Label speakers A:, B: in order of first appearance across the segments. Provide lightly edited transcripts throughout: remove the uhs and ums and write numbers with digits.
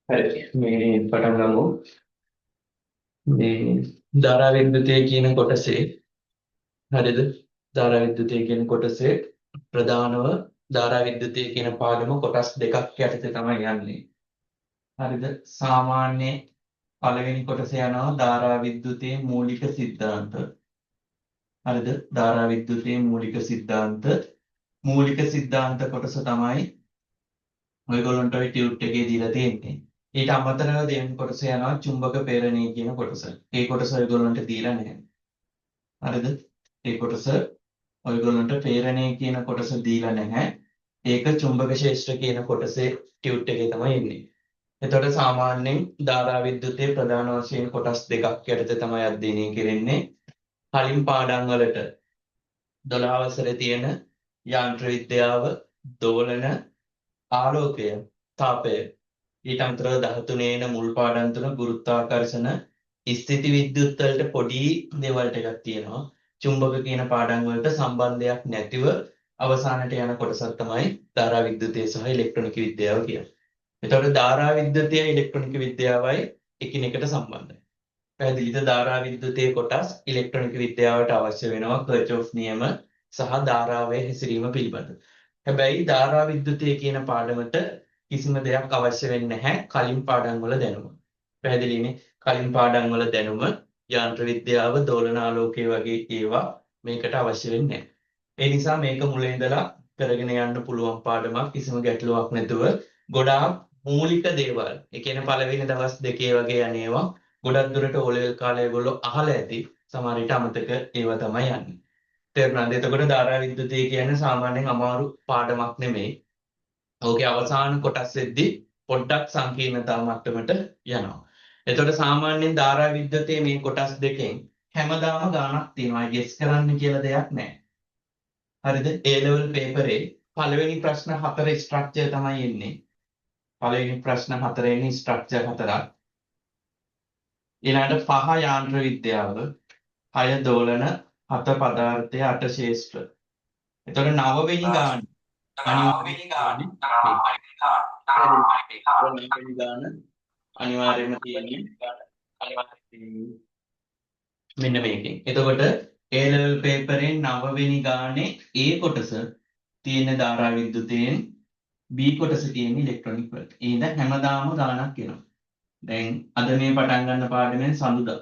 A: හරි මේ පටන් ගමු. මේ ධාරා විද්‍යුතය කියන කොටසේ හරිද? ධාරා විද්‍යුතය කියන කොටසේ ප්‍රධානව ධාරා විද්‍යුතය කියන පාඩම කොටස් දෙකක් යටතේ තමයි යන්නේ. හරිද? සාමාන්‍ය පළවෙනි කොටස යනවා ධාරා විද්‍යුතයේ මූලික સિદ્ધාන්ත. හරිද? ධාරා විද්‍යුතයේ මූලික સિદ્ધාන්ත. මූලික સિદ્ધාන්ත කොටස තමයි ඔයගොල්ලන්ට ඔය ටියුට් එකේ දීලා තියෙන්නේ. ඊට අමතරව දෙවෙනි කොටස යනවා චුම්බක පේරණී කියන කොටස. ඒ කොටස ඔයගොල්ලන්ට දීලා නැහැ. හරිද? ඒ කොටස ඔයගොල්ලන්ට පේරණී කියන කොටස දීලා නැහැ. ඒක චුම්බක ක්ෂේත්‍ර කියන කොටසේ ටියුට් එකේ තමයි එන්නේ. එතකොට සාමාන්‍යයෙන් ධාරා විද්‍යුතයේ ප්‍රධාන වශයෙන් කොටස් දෙකක් යටතේ තමයි අධ්‍යයනය කෙරෙන්නේ. කලින් පාඩම් වලට 12 වසරේ තියෙන යාන්ත්‍ර විද්‍යාව, දෝලන, ආලෝකය, තාපය, ඊට අමතරව 13 එන මුල් පාඩම් තුන ගුරුත්වාකර්ෂණ, ස්ථිති විද්‍යුත් වලට පොඩි දේවල් ටිකක් තියෙනවා. චුම්බක කියන පාඩම් වලට සම්බන්ධයක් නැතිව අවසානට යන කොටසක් තමයි ධාරා විද්‍යුතය සහ ඉලෙක්ට්‍රොනික විද්‍යාව කියන්නේ. එතකොට ධාරා විද්‍යුතය ඉලෙක්ට්‍රොනික විද්‍යාවයි එකිනෙකට සම්බන්ධයි. පැහැදිලිද? ධාරා විද්‍යුතයේ කොටස් ඉලෙක්ට්‍රොනික විද්‍යාවට අවශ්‍ය වෙනවා කර්චොෆ් නියම සහ ධාරාවේ හැසිරීම පිළිබඳ. හැබැයි ධාරා විද්‍යුතය කියන පාඩමට කිසිම දෙයක් අවශ්‍ය වෙන්නේ නැහැ කලින් පාඩම් වල දැනුම. පැහැදිලිනේ? කලින් පාඩම් වල දැනුම යාන්ත්‍ර විද්‍යාව, දෝලන ආලෝකය වගේ ඒවා මේකට අවශ්‍ය වෙන්නේ නැහැ. ඒ නිසා මේක මුලින් ඉඳලා කරගෙන යන්න පුළුවන් පාඩමක් කිසිම ගැටලුවක් නැතුව ගොඩාක් මූලික දේවල්. ඒ කියන්නේ පළවෙනි දවස් දෙකේ වගේ යන්නේවා ගොඩක් දුරට ඕලෙවල් කාලේ ඒගොල්ලෝ අහලා ඇති. සමහර විට අමතක ඒවා තමයි යන්නේ. තේරුණාද? එතකොට ධාරා විද්‍යුතය කියන්නේ සාමාන්‍යයෙන් අමාරු පාඩමක් නෙමෙයි. ඕකේ අවසාන කොටස් වෙද්දී පොඩ්ඩක් සංකීර්ණතා මට්ටමට යනවා. එතකොට සාමාන්‍යයෙන් ධාරා විද්‍යුතයේ මේ කොටස් දෙකෙන් හැමදාම ගාණක් තියෙනවා. ගෙස් කරන්න කියලා දෙයක් නැහැ. හරිද? A level පේපරේ පළවෙනි ප්‍රශ්න 4 ස්ට්‍රක්චර් තමයි එන්නේ. පළවෙනි ප්‍රශ්න 4 එන්නේ ස්ට්‍රක්චර් 4ක්. ඊළඟට 5 යාන්ත්‍ර විද්‍යාව, 6 දෝලන, 7 පදාර්ථය, 8 ශේෂ්ත්‍ර. එතකොට 9 වෙනි ගාන අනිවාර්යයෙන්ම අනිවාර්යයෙන්ම තියෙන්නේ මෙන්න මේකෙන්. එතකොට A level පේපරේ 9 වෙනි ගානේ A කොටස තියෙන ධාරා විද්‍යුතයෙන් B කොටස තියෙන ඉලෙක්ට්‍රොනික වලට. එහෙනම් හැමදාම ගානක් එනවා. දැන් අද මේ පටන් ගන්න පාඩමෙන් සඳුදා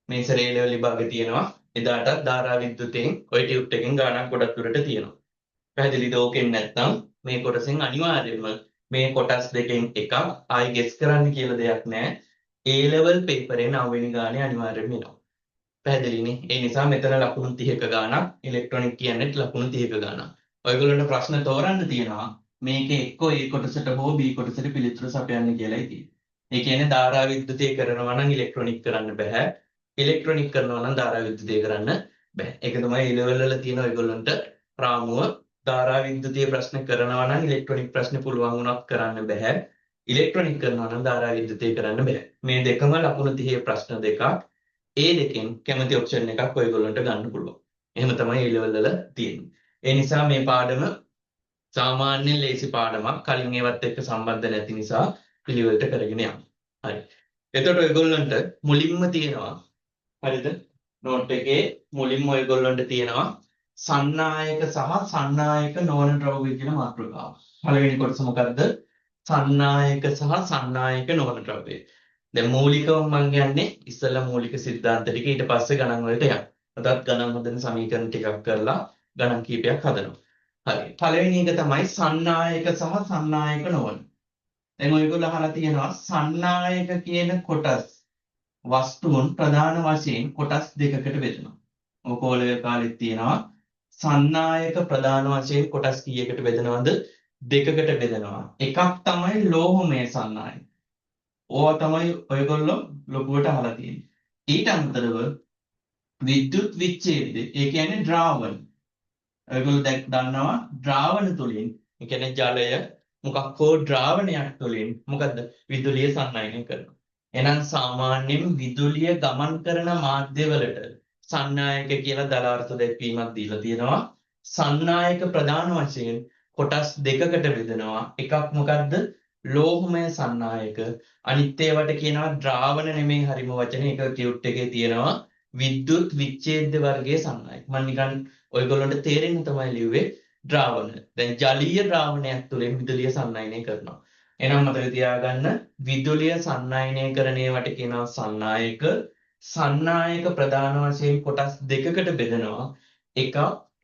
A: මේ සරේ A level විභාගේ තියෙනවා. එදාටත් ධාරා විද්‍යුතයෙන් ඔය ටියුට් එකෙන් ගානක් ගොඩක් දුරට තියෙනවා. පැහැදිලිද? ඕකෙන් නැත්නම් මේ කොටසෙන් අනිවාර්යයෙන්ම මේ කොටස් දෙකෙන් එකක් ආයි ගෙස් කරන්න කියලා දෙයක් නැහැ. A level පේපරේ 9 වෙනි ගානේ අනිවාර්යයෙන්ම එනවා. පැහැදිලිනේ? ඒ නිසා මෙතන ලකුණු 30ක ගානක්, ඉලෙක්ට්‍රොනික කියන්නේ ලකුණු 30ක ගානක්. ඔයගොල්ලන්ට ප්‍රශ්න තෝරන්න තියෙනවා මේක එක්කෝ A කොටසට හෝ B කොටසට පිළිතුරු සපයන්න කියලායි තියෙන්නේ. ඒ කියන්නේ ධාරා විද්‍යුතය කරනවා නම් ඉලෙක්ට්‍රොනික කරන්න බෑ. ඉලෙක්ට්‍රොනික කරනවා නම් ධාරා විද්‍යුතය කරන්න බෑ. ඒක තමයි A level වල තියෙන ඔයගොල්ලන්ට රාමුව. ධාරා විද්‍යුතීය ප්‍රශ්න කරනවා නම් ඉලෙක්ට්‍රොනික ප්‍රශ්න පුළුවන් වුණත් කරන්න බෑ. ඉලෙක්ට්‍රොනික කරනවා නම් ධාරා විද්‍යුතීය කරන්න බෑ. මේ දෙකම ලකුණු 30 ප්‍රශ්න දෙකක්. ඒ දෙකෙන් කැමති ඔප්ෂන් එකක් ඔයගොල්ලන්ට ගන්න පුළුවන්. එහෙම තමයි A level වල තියෙන්නේ. ඒ නිසා මේ පාඩම සාමාන්‍ය ලේසි පාඩමක්. කලින් ඒවත් එක්ක සම්බන්ධ නැති නිසා පිළිවෙලට කරගෙන යන්න. හරි. එතකොට ඔයගොල්ලන්ට මුලින්ම තියෙනවා හරිද? නෝට් එකේ මුලින්ම ඔයගොල්ලන්ට තියෙනවා සන්නායක සහ සන්නායක නොවන ද්‍රව්‍ය කියන මාතෘකාව. පළවෙනි කොටස මොකද්ද? සන්නායක සහ සන්නායක නොවන ද්‍රව්‍ය. දැන් මූලිකව මම කියන්නේ ඉස්සෙල්ලා මූලික સિદ્ધාන්ත ටික ඊට පස්සේ ගණන් වලට යන්න. අදත් ගණන් හදන සමීකරණ ටිකක් කරලා ගණන් කීපයක් හදනවා. හරි. පළවෙනි එක තමයි සන්නායක සහ සන්නායක නොවන. දැන් ඔයගොල්ලෝ අහලා තියෙනවා සන්නායක කියන කොටස් වස්තුන් ප්‍රධාන වශයෙන් කොටස් දෙකකට බෙදෙනවා. ඔය කෝලේ කාලෙත් තියෙනවා සන්නායක ප්‍රධාන වශයෙන් කොටස් කීයකට බෙදනවද? දෙකකට බෙදනවා. එකක් තමයි ලෝහමය සන්නායක. ඕවා තමයි ඔයගොල්ලෝ ලොකුවට අහලා තියෙන්නේ. ඊට අමතරව විද්‍යුත් විච්ඡේදය, ඒ කියන්නේ ද්‍රාවණ. ඔයගොල්ලෝ දන්නවා ද්‍රාවණ තුලින්, ඒ කියන්නේ ජලය මොකක් හෝ ද්‍රාවණයක් තුලින් මොකද්ද? විදුලිය සන්නායනය කරනවා. එහෙනම් සාමාන්‍යයෙන් විදුලිය ගමන් කරන මාධ්‍යවලට සන්නායක කියලා දල අර්ථ දැක්වීමක් දීලා තියෙනවා. සන්නායක ප්‍රධාන වශයෙන් කොටස් දෙකකට බෙදනවා. එකක් මොකද්ද? ලෝහමය සන්නායක අනිත් ඒවාට කියනවා ද්‍රාවණ නෙමෙයි හරිම වචනේ ඒක කියුට් එකේ තියෙනවා විද්‍යුත් විච්ඡේද්‍ය වර්ගයේ සන්නායක. මම නිකන් ඔයගොල්ලන්ට තේරෙන්න තමයි ලිව්වේ ද්‍රාවණ. දැන් ජලීය ද්‍රාවණයක් තුළින් විදුලිය සන්නායනය කරනවා. එහෙනම් මතක තියාගන්න විදුලිය සන්නායනය කරන ඒවාට කියනවා සන්නායක. සන්නායක ප්‍රධාන වශයෙන් කොටස් දෙකකට බෙදනවා. එකක්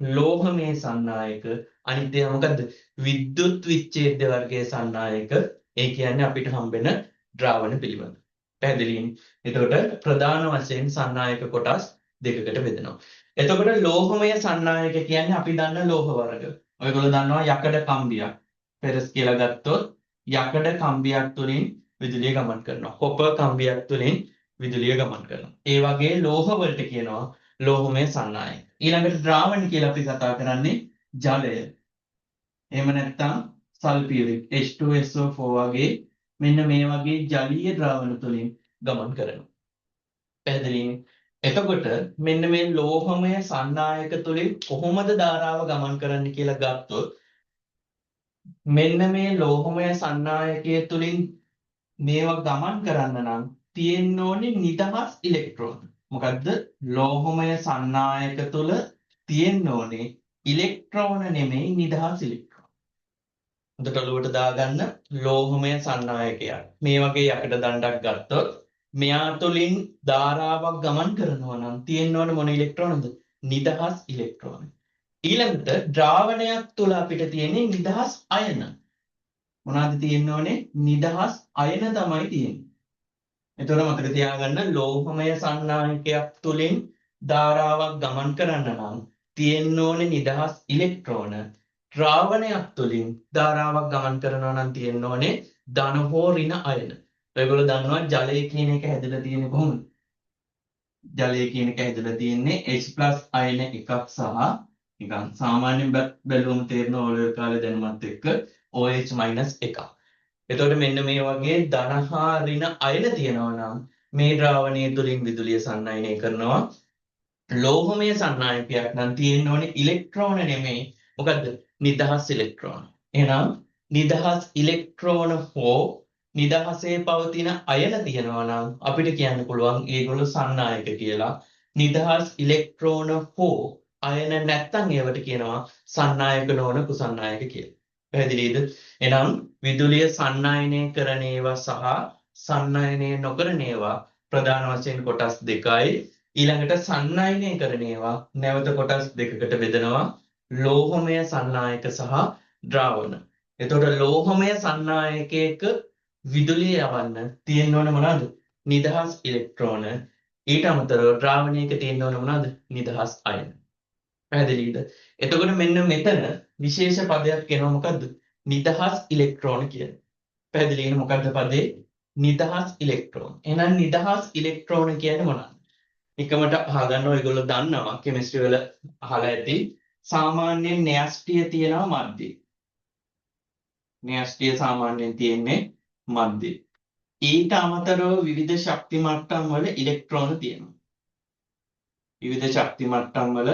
A: ලෝහමය සන්නායක අනිත් ඒවා මොකද්ද? විද්‍යුත් විච්ඡේද්‍ය වර්ගයේ සන්නායක. ඒ කියන්නේ අපිට හම්බෙන ද්‍රාවණ පිළිබඳ. පැහැදිලිනේ. එතකොට ප්‍රධාන වශයෙන් සන්නායක කොටස් දෙකකට බෙදෙනවා. එතකොට ලෝහමය සන්නායක කියන්නේ අපි දන්න ලෝහ වර්ග. ඔයගොල්ලෝ දන්නවා යකඩ කම්බියක්. පෙරස් කියලා ගත්තොත් යකඩ කම්බියක් තුලින් විදුලිය ගමන් කරනවා. කොපර් කම්බියක් තුලින් විදුලිය ගමන් කරනවා. ඒ වගේ ලෝහ වලට කියනවා ලෝහමය සන්නායක. ඊළඟට ද්‍රාවණ කියලා අපි කතා කරන්නේ ජලය. එහෙම නැත්නම් සල්ෆියුරික් H2SO4 වගේ මෙන්න මේ වගේ ජලීය ද්‍රාවණ තුලින් ගමන් කරනවා. පැහැදිලිනේ. එතකොට මෙන්න මේ ලෝහමය සන්නායක තුලින් කොහොමද ධාරාව ගමන් කරන්නේ කියලා ගත්තොත් මෙන්න මේ ලෝහමය සන්නායකය තුලින් මේවා ගමන් කරන්න නම් තියෙන්න ඕනේ නිදහස් ඉලෙක්ට්‍රෝන. මොකද්ද? ලෝහමය සන්නායක තුල තියෙන්න ඕනේ ඉලෙක්ට්‍රෝන නෙමෙයි නිදහස් ඉලෙක්ට්‍රෝන. හොඳට ඔලුවට දාගන්න ලෝහමය සන්නායකයක්. මේ වගේ යකඩ දණ්ඩක් ගත්තොත් මෙයා තුලින් ධාරාවක් ගමන් කරනවා නම් තියෙන්න ඕනේ මොන ඉලෙක්ට්‍රෝනද? නිදහස් ඉලෙක්ට්‍රෝන. ඊළඟට ද්‍රාවණයක් තුල අපිට තියෙන්නේ නිදහස් අයන. මොනවද තියෙන්න ඕනේ? නිදහස් අයන තමයි තියෙන්නේ. එතකොට මතක තියාගන්න ලෝහමය සන්නායකයක් තුලින් ධාරාවක් ගමන් කරන්න නම් තියෙන්න ඕනේ නිදහස් ඉලෙක්ට්‍රෝන. ද්‍රාවණයක් තුලින් ධාරාවක් ගමන් කරනවා නම් තියෙන්න ඕනේ ධන හෝ ඍණ අයන. ඔයගොල්ලෝ දන්නවා ජලය කියන එක හැදලා තියෙන්නේ කොහොමද? ජලය කියන එක හැදලා තියෙන්නේ H+ අයන එකක් සහ නිකන් සාමාන්‍යයෙන් බැලුවම තේරෙන ඕලෙවල් කාලේ දැනුමත් එක්ක OH- එකක්. එතකොට මෙන්න මේ වගේ ධන හා ඍණ අයන තියෙනවා නම් මේ ද්‍රාවණය තුලින් විදුලිය සන්නායනය කරනවා. ලෝහමය සන්නායකයක් නම් තියෙන්න ඕනේ ඉලෙක්ට්‍රෝන නෙමෙයි. මොකද්ද? නිදහස් ඉලෙක්ට්‍රෝන. එහෙනම් නිදහස් ඉලෙක්ට්‍රෝන හෝ නිදහසේ පවතින අයන තියෙනවා නම් අපිට කියන්න පුළුවන් ඒගොල්ලෝ සන්නායක කියලා. නිදහස් ඉලෙක්ට්‍රෝන හෝ අයන නැත්තම් ඒවට කියනවා සන්නායක නොවන කුසන්නායක කියලා. පැහැදිලිද? එහෙනම් විදුලිය සන්නායනය කරන ඒවා සහ සන්නායනය නොකරන ඒවා ප්‍රධාන වශයෙන් කොටස් දෙකයි. ඊළඟට සන්නායනය කරන ඒවා නැවත කොටස් දෙකකට බෙදනවා. ලෝහමය සන්නායක සහ ද්‍රාවණ. එතකොට ලෝහමය සන්නායකයක විදුලිය යවන්න තියෙන්න ඕන මොනවද? නිදහස් ඉලෙක්ට්‍රෝන. ඊට අමතරව ද්‍රාවණයක තියෙන්න ඕන මොනවද? නිදහස් අයන. පැහැදිලිද? එතකොට මෙන්න මෙතන විශේෂ පදයක් එනවා මොකද්ද? නිදහස් ඉලෙක්ට්‍රෝන කියන. පැහැදිලිද? මොකද්ද පදේ? නිදහස් ඉලෙක්ට්‍රෝන. එහෙනම් නිදහස් ඉලෙක්ට්‍රෝන කියන්නේ මොනවද? එකමට අහගන්න ඔයගොල්ලෝ දන්නවා කෙමිස්ට්‍රි වල අහලා ඇති. සාමාන්‍යයෙන් න්‍යෂ්ටිය තියෙනවා මැද්දේ. න්‍යෂ්ටිය සාමාන්‍යයෙන් තියෙන්නේ මැද්දේ. ඊට අමතරව විවිධ ශක්ති මට්ටම් වල ඉලෙක්ට්‍රෝන තියෙනවා. විවිධ ශක්ති මට්ටම් වල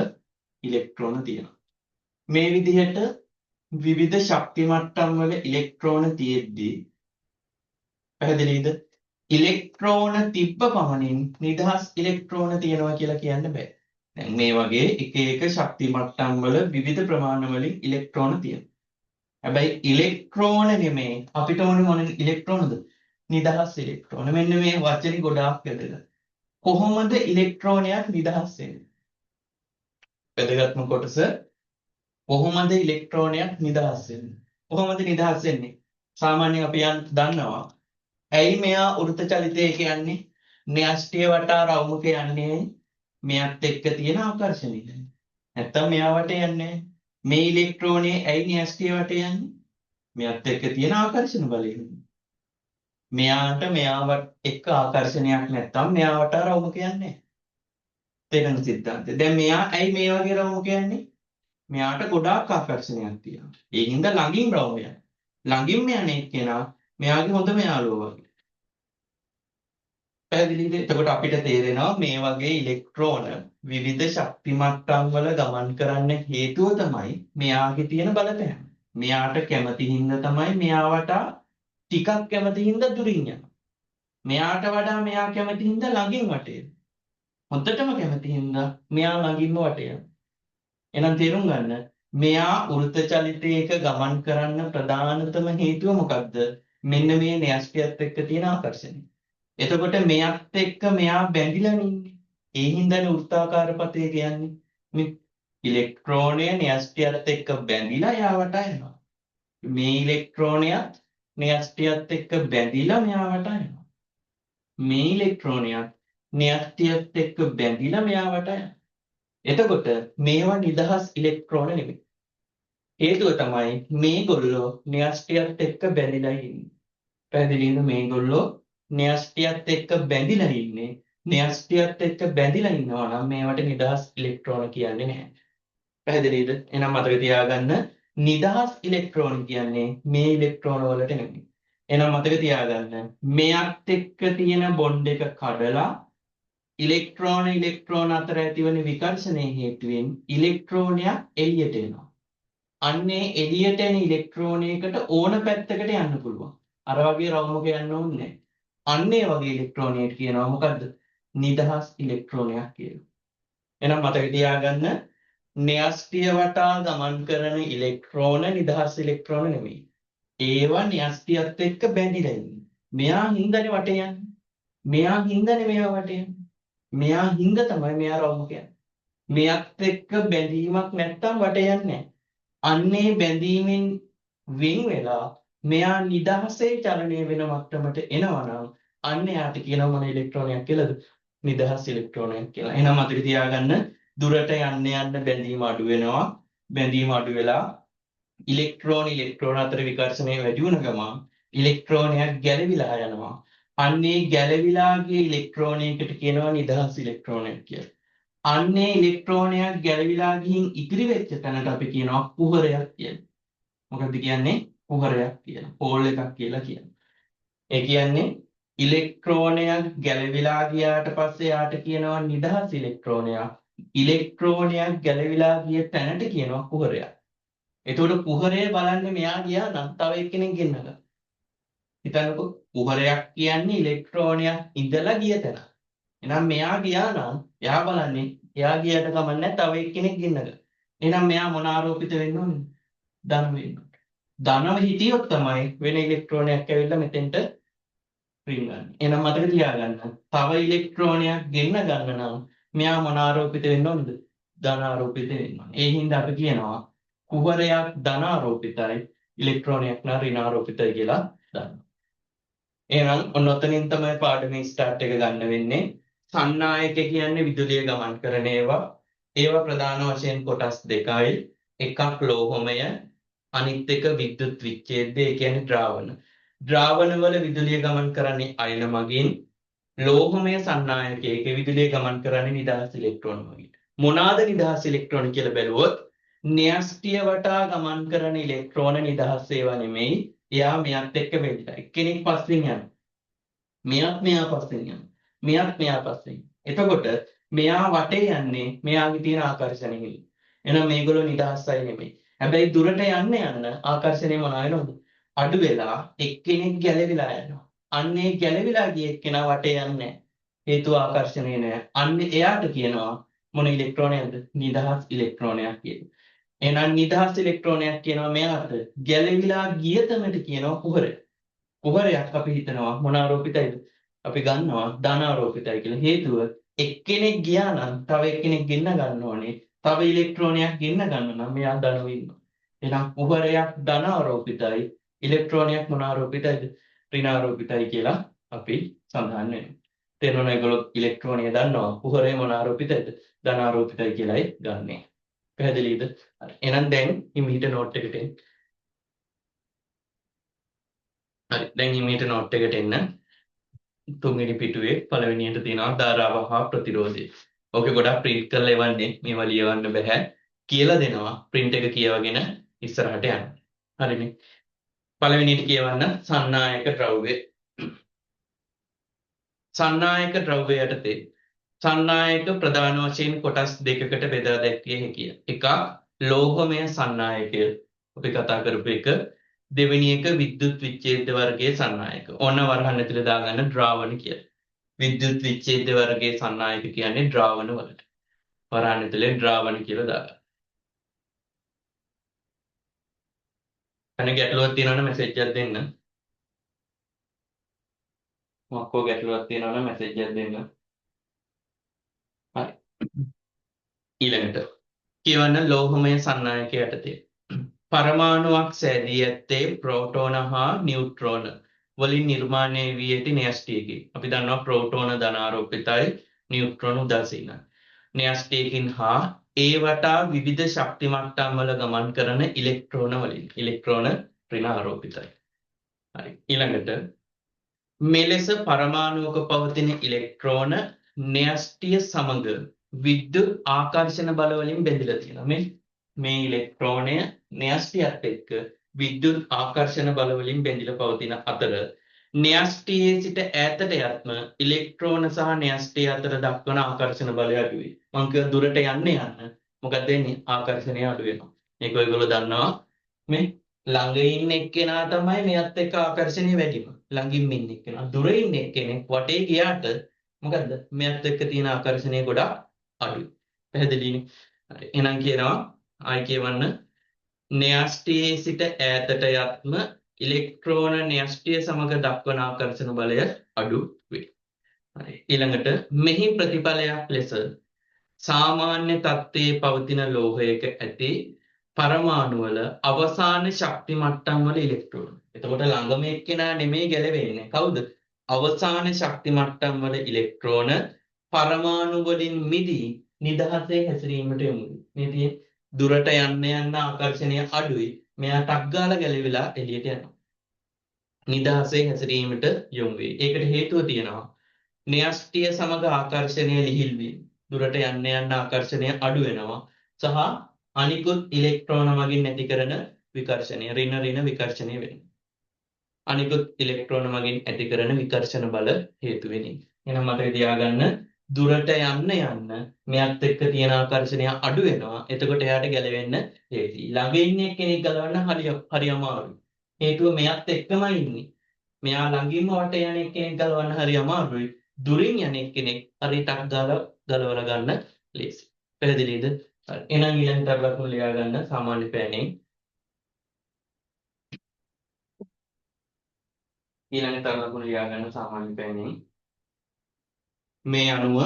A: ඉලෙක්ට්‍රෝන තියෙනවා. මේ විදිහට විවිධ ශක්ති මට්ටම් වල ඉලෙක්ට්‍රෝන තියෙද්දී පැහැදිලිද? ඉලෙක්ට්‍රෝන තිබ්බ පමණින් නිදහස් ඉලෙක්ට්‍රෝන තියෙනවා කියලා කියන්න බෑ. දැන් මේ වගේ එක එක ශක්ති මට්ටම් වල විවිධ ප්‍රමාණ වලින් ඉලෙක්ට්‍රෝන තියෙනවා. හැබැයි ඉලෙක්ට්‍රෝන නෙමෙයි අපිට ඕනේ මොන ඉලෙක්ට්‍රෝනද? නිදහස් ඉලෙක්ට්‍රෝන. මෙන්න මේ වචනේ ගොඩාක් වැදගත්. කොහොමද ඉලෙක්ට්‍රෝනයක් නිදහස් වෙන්නේ? වැදගත්ම කොටස කොහොමද ඉලෙක්ට්‍රෝනයක් නිදහස් වෙන්නේ? කොහොමද නිදහස් වෙන්නේ? සාමාන්‍යයෙන් අපි දන්නවා. ඇයි මෙයා වෘත්ත චලිතය කියන්නේ? න්‍යෂ්ටිය වටා රවුමක යන්නේ මෙයත් එක්ක තියෙන ආකර්ෂණය. නැත්තම් මෙයා වටේ යන්නේ. මේ ඉලෙක්ට්‍රෝනේ ඇයි න්‍යෂ්ටිය වටේ යන්නේ? මෙයත් එක්ක තියෙන ආකර්ෂණ බලය. මෙයාට මෙයාවත් එක්ක ආකර්ෂණයක් නැත්තම් මෙයා වටා රවුමක යන්නේ. තේරෙන සිද්ධාන්තය. දැන් මෙයා ඇයි මේ වගේ රවුමක යන්නේ? මෙයාට ගොඩාක් ආකර්ෂණයක් තියෙනවා. ඒ හින්දා ළඟින් රවුම යනවා. ළඟින්ම යන්නේ කෙනා මෙයාගේ හොඳම යාළුවා වගේ. පැහැදිලිද? එතකොට අපිට තේරෙනවා මේ වගේ ඉලෙක්ට්‍රෝන විවිධ ශක්ති මට්ටම් වල ගමන් කරන්න හේතුව තමයි මෙයාගේ තියෙන බලපෑම. මෙයාට කැමති හින්දා තමයි මෙයා වටා ටිකක් කැමති හින්දා දුරින් යනවා. මෙයාට වඩා මෙයා කැමති හින්දා ළඟින් වටේ. හොඳටම කැමති හින්දා මෙයා ළඟින්ම වටේ යනවා. එහෙනම් තේරුම් ගන්න මෙයා වෘත චලිතයක ගමන් කරන්න ප්‍රධානතම හේතුව මොකක්ද? මෙන්න මේ න්‍යෂ්ටියත් එක්ක තියෙන ආකර්ෂණය. එතකොට මෙයත් එක්ක මෙයා බැඳිලා ඉන්නේ. ඒ හින්දානේ වෘත්තාකාර පතේ කියන්නේ. මේ ඉලෙක්ට්‍රෝනය න්‍යෂ්ටියත් එක්ක බැඳිලා යාවට යනවා. මේ ඉලෙක්ට්‍රෝනයත් න්‍යෂ්ටියත් එක්ක බැඳිලා මෙයාවට යනවා. මේ ඉලෙක්ට්‍රෝනයත් න්‍යෂ්ටියත් එක්ක බැඳිලා මෙයාවට යනවා. එතකොට මේවා නිදහස් ඉලෙක්ට්‍රෝන නෙමෙයි. හේතුව තමයි මේගොල්ලෝ න්‍යෂ්ටියත් එක්ක බැඳිලා ඉන්නේ. පැහැදිලිද? මේගොල්ලෝ න්‍යෂ්ටියත් එක්ක බැඳිලා ඉන්නේ. න්‍යෂ්ටියත් එක්ක බැඳිලා ඉන්නවා නම් මේවට නිදහස් ඉලෙක්ට්‍රෝන කියන්නේ නැහැ. පැහැදිලිද? එහෙනම් මතක තියාගන්න නිදහස් ඉලෙක්ට්‍රෝන කියන්නේ මේ ඉලෙක්ට්‍රෝන වලට නෙමෙයි. එහෙනම් මතක තියාගන්න මෙයත් එක්ක තියෙන බොන්ඩ් එක කඩලා ඉලෙක්ට්‍රෝන අතර ඇතිවන විකර්ෂණයේ හේතුවෙන් ඉලෙක්ට්‍රෝනයක් එළියට එනවා. අන්නේ එළියට එන ඉලෙක්ට්‍රෝනයකට ඕන පැත්තකට යන්න පුළුවන්. අර වගේ රවුමක යන්න ඕනේ නැහැ. අන්නේ වගේ ඉලෙක්ට්‍රෝනයට කියනවා මොකද්ද? නිදහස් ඉලෙක්ට්‍රෝනයක් කියලා. එහෙනම් මතක තියාගන්න න්‍යෂ්ටිය වටා ගමන් කරන ඉලෙක්ට්‍රෝන නිදහස් ඉලෙක්ට්‍රෝන නෙමෙයි. ඒවා න්‍යෂ්ටියත් එක්ක බැඳිලා ඉන්නේ. මෙයා හින්දානේ වටේ යන්නේ. මෙයා හින්දානේ මෙයා වටේ යන්නේ. මෙයා හින්දා තමයි මෙයා රවුමක යන්නේ. මෙයත් එක්ක බැඳීමක් නැත්තම් වටේ යන්නේ නැහැ. අන්නේ බැඳීමෙන් වෙන් වෙලා මෙයා නිදහසේ චලනය වෙන මට්ටමට එනවා නම් අන්න යාට කියනවා මොන ඉලෙක්ට්‍රෝනයක් කියලාද? නිදහස් ඉලෙක්ට්‍රෝනයක් කියලා. එහෙනම් මතක තියාගන්න දුරට යන්න බැඳීම අඩු වෙනවා. බැඳීම අඩු වෙලා ඉලෙක්ට්‍රෝන අතර විකර්ෂණය වැඩි වුණ ගමන් ඉලෙක්ට්‍රෝනයක් ගැලවිලා යනවා. අන්නේ ගැලවිලා ගිය ඉලෙක්ට්‍රෝනයකට කියනවා නිදහස් ඉලෙක්ට්‍රෝනයක් කියලා. අන්නේ ඉලෙක්ට්‍රෝනයක් ගැලවිලා ගිහින් ඉතිරි වෙච්ච තැනට අපි කියනවා කුහරයක් කියලා. මොකද්ද කියන්නේ? කුහරයක් කියලා. පෝල් එකක් කියලා කියනවා. ඒ කියන්නේ ඉලෙක්ට්‍රෝනයක් ගැලවිලා ගියාට පස්සේ යාට කියනවා නිදහස් ඉලෙක්ට්‍රෝනයක්. ඉලෙක්ට්‍රෝනයක් ගැලවිලා ගිය තැනට කියනවා කුහරයක්. එතකොට කුහරය බලන්නේ මෙයා ගියා නම් තව එක්කෙනෙක් ගෙන්නගන්න. හිතන්නකෝ කුහරයක් කියන්නේ ඉලෙක්ට්‍රෝනයක් ඉඳලා ගිය තැන. එහෙනම් මෙයා ගියා නම් එයා බලන්නේ එයා ගියට කමන්නේ තව එක්කෙනෙක් ගෙන්නගන්න. එහෙනම් මෙයා මොන ආරෝපිත වෙන්න ඕනේ? ධන වෙන්න ඕනේ. ධනව හිටියොත් තමයි වෙන ඉලෙක්ට්‍රෝනයක් ඇවිල්ලා මෙතෙන්ට රින්ගන්නේ. එහෙනම් මතක තියාගන්න තව ඉලෙක්ට්‍රෝනයක් ගෙන්න ගන්න නම් මෙයා මොන ආරෝපිත වෙන්න ඕනද? ධන ආරෝපිත වෙන්න ඕනේ. ඒ හින්දා අපි කියනවා කුහරයක් ධන ආරෝපිතයි ඉලෙක්ට්‍රෝනයක් නම් ඍණ ආරෝපිතයි කියලා දන්නවා. එහෙනම් ඔන්න ඔතනින් තමයි පාඩමේ ස්ටාර්ට් එක ගන්න වෙන්නේ. සන්නායක කියන්නේ විදුලිය ගමන් කරන ඒවා. ඒවා ප්‍රධාන වශයෙන් කොටස් දෙකයි. එකක් ලෝහමය අනිත් එක විද්‍යුත් විච්ඡේදය. ඒ කියන්නේ ද්‍රාවණ. ද්‍රාවණ වල විදුලිය ගමන් කරන්නේ අයන මගින්. ලෝහමය සන්නායකයක විදුලිය ගමන් කරන්නේ නිදහස් ඉලෙක්ට්‍රෝන මගින්. මොනවාද නිදහස් ඉලෙක්ට්‍රෝන කියලා බැලුවොත් න්‍යෂ්ටිය වටා ගමන් කරන ඉලෙක්ට්‍රෝන නිදහස් ඒවා නෙමෙයි. එයා මෙයත් එක්ක වෙන්න. එක්කෙනෙක් පස්සෙන් යනවා. මෙයා පස්සෙන් යනවා. මෙයා පස්සෙන්. එතකොට මෙයා වටේ යන්නේ මෙයාගේ තියෙන ආකර්ෂණය. එහෙනම් මේගොල්ලෝ නිදහස්යි නෙමෙයි. හැබැයි දුරට යන්න ආකර්ෂණය මොනවා වෙනවද? අඩු වෙලා එක්කෙනෙක් ගැලවිලා යනවා. අන්නේ ගැලවිලා ගිය එක්කෙනා වටේ යන්නේ හේතුව ආකර්ෂණය නෑ. අන්නේ එයාට කියනවා මොන ඉලෙක්ට්‍රෝනයක්ද? නිදහස් ඉලෙක්ට්‍රෝනයක් කියලා. එහෙනම් නිදහස් ඉලෙක්ට්‍රෝනයක් කියනවා මෙයාට ගැලවිලා ගිය තැනට කියනවා කුහරය. කුහරයක් අපි හිතනවා මොන ආරෝපිතයිද? අපි ගන්නවා ධන ආරෝපිතයි කියලා. හේතුව එක්කෙනෙක් ගියා නම් තව එක්කෙනෙක් ගෙන්න ගන්න ඕනේ. තව ඉලෙක්ට්‍රෝනයක් ගෙන්න ගන්න නම් මෙයා ධන වෙන්න. එහෙනම් කුහරයක් ධන ආරෝපිතයි ඉලෙක්ට්‍රෝනයක් මොන ආරෝපිතයිද? ඍණ ආරෝපිතයි කියලා අපි සඳහන් වෙනවා. තේරුණා ඒගොල්ලෝ ඉලෙක්ට්‍රෝනය දන්නවා කුහරය මොන ආරෝපිතයිද? ධන ආරෝපිතයි කියලායි ගන්නෙ. පැහැදිලිද? එහෙනම් දැන් හිමීට නෝට් එකට එන්න. හරි දැන් හිමීට නෝට් එකට එන්න. තුන්වෙනි පිටුවේ පළවෙනියට තියෙනවා ධාරාව හා ප්‍රතිරෝධය. ඕකේ ගොඩක් print කරලා එවන්නේ. මේවා ලියවන්න බෑ. කියලා දෙනවා. print එක කියවගෙන ඉස්සරහට යන්න. හරිනේ. පළවෙනියට කියවන්න සන්නායක ද්‍රව්‍ය. සන්නායක ද්‍රව්‍ය යටතේ සන්නායක ප්‍රධාන වශයෙන් කොටස් දෙකකට බෙදා දැක්විය හැකිය. එකක් ලෝහමය සන්නායකය. අපි කතා කරපු එක දෙවෙනි එක විද්‍යුත් විච්ඡේද වර්ගයේ සන්නායක. ඕන වරහන් ඇතුලේ දාගන්න ද්‍රාවණ කියලා. විද්‍යුත් විච්ඡේද වර්ගයේ සන්නායක කියන්නේ ද්‍රාවණ වලට. වරහන් ඇතුලේ ද්‍රාවණ කියලා දාගන්න. අනේ ගැටලුවක් තියෙනවනම් මැසේජ් එකක් දෙන්න. මොකක්කෝ ගැටලුවක් තියෙනවනම් මැසේජ් එකක් දෙන්න. හරි. ඊළඟට කියවන්න ලෝහමය සන්නායක යටතේ පරමාණුවක් සෑදී ඇත්තේ ප්‍රෝටෝන හා නියුට්‍රෝන වලින් නිර්මාණය වී ඇති න්‍යෂ්ටියකි. අපි දන්නවා ප්‍රෝටෝන ධනාරෝපිතයි නියුට්‍රෝන උදාසීනයි. න්‍යෂ්ටියකින් හා ඒ වටා විවිධ ශක්ති මට්ටම් වල ගමන් කරන ඉලෙක්ට්‍රෝන වලින්. ඉලෙක්ට්‍රෝන ඍණ ආරෝපිතයි. හරි. ඊළඟට මෙලෙස පරමාණුවක පවතින ඉලෙක්ට්‍රෝන න්‍යෂ්ටිය සමග විද්‍යුත් ආකර්ෂණ බල වලින් බැඳිලා තියෙනවා. මේ ඉලෙක්ට්‍රෝනය න්‍යෂ්ටියත් එක්ක විද්‍යුත් ආකර්ෂණ බල වලින් බැඳිලා පවතින අතර න්‍යෂ්ටියේ සිට ඈතට යත්ම ඉලෙක්ට්‍රෝන සහ න්‍යෂ්ටිය අතර දක්වන ආකර්ෂණ බලය අඩු වෙයි. මම කිව්වා දුරට යන්න මොකද වෙන්නේ? ආකර්ෂණය අඩු වෙනවා. මේක ඔයගොල්ලෝ දන්නවා. මේ ළඟ ඉන්න එක්කෙනා තමයි මෙයත් එක්ක ආකර්ෂණය වැඩිම. ළඟින් ඉන්න එක්කෙනා. දුර ඉන්න එක්කෙනෙක් වටේ ගියාට මොකද්ද? මෙයත් එක්ක තියෙන ආකර්ෂණය ගොඩක් අඩුයි. පැහැදිලිනේ? හරි. එහෙනම් කියනවා ආයි කියවන්න න්‍යෂ්ටියේ සිට ඈතට යත්ම ඉලෙක්ට්‍රෝන න්‍යෂ්ටිය සමග දක්වන ආකර්ෂණ බලය අඩු වේ. හරි. ඊළඟට මෙහි ප්‍රතිඵලයක් ලෙස සාමාන්‍ය තත්ත්වයේ පවතින ලෝහයක ඇති පරමාණු වල අවසාන ශක්ති මට්ටම් වල ඉලෙක්ට්‍රෝන. එතකොට ළඟම එක්කෙනා නෙමෙයි ගැලවෙන්නේ. කවුද? අවසාන ශක්ති මට්ටම් වල ඉලෙක්ට්‍රෝන පරමාණු වලින් මිදී නිදහසේ හැසිරීමට යොමු වෙනවා. දුරට යන්න ආකර්ෂණය අඩුයි. මෙයා ටක් ගාලා ගැලවිලා එළියට යනවා. නිදහසේ හැසිරීමට යොමු වේ. ඒකට හේතුව තියෙනවා. න්‍යෂ්ටිය සමග ආකර්ෂණය ලිහිල් වීම. දුරට යන්න ආකර්ෂණය අඩු වෙනවා. සහ අනිකුත් ඉලෙක්ට්‍රෝන මගින් නැති කරන විකර්ෂණය ඍණ විකර්ෂණය වෙනවා. අනිකුත් ඉලෙක්ට්‍රෝන මගින් ඇති කරන විකර්ෂණ බල හේතු වෙනින්. එහෙනම් මතක තියාගන්න දුරට යන්න මෙයත් එක්ක තියෙන ආකර්ෂණය අඩු වෙනවා. එතකොට එයාට ගැලවෙන්න ලේසියි. ළඟ ඉන්න කෙනෙක් ගලවන්න හරි අමාරුයි. හේතුව මෙයත් එක්කමයි ඉන්නේ. මෙයා ළඟින්ම වට යන කෙනෙක් ගලවන්න හරි අමාරුයි. දුරින් යන කෙනෙක් හරි ටක් ගාලා ගලවලා ගන්න ලේසි. පැහැදිලිද? හරි. එහෙනම් ඊළඟට අපි ලකුණු ලියා ගන්න සාමාන්‍ය පෑනෙන්. ඊළඟට අපි ලකුණු ලියා ගන්න සාමාන්‍ය පෑනෙන්. මේ අණුව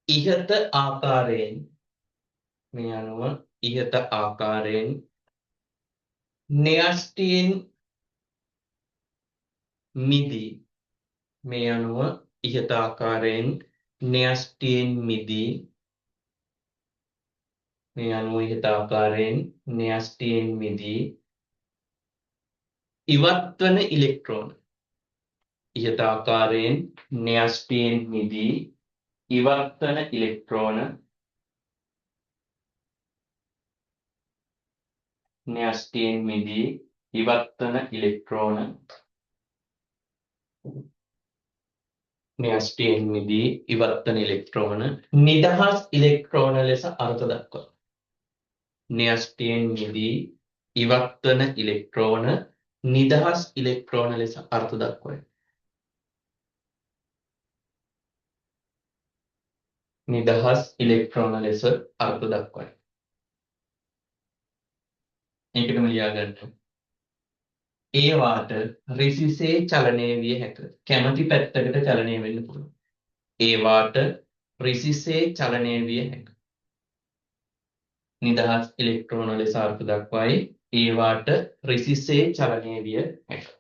A: ඉහත ආකාරයෙන් න්‍යෂ්ටියෙන් මිදී ඉවත්වන ඉලෙක්ට්‍රෝන නිදහස් ඉලෙක්ට්‍රෝන ලෙස අර්ථ දක්වනවා. න්‍යෂ්ටියෙන් මිදී ඉවත්වන ඉලෙක්ට්‍රෝන නිදහස් ඉලෙක්ට්‍රෝන ලෙස අර්ථ දක්වයි. ඒකටම ලියා ගන්න. ඒවාට රිසිසේ චලනය විය හැක. කැමැති පැත්තකට චලනය වෙන්න පුළුවන්. ඒවාට රිසිසේ චලනය විය හැක. නිදහස් ඉලෙක්ට්‍රෝන ලෙස අර්ථ දක්වයි. ඒවාට රිසිසේ චලනය විය හැක.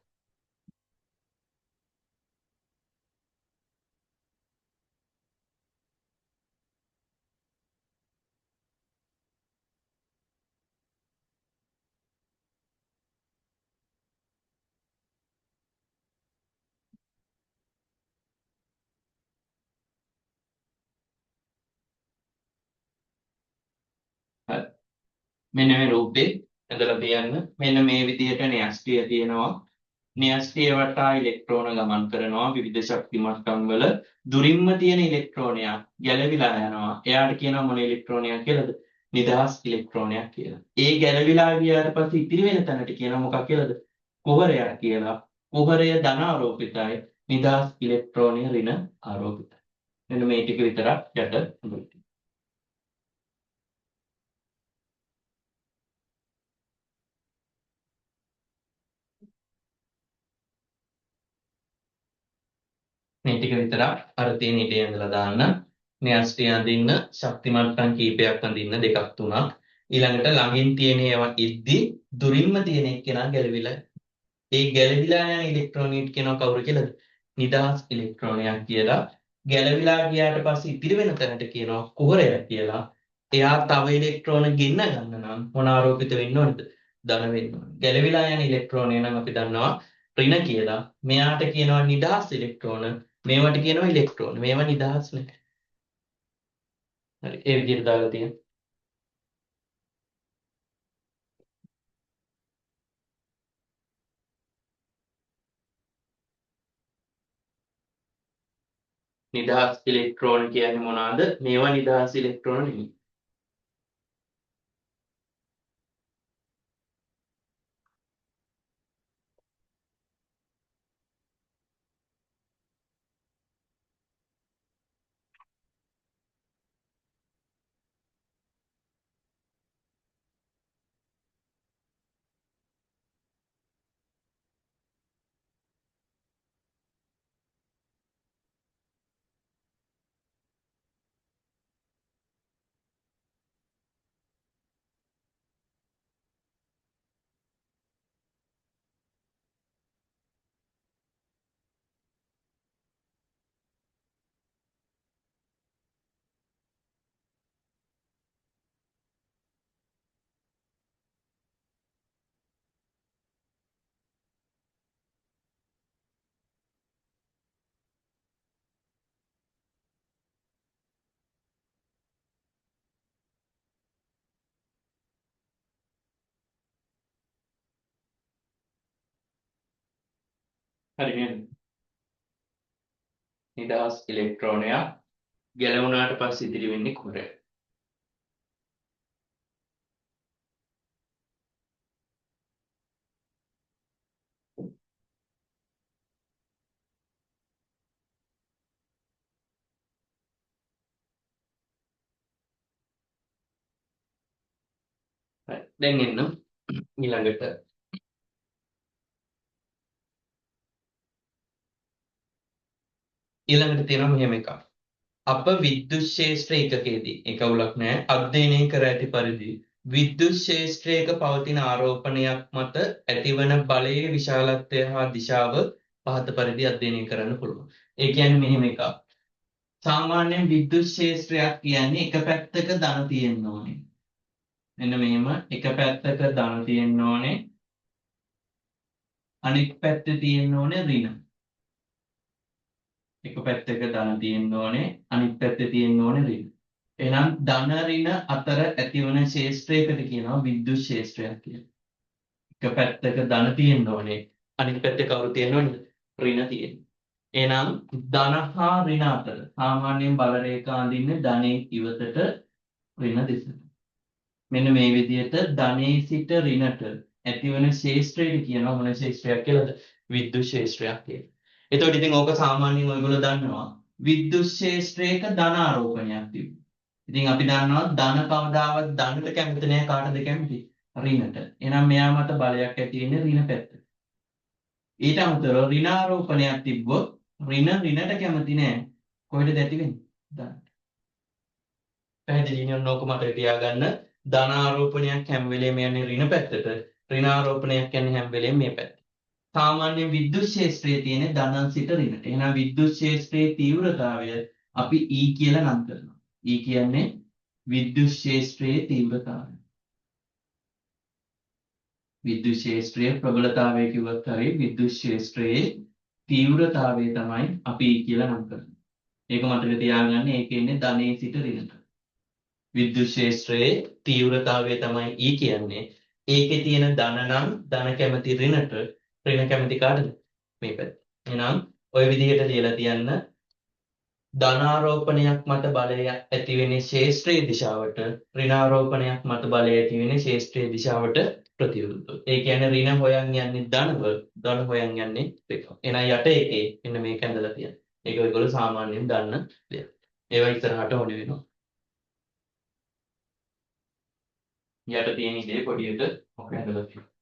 A: හරි. මෙන්න මේ රූපේ ඇඳලා තියන්න. මෙන්න මේ විදිහට න්‍යෂ්ටිය තියෙනවා. න්‍යෂ්ටිය වටා ඉලෙක්ට්‍රෝන ගමන් කරනවා විවිධ ශක්ති මට්ටම් වල. දුරින්ම තියෙන ඉලෙක්ට්‍රෝනයක් ගැලවිලා යනවා. එයාට කියනවා මොන ඉලෙක්ට්‍රෝනයක් කියලාද? නිදහස් ඉලෙක්ට්‍රෝනයක් කියලා. ඒ ගැලවිලා ගියාට පස්සේ ඉතිරි වෙන තැනට කියනවා මොකක් කියලාද? කුහරයක් කියලා. කුහරය ධන ආරෝපිතයි. නිදහස් ඉලෙක්ට්‍රෝනය ඍණ ආරෝපිතයි. මෙන්න මේ ටික විතරක් යට හඳුන්වනවා. මේ ටික විතරක් අර තියෙන ඉඩේ ඇඳලා දාන්න. න්‍යෂ්ටි අඳින්න, ශක්ති මට්ටම් කීපයක් අඳින්න, දෙකක් තුනක්. ඊළඟට ළඟින් තියෙන ඒවා ඉද්දි දුරින්ම තියෙන එක්කෙනා ගැලවිලා. ඒ ගැලවිලා යන ඉලෙක්ට්‍රෝනීට් කියනවා කවුරු කියලාද? නිදහස් ඉලෙක්ට්‍රෝනයක් කියලා. ගැලවිලා ගියාට පස්සේ ඉතිරි වෙන තැනට කියනවා කුහරයක් කියලා. එයා තව ඉලෙක්ට්‍රෝන ගෙන්න ගන්න නම් මොන ආරෝපිත වෙන්න ඕනද? ධන වෙන්න ඕන. ගැලවිලා යන ඉලෙක්ට්‍රෝනය නම් අපි දන්නවා ඍණ කියලා. මෙයාට කියනවා නිදහස් ඉලෙක්ට්‍රෝන. මේවට කියනවා ඉලෙක්ට්‍රෝන. මේවා නිදහස් නැහැ. හරි ඒ විදිහට දාලා තියෙනවා. නිදහස් ඉලෙක්ට්‍රෝන කියන්නේ මොනවාද? මේවා නිදහස් ඉලෙක්ට්‍රෝන නෙමෙයි. හරි නේද? නිදහස් ඉලෙක්ට්‍රෝනයක් ගැලවුණාට පස්සේ ඉතිරි වෙන්නේ කුහරය. හරි. දැන් එන්න ඊළඟට තියෙනවා මෙහෙම එකක්. අප විද්‍යුත් ක්ෂේත්‍ර ඒකකයේදී ඒක උලක් නෑ අධ්‍යයනය කර ඇති පරිදි විද්‍යුත් ක්ෂේත්‍රයක පවතින ආරෝපණයක් මත ඇතිවන බලයේ විශාලත්වය හා දිශාව පහත පරිදි අධ්‍යයනය කරන්න පුළුවන්. ඒ කියන්නේ මෙහෙම එකක්. සාමාන්‍යයෙන් විද්‍යුත් ක්ෂේත්‍රයක් කියන්නේ එක පැත්තක ධන තියෙන්න ඕනේ. මෙන්න මෙහෙම එක පැත්තක ධන තියෙන්න ඕනේ. අනෙක් පැත්තේ තියෙන්න ඕනේ ඍණ. එක පැත්තක ධන තියෙන්න ඕනේ අනිත් පැත්තේ තියෙන්න ඕනේ ඍණ. එහෙනම් ධන ඍණ අතර ඇතිවන ක්ෂේත්‍රයකට කියනවා විද්‍යුත් ක්ෂේත්‍රයක් කියලා. එක පැත්තක ධන තියෙන්න ඕනේ අනිත් පැත්තේ කවුරු තියෙන්න ඕනේද? ඍණ තියෙන්න. එහෙනම් ධන හා ඍණ අතර සාමාන්‍යයෙන් බල රේඛා අඳින්නේ ධනෙන් ඉවතට ඍණ දෙසට. මෙන්න මේ විදිහට ධනේ සිට ඍණට ඇතිවන ක්ෂේත්‍රයට කියනවා මොන ක්ෂේත්‍රයක් කියලාද? විද්‍යුත් ක්ෂේත්‍රයක් කියලා. එතකොට ඉතින් ඕක සාමාන්‍යයෙන් ඔයගොල්ලෝ දන්නවා විද්‍යුත් ක්ෂේත්‍රයක ධන ආරෝපණයක් තිබුණා. ඉතින් අපි දන්නවා ධන කවදාවත් ධනට කැමති නැහැ කාටද කැමති? ඍණට. එහෙනම් මෙයා මත බලයක් ඇති වෙන්නේ ඍණ පැත්තට. ඊට අමතරව ඍණ ආරෝපණයක් තිබ්බොත් ඍණ ඍණට කැමති නැහැ. කොහෙද ඇති වෙන්නේ? ධනට. පැහැදිලි නේ ඔක මතක තියාගන්න. ධන ආරෝපණයක් හැම වෙලේම යන්නේ ඍණ පැත්තට. ඍණ ආරෝපණයක් යන්නේ හැම වෙලේම මේ පැත්තට. සාමාන්‍ය විද්‍යුත් ක්ෂේත්‍රයේ තියෙන ධනන් සිට ඍණට. එහෙනම් විද්‍යුත් ක්ෂේත්‍රයේ තීව්‍රතාවය අපි E කියලා නම් කරනවා. E කියන්නේ විද්‍යුත් ක්ෂේත්‍රයේ තීව්‍රතාවය. විද්‍යුත් ක්ෂේත්‍රයේ ප්‍රබලතාවය කිව්වත් හරි විද්‍යුත් ක්ෂේත්‍රයේ තීව්‍රතාවය තමයි අපි E කියලා නම් කරන්නේ. ඒක මතක තියාගන්න. ඒක ඉන්නේ ධනයේ සිට ඍණට. විද්‍යුත් ක්ෂේත්‍රයේ තීව්‍රතාවය තමයි E කියන්නේ. ඒකේ තියෙන ධන නම් ධන කැමති ඍණට ඍණ කැමති කාටද? මේ පැත්ත. එහෙනම් ওই විදිහට ලියලා තියන්න ධනාරෝපණයක් මත බලය ඇති වෙන්නේ ශේෂ්ත්‍රයේ දිශාවට, ඍණාරෝපණයක් මත බලය ඇති වෙන්නේ ශේෂ්ත්‍රයේ දිශාවට ප්‍රතිවිරුද්ධව. ඒ කියන්නේ ඍණ හොයන් යන්නේ ධනව, ධන හොයන් යන්නේ ඍණව. එහෙනම් යට එකේ මෙන්න මේක ඇඳලා තියෙනවා. ඒක ඔයගොල්ලෝ සාමාන්‍යයෙන් දන්න දෙයක්. ඒවා ඉස්සරහට ඕනේ වෙනවා. යට තියෙන ඉතේ පොඩියට ඔක ඇඳලා තියෙනවා.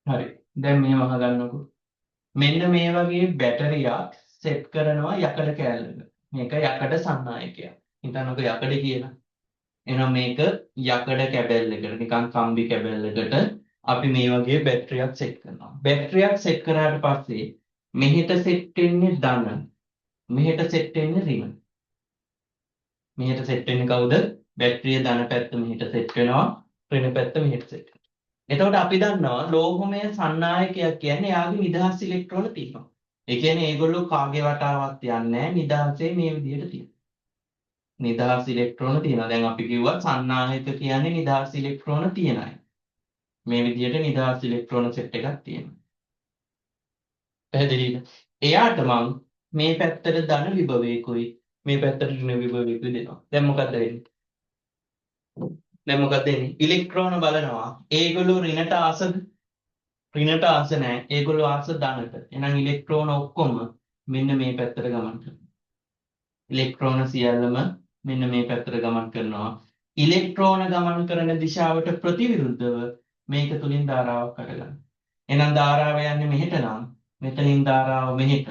A: හරි. දැන් මේව අහගන්නකෝ. මෙන්න මේ වගේ බැටරියක් සෙට් කරනවා යකඩ කෑල්ලක. මේක යකඩ සන්නායකයක්. හිතන්නකෝ යකඩ කියලා. එහෙනම් මේක යකඩ කැබැල්ලකට නිකන් කම්බි කැබැල්ලකට අපි මේ වගේ බැටරියක් සෙට් කරනවා. බැටරියක් සෙට් කරාට පස්සේ මෙහෙට සෙට් වෙන්නේ ධන. මෙහෙට සෙට් වෙන්නේ ඍණ. මෙහෙට සෙට් වෙන්නේ කවුද? බැටරිය ධන පැත්ත මෙහෙට සෙට් වෙනවා. ඍණ පැත්ත මෙහෙට සෙට් වෙනවා. එතකොට අපි දන්නවා ලෝහමය සන්නායකයක් කියන්නේ යාගේ නිදහස් ඉලෙක්ට්‍රෝන තියෙනවා. ඒ කියන්නේ ඒගොල්ලෝ කාගේ වටාවත් යන්නේ නැහැ නිදහසේ මේ විදිහට තියෙනවා. නිදහස් ඉලෙක්ට්‍රෝන තියෙනවා. දැන් අපි කිව්වා සන්නායක කියන්නේ නිදහස් ඉලෙක්ට්‍රෝන තියෙන අය. මේ විදිහට නිදහස් ඉලෙක්ට්‍රෝන සෙට් එකක් තියෙනවා. පැහැදිලිද? එයාට මම මේ පැත්තට ධන විභවයකුයි මේ පැත්තට ඍණ විභවයකුයි දෙනවා. දැන් මොකද වෙන්නේ? දැන් මොකද වෙන්නේ? ඉලෙක්ට්‍රෝන බලනවා. ඒගොල්ලෝ ඍණට ආසද? ඍණට ආස නැහැ. ඒගොල්ලෝ ආස ධනට. එහෙනම් ඉලෙක්ට්‍රෝන ඔක්කොම මෙන්න මේ පැත්තට ගමන් කරනවා. ඉලෙක්ට්‍රෝන සියල්ලම මෙන්න මේ පැත්තට ගමන් කරනවා. ඉලෙක්ට්‍රෝන ගමන් කරන දිශාවට ප්‍රතිවිරුද්ධව මේක තුලින් ධාරාවක් අටගන්නවා. එහෙනම් ධාරාව යන්නේ මෙහෙට නම් මෙතනින් ධාරාව මෙහෙට.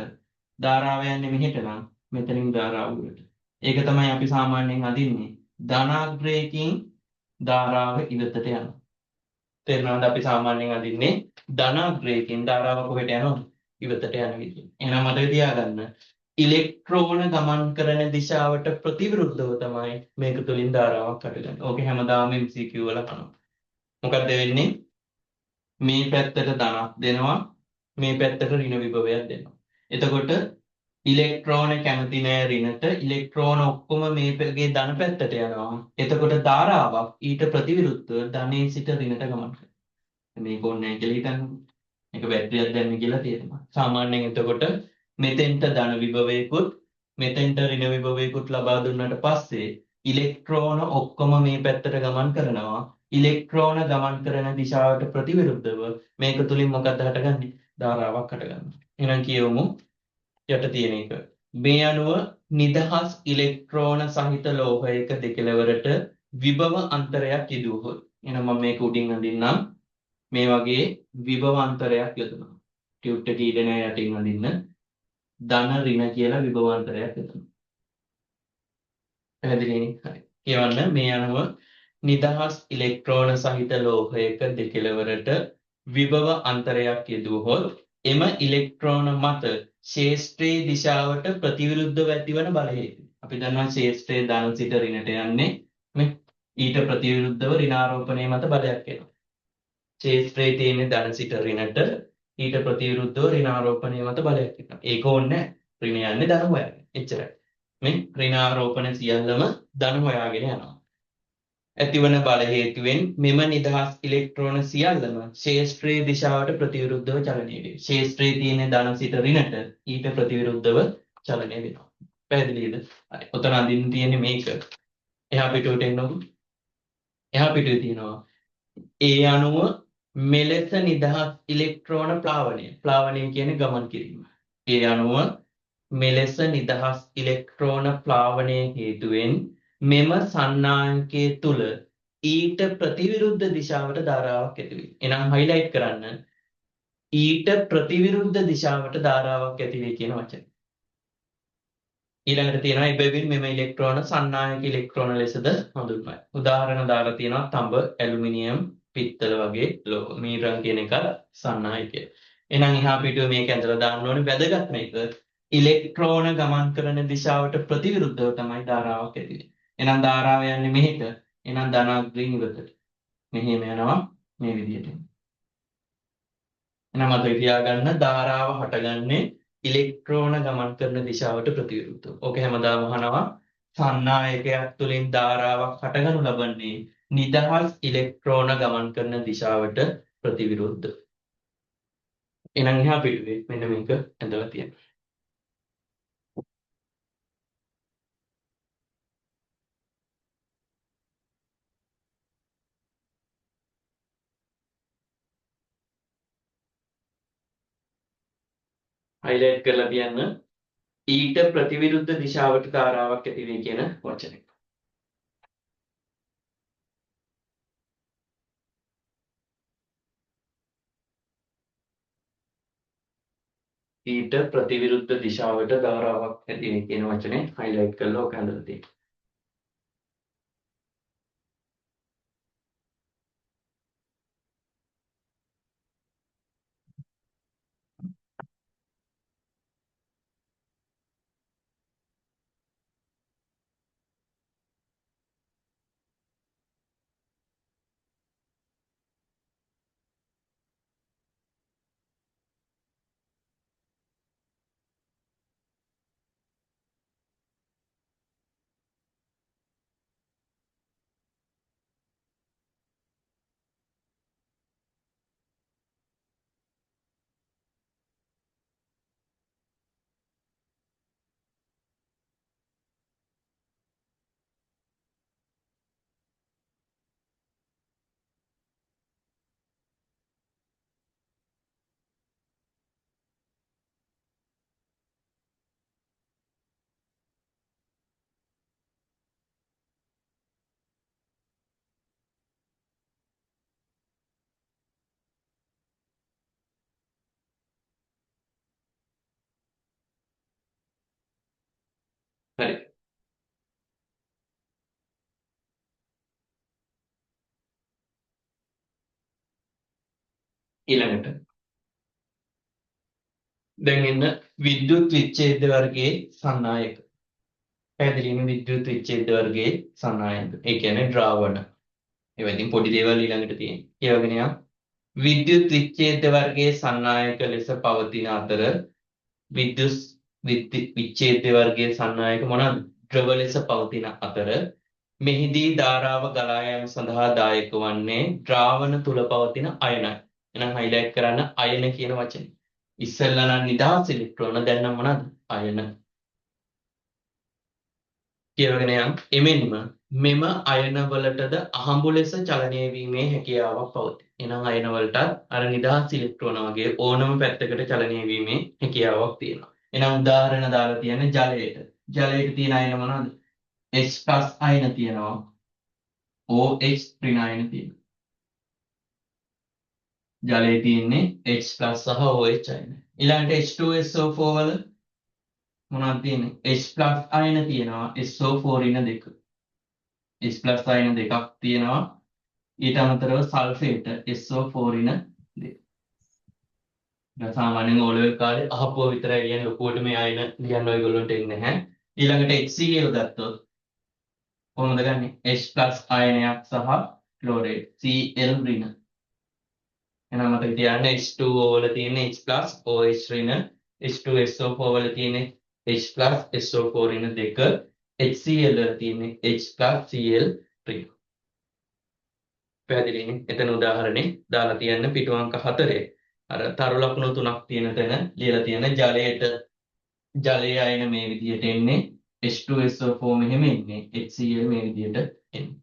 A: ධාරාව යන්නේ මෙහෙට නම් මෙතනින් ධාරාව උඩට. ඒක තමයි අපි සාමාන්‍යයෙන් අදින්නේ. ධනාග්‍රේකින් ධාරාව ඉවතට යනවා. තේරෙනවද? අපි සාමාන්‍යයෙන් අදින්නේ ධනාග්‍රේකින් ධාරාව කොහෙට යනවද? ඉවතට යන විදිහ. එහෙනම් මතක තියාගන්න ඉලෙක්ට්‍රෝන ගමන් කරන දිශාවට ප්‍රතිවිරුද්ධව තමයි මේක තුලින් ධාරාවක් අටගන්නේ. ඕකේ හැමදාම MCQ වල කරනවා. මොකක්ද වෙන්නේ? මේ පැත්තට ධනක් දෙනවා මේ පැත්තට ඍණ විභවයක් දෙනවා. එතකොට ඉලෙක්ට්‍රෝන කැමති නෑ ඍණට. ඉලෙක්ට්‍රෝන ඔක්කොම මේ පැත්තේ ධන පැත්තට යනවා. එතකොට ධාරාවක් ඊට ප්‍රතිවිරුද්ධව ධනයේ සිට ඍණට ගමන් කරනවා. මේක ඕනේ නැහැ කියලා හිතන්න. මේක බැටරියක් දැම්මේ කියලා තියෙනවා. සාමාන්‍යයෙන් එතකොට මෙතෙන්ට ධන විභවයකුත් මෙතෙන්ට ඍණ විභවයකුත් ලබා දුන්නාට පස්සේ ඉලෙක්ට්‍රෝන ඔක්කොම මේ පැත්තට ගමන් කරනවා. ඉලෙක්ට්‍රෝන ගමන් කරන දිශාවට ප්‍රතිවිරුද්ධව මේක තුලින් මොකක්ද හටගන්නේ? ධාරාවක් හටගන්නවා. එහෙනම් කියවමු යට තියෙන එක. මේ අණුව නිදහස් ඉලෙක්ට්‍රෝන සහිත ලෝහයක දෙකලවරට විභව අන්තරයක් යෙදුවහොත්. එහෙනම් මම මේක උඩින් අඳින්නම්. මේ වගේ විභව අන්තරයක් යොදනවා. ටියුට් එක ඊඩන යටින් අඳින්න. ධන ඍණ කියලා විභව අන්තරයක් යොදනවා. පැහැදිලිනේ? හරි. කියවන්න මේ අණුව නිදහස් ඉලෙක්ට්‍රෝන සහිත ලෝහයක දෙකලවරට විභව අන්තරයක් යෙදුවහොත් එම ඉලෙක්ට්‍රෝන මත ශේෂ්ත්‍රයේ දිශාවට ප්‍රතිවිරුද්ධව ඇතිවන බලය. අපි දන්නවා ශේෂ්ත්‍රයේ ධන සිට ඍණට යන්නේ මේ ඊට ප්‍රතිවිරුද්ධව ඍණාරෝපණය මත බලයක් එනවා. ශේෂ්ත්‍රයේ තියෙන ධන සිට ඍණට ඊට ප්‍රතිවිරුද්ධව ඍණාරෝපණය මත බලයක් එනවා. ඒක ඕනේ ඍණ යන්නේ ධන හොයාගෙන. එච්චරයි. මේ ඍණාරෝපණ සියල්ලම ධන හොයාගෙන යනවා. ඇතිවන බල හේතුවෙන් මෙම නිදහස් ඉලෙක්ට්‍රෝන සියල්ලම ශේෂ්ත්‍රයේ දිශාවට ප්‍රතිවිරුද්ධව චලනය වේ. ශේෂ්ත්‍රයේ තියෙන ධන සිට ඍණට ඊට ප්‍රතිවිරුද්ධව චලනය වෙනවා. පැහැදිලිද? හරි. ඔතන අඳින්න තියෙන්නේ මේක. එහා පිටුවට එන්නකො. එහා පිටුවේ තියෙනවා ඒ අණුව මෙලෙස නිදහස් ඉලෙක්ට්‍රෝන ප්ලාවනය. ප්ලාවනය කියන්නේ ගමන් කිරීම. ඒ අණුව මෙලෙස නිදහස් ඉලෙක්ට්‍රෝන ප්ලාවනය හේතුවෙන් මෙම සන්නායකයේ තුල ඊට ප්‍රතිවිරුද්ධ දිශාවට ධාරාවක් ඇති වෙයි. එහෙනම් හයිලයිට් කරන්න ඊට ප්‍රතිවිරුද්ධ දිශාවට ධාරාවක් ඇති වේ කියන වචනේ. ඊළඟට තියෙනවා එබැවින් මෙම ඉලෙක්ට්‍රෝන සන්නායක ඉලෙක්ට්‍රෝන ලෙසද හඳුන්වයි. උදාහරණ දාලා තියෙනවා තඹ, ඇලුමිනියම්, පිත්තල වගේ ලෝහ. මීරන් කියන එක සන්නායකය. එහෙනම් එහා පිටුවේ මේක ඇඳලා දාන්න ඕනේ. වැදගත්ම එක ඉලෙක්ට්‍රෝන ගමන් කරන දිශාවට ප්‍රතිවිරුද්ධව තමයි ධාරාවක් ඇති වෙන්නේ. එහෙනම් ධාරාව යන්නේ මෙහෙට. එහෙනම් ධනාග්‍රයෙන් ඉවතට. මෙහෙම යනවා මේ විදිහට. එහෙනම් මතක තියාගන්න ධාරාව හටගන්නේ ඉලෙක්ට්‍රෝන ගමන් කරන දිශාවට ප්‍රතිවිරුද්ධව. ඕක හැමදාම අහනවා. සන්නායකයක් තුළින් ධාරාවක් හටගනු ලබන්නේ නිදහස් ඉලෙක්ට්‍රෝන ගමන් කරන දිශාවට ප්‍රතිවිරුද්ධව. එහෙනම් එහා පිටුවේ මෙන්න මේක ඇඳලා තියෙනවා. highlight කරලා තියන්න ඊට ප්‍රතිවිරුද්ධ දිශාවට ධාරාවක් ඇති වේ කියන වචනේ. ඊට ප්‍රතිවිරුද්ධ දිශාවට ධාරාවක් ඇති වේ කියන වචනේ highlight කරලා ඔක ඇඳලා තියෙනවා. හරි. ඊළඟට දැන් එන්න විද්‍යුත් විච්ඡේද වර්ගයේ සන්නායක. පැහැදිලිවම විද්‍යුත් විච්ඡේද වර්ගයේ සන්නායක. ඒ කියන්නේ ද්‍රාවණ. ඒවා ඉතින් පොඩි දේවල් ඊළඟට තියෙනවා. කියවගෙන යන්න. විද්‍යුත් විච්ඡේද වර්ගයේ සන්නායක ලෙස පවතින අතර විද්‍යුත් විච්ඡේද වර්ගයේ සන්නායක මොනවාද? ද්‍රව ලෙස පවතින අතර මෙහිදී ධාරාව ගලා යාම සඳහා දායක වන්නේ ද්‍රාවණ තුල පවතින අයනයි. එහෙනම් highlight කරන්න අයන කියන වචනේ. ඉස්සෙල්ලා නම් නිදහස් ඉලෙක්ට්‍රෝන දැන් නම් මොනවාද? අයන. කියවගෙන යම්. එමෙන්ම මෙම අයන වලටද අහඹු ලෙස චලනය වීමේ හැකියාවක් පවතී. එහෙනම් අයන වලට අර නිදහස් ඉලෙක්ට්‍රෝන වගේ ඕනම පැත්තකට චලනය වීමේ හැකියාවක් තියෙනවා. එහෙනම් උදාහරණ දාලා තියෙන්නේ ජලයට. ජලයට තියෙන අයන මොනවද? H+ අයන තියෙනවා. OH ඍණ අයන තියෙනවා. ජලයේ තියෙන්නේ H+ සහ OH අයන. ඊළඟට H2SO4 වල මොනවද තියෙන්නේ? H+ අයන තියෙනවා. SO4 ඍණ 2. H+ අයන දෙකක් තියෙනවා. ඊට අමතරව සල්ෆේට SO4 ඍණ 2. දැන් සාමාන්‍යයෙන් O level කාලේ අහපුව විතරයි කියන්නේ ලොකුවට මේ අයන ලියන්න ඔයගොල්ලන්ට එන්නේ නැහැ. ඊළඟට HCl ගත්තොත් කොහොමද ගන්නෙ? H+ අයනයක් සහ ක්ලෝරේට් Cl ඍණ. එහෙනම් මතක තියාගන්න H2O වල තියෙන H+ OH ඍණ, H2SO4 වල තියෙන H+ SO4 ඍණ 2, HCl වල තියෙන H+ Cl ඍණ. පැහැදිලිනේ? එතන උදාහරණේ දාලා තියන්න පිටු අංක 4 අර තරු ලකුණු තුනක් තියෙන තැන ලියලා තියෙන ජලයේ අයන මේ විදිහට එන්නේ H2SO4 මෙහෙම එන්නේ HCl මේ විදිහට එන්නේ.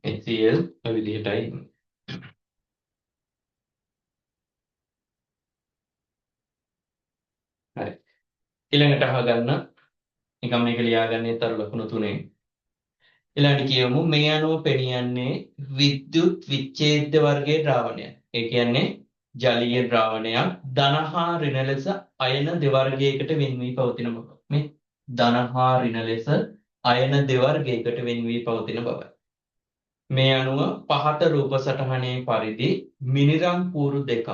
A: HCl ඔය විදිහටයි එන්නේ. හරි. ඊළඟට අහගන්න නිකම් මේක ලියාගන්නේ තරු ලකුණු තුනේ. ඊළඟට කියමු මේ අණුව පෙනියන්නේ විද්‍යුත් විච්ඡේද්‍ය වර්ගයේ ද්‍රාවණයක්. ඒ කියන්නේ ජලීය ද්‍රාවණයක් ධන හා ඍණ ලෙස අයන දෙවර්ගයකට වෙන් වී පවතින බව. මේ ධන හා ඍණ ලෙස අයන දෙවර්ගයකට වෙන් වී පවතින බව. මේ අණුව පහත රූප සටහනේ පරිදි මිනිරම් කූරු දෙකක්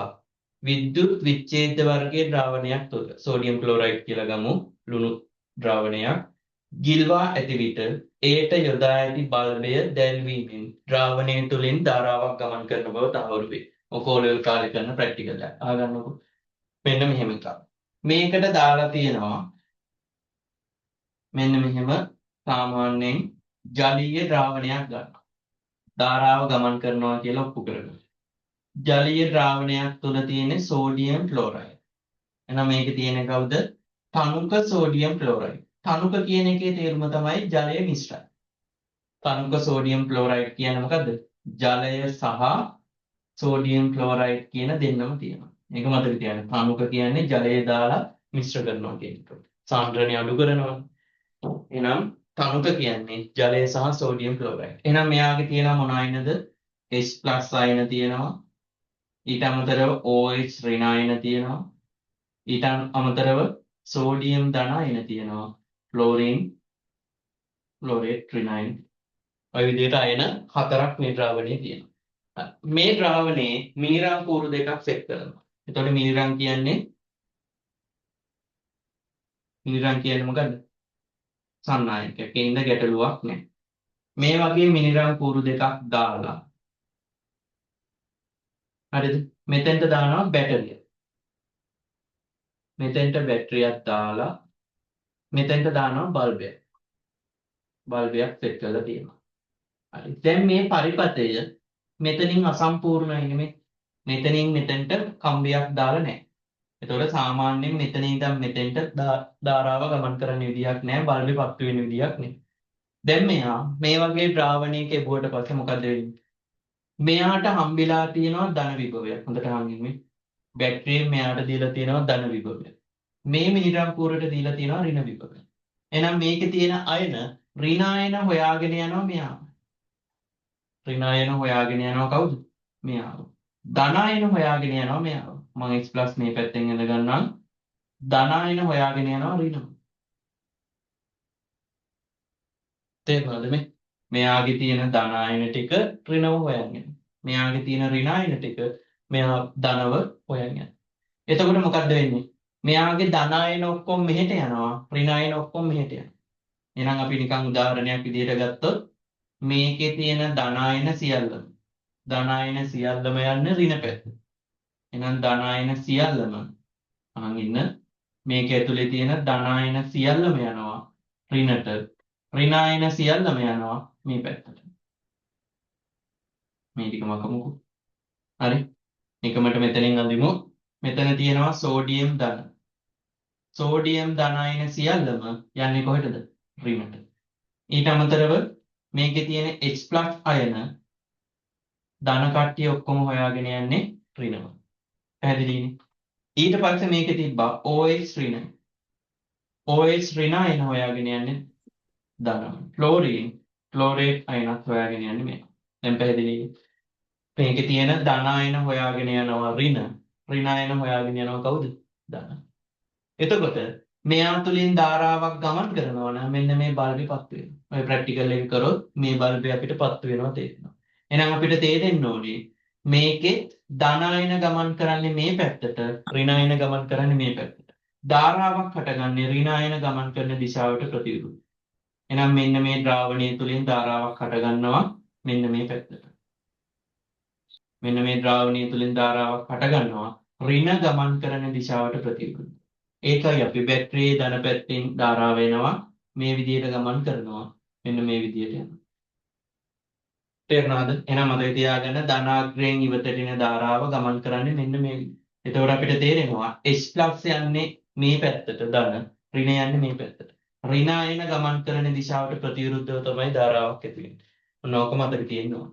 A: විද්‍යුත් විච්ඡේද්‍ය වර්ගයේ ද්‍රාවණයක් තුළ සෝඩියම් ක්ලෝරයිඩ් කියලා ගමු ලුණු ද්‍රාවණයක් ගිල්වා ඇති විට එයට යොදා ඇති බල්බය දැල්වීමෙන් ද්‍රාවණය තුළින් ධාරාවක් ගමන් කරන බව තහවුරු වේ. ඔක ඕලෙවල් කාලේ කරන ප්‍රැක්ටිකල් එක. අහගන්නකො. මෙන්න මෙහෙම එකක්. මේකට දාලා තියෙනවා මෙන්න මෙහෙම සාමාන්‍යයෙන් ජලීය ද්‍රාවණයක් ගන්න. ධාරාව ගමන් කරනවා කියලා ඔප්පු කරගන්න. ජලීය ද්‍රාවණයක් තුළ තියෙන සෝඩියම් ක්ලෝරයිඩ්. එහෙනම් මේකේ තියෙන කවුද? තනුක සෝඩියම් ක්ලෝරයිඩ්. තනුක කියන එකේ තේරුම තමයි ජලය මිශ්‍රයි. තනුක සෝඩියම් ක්ලෝරයිඩ් කියන්නේ මොකද්ද? ජලය සහ සෝඩියම් ක්ලෝරයිඩ් කියන දෙන්නම තියෙනවා. මේක මතක තියාගන්න. තනුක කියන්නේ ජලය දාලා මිශ්‍ර කරනවා කියන එක. සාන්ද්‍රණය අඩු කරනවා. එහෙනම් තනුක කියන්නේ ජලය සහ සෝඩියම් ක්ලෝරයිඩ්. එහෙනම් මෙයාගේ තියෙන මොන අයනද? H+ අයන තියෙනවා. ඊට අමතරව OH ඍණ අයන තියෙනවා. ඊට අමතරව සෝඩියම් ධන අයන තියෙනවා. ක්ලෝරින් ක්ලෝරේට් ඍණ අයන. ඔය විදිහට අයන 4ක් මේ ද්‍රාවණයේ තියෙනවා. මේ ද්‍රාවණයේ මිනිරම් කූරු දෙකක් සෙට් කරනවා. එතකොට මිනිරම් කියන්නේ මොකද්ද? සන්නායකයක්. ඒකින්ද ගැටලුවක් නැහැ. මේ වගේ මිනිරම් කූරු දෙකක් දාලා හරිද? මෙතෙන්ට දානවා බැටරිය. මෙතෙන්ට බැටරියක් දාලා මෙතෙන්ට දානවා බල්බයක්. බල්බයක් සෙට් කරලා තියෙනවා. හරි. දැන් මේ පරිපථය මෙතනින් අසම්පූර්ණයි නෙමෙයි. මෙතනින් මෙතෙන්ට කම්බියක් දාලා නැහැ. ඒතකොට සාමාන්‍යයෙන් මෙතන ඉඳන් මෙතෙන්ට ධාරාව ගමන් කරන්න විදියක් නැහැ. බල්බේ පත්තු වෙන විදියක් නැහැ. දැන් මෙයා මේ වගේ ද්‍රාවණයක එබුවට පස්සේ මොකද වෙන්නේ? මෙයාට හම්බෙලා තියෙනවා ධන විභවයක්. හොඳට අහගන්න මේ. බැටරියෙන් මෙයාට දීලා තියෙනවා ධන විභවය. මේ මිනිරම් කූරට දීලා තියෙනවා ඍණ විභවය. එහෙනම් මේකේ තියෙන අයන ඍණ අයන හොයාගෙන යනවා මෙයා. ඍණ අයන හොයාගෙන යනවා කවුද? මෙයා. ධන අයන හොයාගෙන යනවා මෙයා. මම H+ මේ පැත්තෙන් එඳ ගන්නම්. ධන අයන හොයාගෙන යනවා ඍණ. තේරුණාද මේ? මෙයාගේ තියෙන ධන අයන ටික ඍණව හොයන් යනවා. මෙයාගේ තියෙන ඍණ අයන ටික මෙයා ධනව හොයන් යනවා. එතකොට මොකද්ද වෙන්නේ? මෙයාගේ ධන අයන ඔක්කොම මෙහෙට යනවා. ඍණ අයන ඔක්කොම මෙහෙට යනවා. එහෙනම් අපි නිකන් උදාහරණයක් විදිහට ගත්තොත් මේකේ තියෙන ධන අයන සියල්ලම යන්නේ ඍණ පැත්ත. එහෙනම් ධන අයන සියල්ලම අහන් ඉන්න මේක ඇතුලේ තියෙන ධන අයන සියල්ලම යනවා ඍණට. ඍණ අයන සියල්ලම යනවා මේ පැත්තට. මේ ටික මකමුකෝ. හරි. එකමට මෙතනින් අඳිමු. මෙතන තියෙනවා සෝඩියම් ධන. සෝඩියම් ධන අයන සියල්ලම යන්නේ කොහෙටද? ඍණට. ඊට අමතරව මේකේ තියෙන H+ අයන ධන කට්ටිය ඔක්කොම හොයාගෙන යන්නේ ඍණව. පැහැදිලිනේ? ඊට පස්සේ මේකේ තිබ්බා OH ඍණ. OH ඍණ අයන හොයාගෙන යන්නේ ධනව. ක්ලෝරින් ක්ලෝරේට් අයනත් හොයාගෙන යන්නේ මේ. දැන් පැහැදිලිනේ? මේකේ තියෙන ධන අයන හොයාගෙන යනවා ඍණ. ඍණ අයන හොයාගෙන යනවා කවුද? ධන. එතකොට මෙයා තුලින් ධාරාවක් ගමන් කරනවා නම් මෙන්න මේ බල්බේ පත් වෙනවා. ඔය ප්‍රැක්ටිකල් එක කරොත් මේ බල්බේ අපිට පත් වෙනවා තේරෙනවා. එහෙනම් අපිට තේරෙන්න ඕනේ මේකේ ධන අයන ගමන් කරන්නේ මේ පැත්තට, ඍණ අයන ගමන් කරන්නේ මේ පැත්තට. ධාරාවක් හටගන්නේ ඍණ අයන ගමන් කරන දිශාවට ප්‍රතිවිරුද්ධ. එහෙනම් මෙන්න මේ ද්‍රාවණය තුලින් ධාරාවක් හටගන්නවා මෙන්න මේ පැත්තට. මෙන්න මේ ද්‍රාවණය තුලින් ධාරාවක් හටගන්නවා ඍණ ගමන් කරන දිශාවට ප්‍රතිවිරුද්ධ. ඒකයි අපි බැටරියේ ධන පැත්තෙන් ධාරාව එනවා මේ විදිහට ගමන් කරනවා මෙන්න මේ විදිහට යනවා. තේරුණාද? එහෙනම් මතක තියාගන්න ධනාග්‍රයෙන් ඉවතට එන ධාරාව ගමන් කරන්නේ මෙන්න මේ විදිහට. එතකොට අපිට තේරෙනවා H+ යන්නේ මේ පැත්තට ධන, ඍණ යන්නේ මේ පැත්තට. ඍණ අයන ගමන් කරන දිශාවට ප්‍රතිවිරුද්ධව තමයි ධාරාවක් ඇති වෙන්නේ. ඔන්න ඕක මතක තියෙන්න ඕන.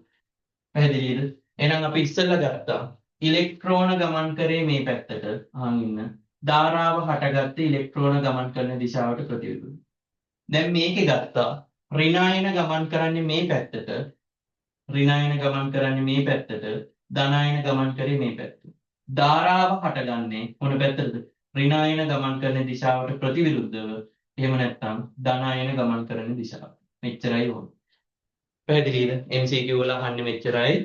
A: පැහැදිලිද? එහෙනම් අපි ඉස්සෙල්ලා ගත්තා ඉලෙක්ට්‍රෝන ගමන් කරේ මේ පැත්තට. අහන් ඉන්න. ධාරාව හටගත්තේ ඉලෙක්ට්‍රෝන ගමන් කරන දිශාවට ප්‍රතිවිරුද්ධ. දැන් මේකේ ගත්තා ඍණායන ගමන් කරන්නේ මේ පැත්තට. ඍණායන ගමන් කරන්නේ මේ පැත්තට. ධනායන ගමන් කරේ මේ පැත්තට. ධාරාව හටගන්නේ මොන පැත්තටද? ඍණායන ගමන් කරන දිශාවට ප්‍රතිවිරුද්ධව. එහෙම නැත්නම් ධනායන ගමන් කරන දිශාව. මෙච්චරයි ඕනේ. පැහැදිලිද? MCQ වල අහන්නේ මෙච්චරයි.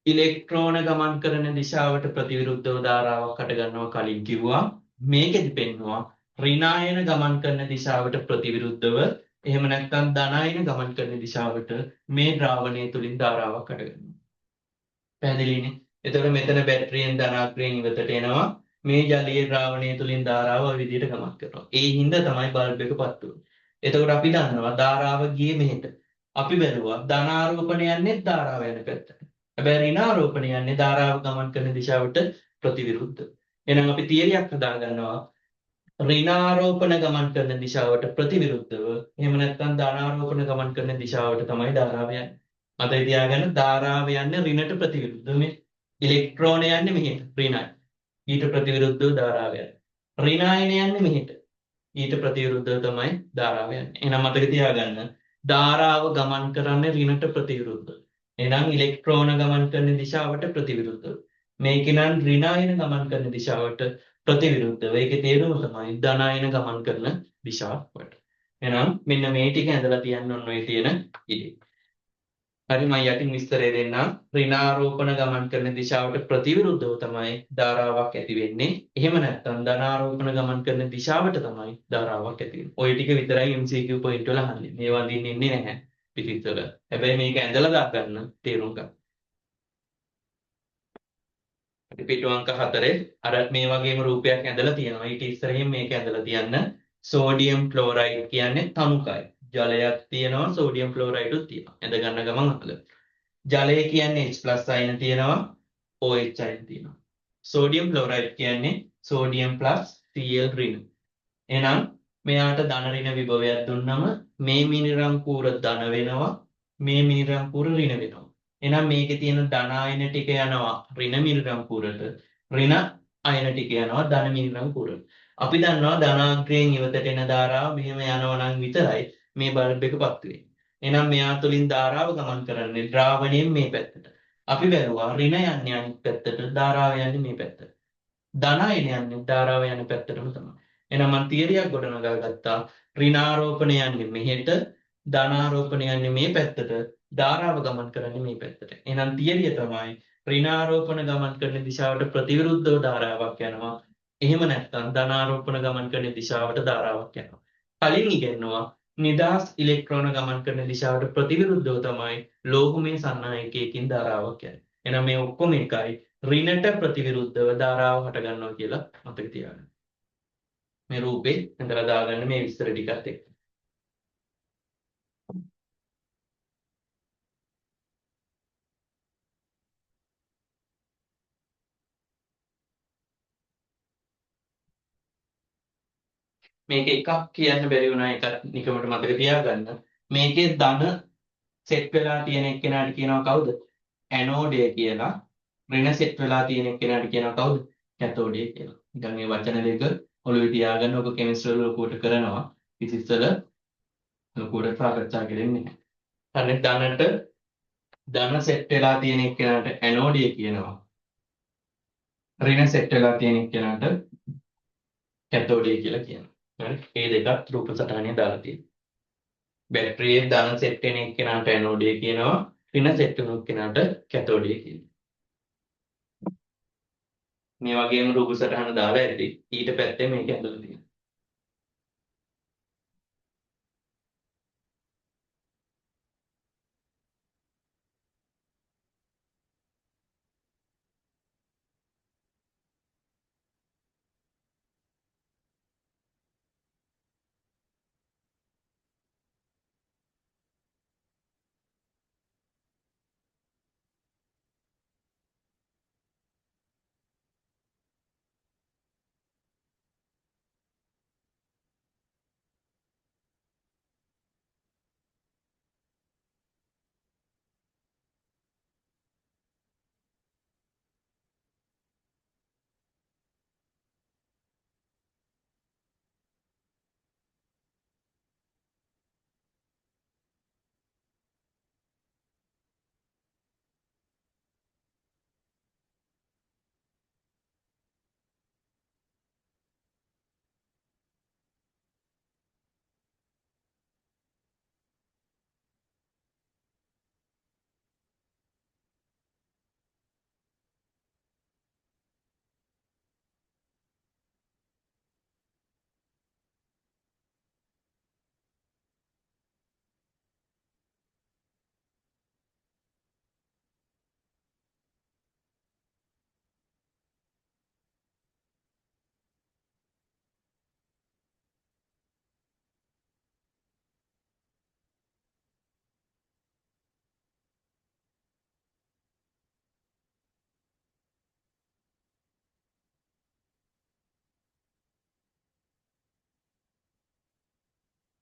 A: ඉලෙක්ට්‍රෝන ගමන් කරන දිශාවට ප්‍රතිවිරුද්ධව ධාරාවක් හටගන්නවා කලින් කිව්වා. මේකෙදි පෙන්නවා ඍණායන ගමන් කරන දිශාවට ප්‍රතිවිරුද්ධව එහෙම නැත්නම් ධනායන ගමන් කරන දිශාවට මේ ද්‍රාවණය තුලින් ධාරාවක් හටගන්නවා. පැහැදිලිනේ? එතකොට මෙතන බැටරියෙන් ධනාත්‍රයෙන් ඉවතට එනවා. මේ ජලීය ද්‍රාවණය තුලින් ධාරාව ওই විදිහට ගමන් කරනවා. ඒ හින්දා තමයි බල්බ් එක පත් වෙන්නේ. එතකොට අපි දන්නවා ධාරාව ගියේ මෙහෙට. අපි බැලුවා ධනාරෝපණ යන්නේ ධාරාව යන පැත්තට. හැබැයි ඍණාරෝපණ යන්නේ ධාරාව ගමන් කරන දිශාවට ප්‍රතිවිරුද්ධ. එහෙනම් අපි තියරියක් හදා ගන්නවා ඍණාරෝපණ ගමන් කරන දිශාවට ප්‍රතිවිරුද්ධව. එහෙම නැත්නම් ධනාරෝපණ ගමන් කරන දිශාවට තමයි ධාරාව යන්නේ. මතක තියාගන්න ධාරාව යන්නේ ඍණට ප්‍රතිවිරුද්ධව. මේ ඉලෙක්ට්‍රෝන යන්නේ මෙහෙට ඍණයි. ඊට ප්‍රතිවිරුද්ධව ධාරාව යන්නේ. ඍණායන යන්නේ මෙහෙට. ඊට ප්‍රතිවිරුද්ධව තමයි ධාරාව යන්නේ. එහෙනම් මතක තියාගන්න ධාරාව ගමන් කරන්නේ ඍණට ප්‍රතිවිරුද්ධව. එහෙනම් ඉලෙක්ට්‍රෝන ගමන් කරන දිශාවට ප්‍රතිවිරුද්ධව. මේක නම් ඍණායන ගමන් කරන දිශාවට ප්‍රතිවිරුද්ධව. ඒකේ තේරුම තමයි ධනායන ගමන් කරන දිශාවට. එහෙනම් මෙන්න මේ ටික ඇඳලා තියන්න ඕන ඔය තියෙන ඉලි. හරි මම යටින් විස්තරය දෙන්නම්. ඍණාරෝපණ ගමන් කරන දිශාවට ප්‍රතිවිරුද්ධව තමයි ධාරාවක් ඇති වෙන්නේ. එහෙම නැත්නම් ධනාරෝපණ ගමන් කරන දිශාවට තමයි ධාරාවක් ඇති වෙන්නේ. ওই ටික විතරයි MCQ පොයින්ට් වල අහන්නේ. මේවා අඳින්න ඉන්නේ නැහැ පිටිස්සල. හැබැයි මේක ඇඳලා දාගන්න තේරුම් ගන්න. පිටු අංක 4 අර මේ වගේම රූපයක් ඇඳලා තියෙනවා. ඊට ඉස්සරහින් මේක ඇඳලා තියන්න. සෝඩියම් ක්ලෝරයිඩ් කියන්නේ තමුකයි. ජලයක් තියෙනවා සෝඩියම් ක්ලෝරයිඩුත් තියෙනවා. ඇඳ ගන්න ගමන් අහලා. ජලය කියන්නේ H+ අයන තියෙනවා OH අයන තියෙනවා. සෝඩියම් ක්ලෝරයිඩ් කියන්නේ සෝඩියම් Cl ඍණ. එහෙනම් මෙයාට ධන ඍණ විභවයක් දුන්නම මේ මිනිරම් කූර ධන වෙනවා මේ මිනිරම් කූර ඍණ වෙනවා. එහෙනම් මේකේ තියෙන ධන අයන ටික යනවා ඍණ මිනිරම් කූරට ඍණ අයන ටික යනවා ධන මිනිරම් කූරට. අපි දන්නවා ධනාග්‍රයෙන් ඉවතට එන ධාරාව මෙහෙම යනවා නම් විතරයි මේ බල්බ් එක පත් වෙන්නේ. එහෙනම් මෙයා තුලින් ධාරාව ගමන් කරන්නේ ද්‍රාවණයෙන් මේ පැත්තට. අපි බැලුවා ඍණ යන්නේ අනිත් පැත්තට ධාරාව යන්නේ මේ පැත්තට. ධන අයන යන්නේ ධාරාව යන පැත්තටම තමයි. එහෙනම් මම තියරියක් ගොඩනගා ගත්තා ඍණාරෝපණ යන්නේ මෙහෙට ධනාරෝපණ යන්නේ මේ පැත්තට ධාරාව ගමන් කරන්නේ මේ පැත්තට. එහෙනම් තියරිය තමයි ඍණාරෝපණ ගමන් කරන දිශාවට ප්‍රතිවිරුද්ධව ධාරාවක් යනවා. එහෙම නැත්නම් ධනාරෝපණ ගමන් කරන දිශාවට ධාරාවක් යනවා. කලින් ඉගෙනුවා නිදහස් ඉලෙක්ට්‍රෝන ගමන් කරන දිශාවට ප්‍රතිවිරුද්ධව තමයි ලෝහමය සන්නායකයකින් ධාරාවක් යන්නේ. එහෙනම් මේ ඔක්කොම එකයි ඍණට ප්‍රතිවිරුද්ධව ධාරාව හට ගන්නවා කියලා මතක තියාගන්න. මේ රූපේ ඇඳලා දාගන්න මේ විස්තර ටිකත් එක්ක. මේක එකක් කියන්න බැරි වුණා එකක් නිකමට මතක තියාගන්න. මේකේ ධන සෙට් වෙලා තියෙන එක්කෙනාට කියනවා කවුද? ඇනෝඩය කියලා. ඍණ සෙට් වෙලා තියෙන එක්කෙනාට කියනවා කවුද? කැතෝඩය කියලා. නිකන් මේ වචන දෙක ඔළුවේ තියාගන්න ඔක කෙමිස්ට්‍රි වල ලොකුවට කරනවා. ෆිසික්ස් වල ලොකුවට සාකච්ඡා කරන්නේ නැහැ. හරි ධනට ධන සෙට් වෙලා තියෙන එක්කෙනාට ඇනෝඩය කියනවා. ඍණ සෙට් වෙලා තියෙන එක්කෙනාට කැතෝඩය කියලා කියනවා. හරි. මේ දෙකත් රූප සටහනේ දාලා තියෙනවා. බැටරියේ ධන සෙට් වෙන එක්කෙනාට ඇනෝඩය කියනවා. ඍණ සෙට් වෙන එක්කෙනාට කැතෝඩය කියනවා. මේ වගේම රූප සටහන දාලා ඇති. ඊට පැත්තේ මේක ඇඳලා තියෙනවා.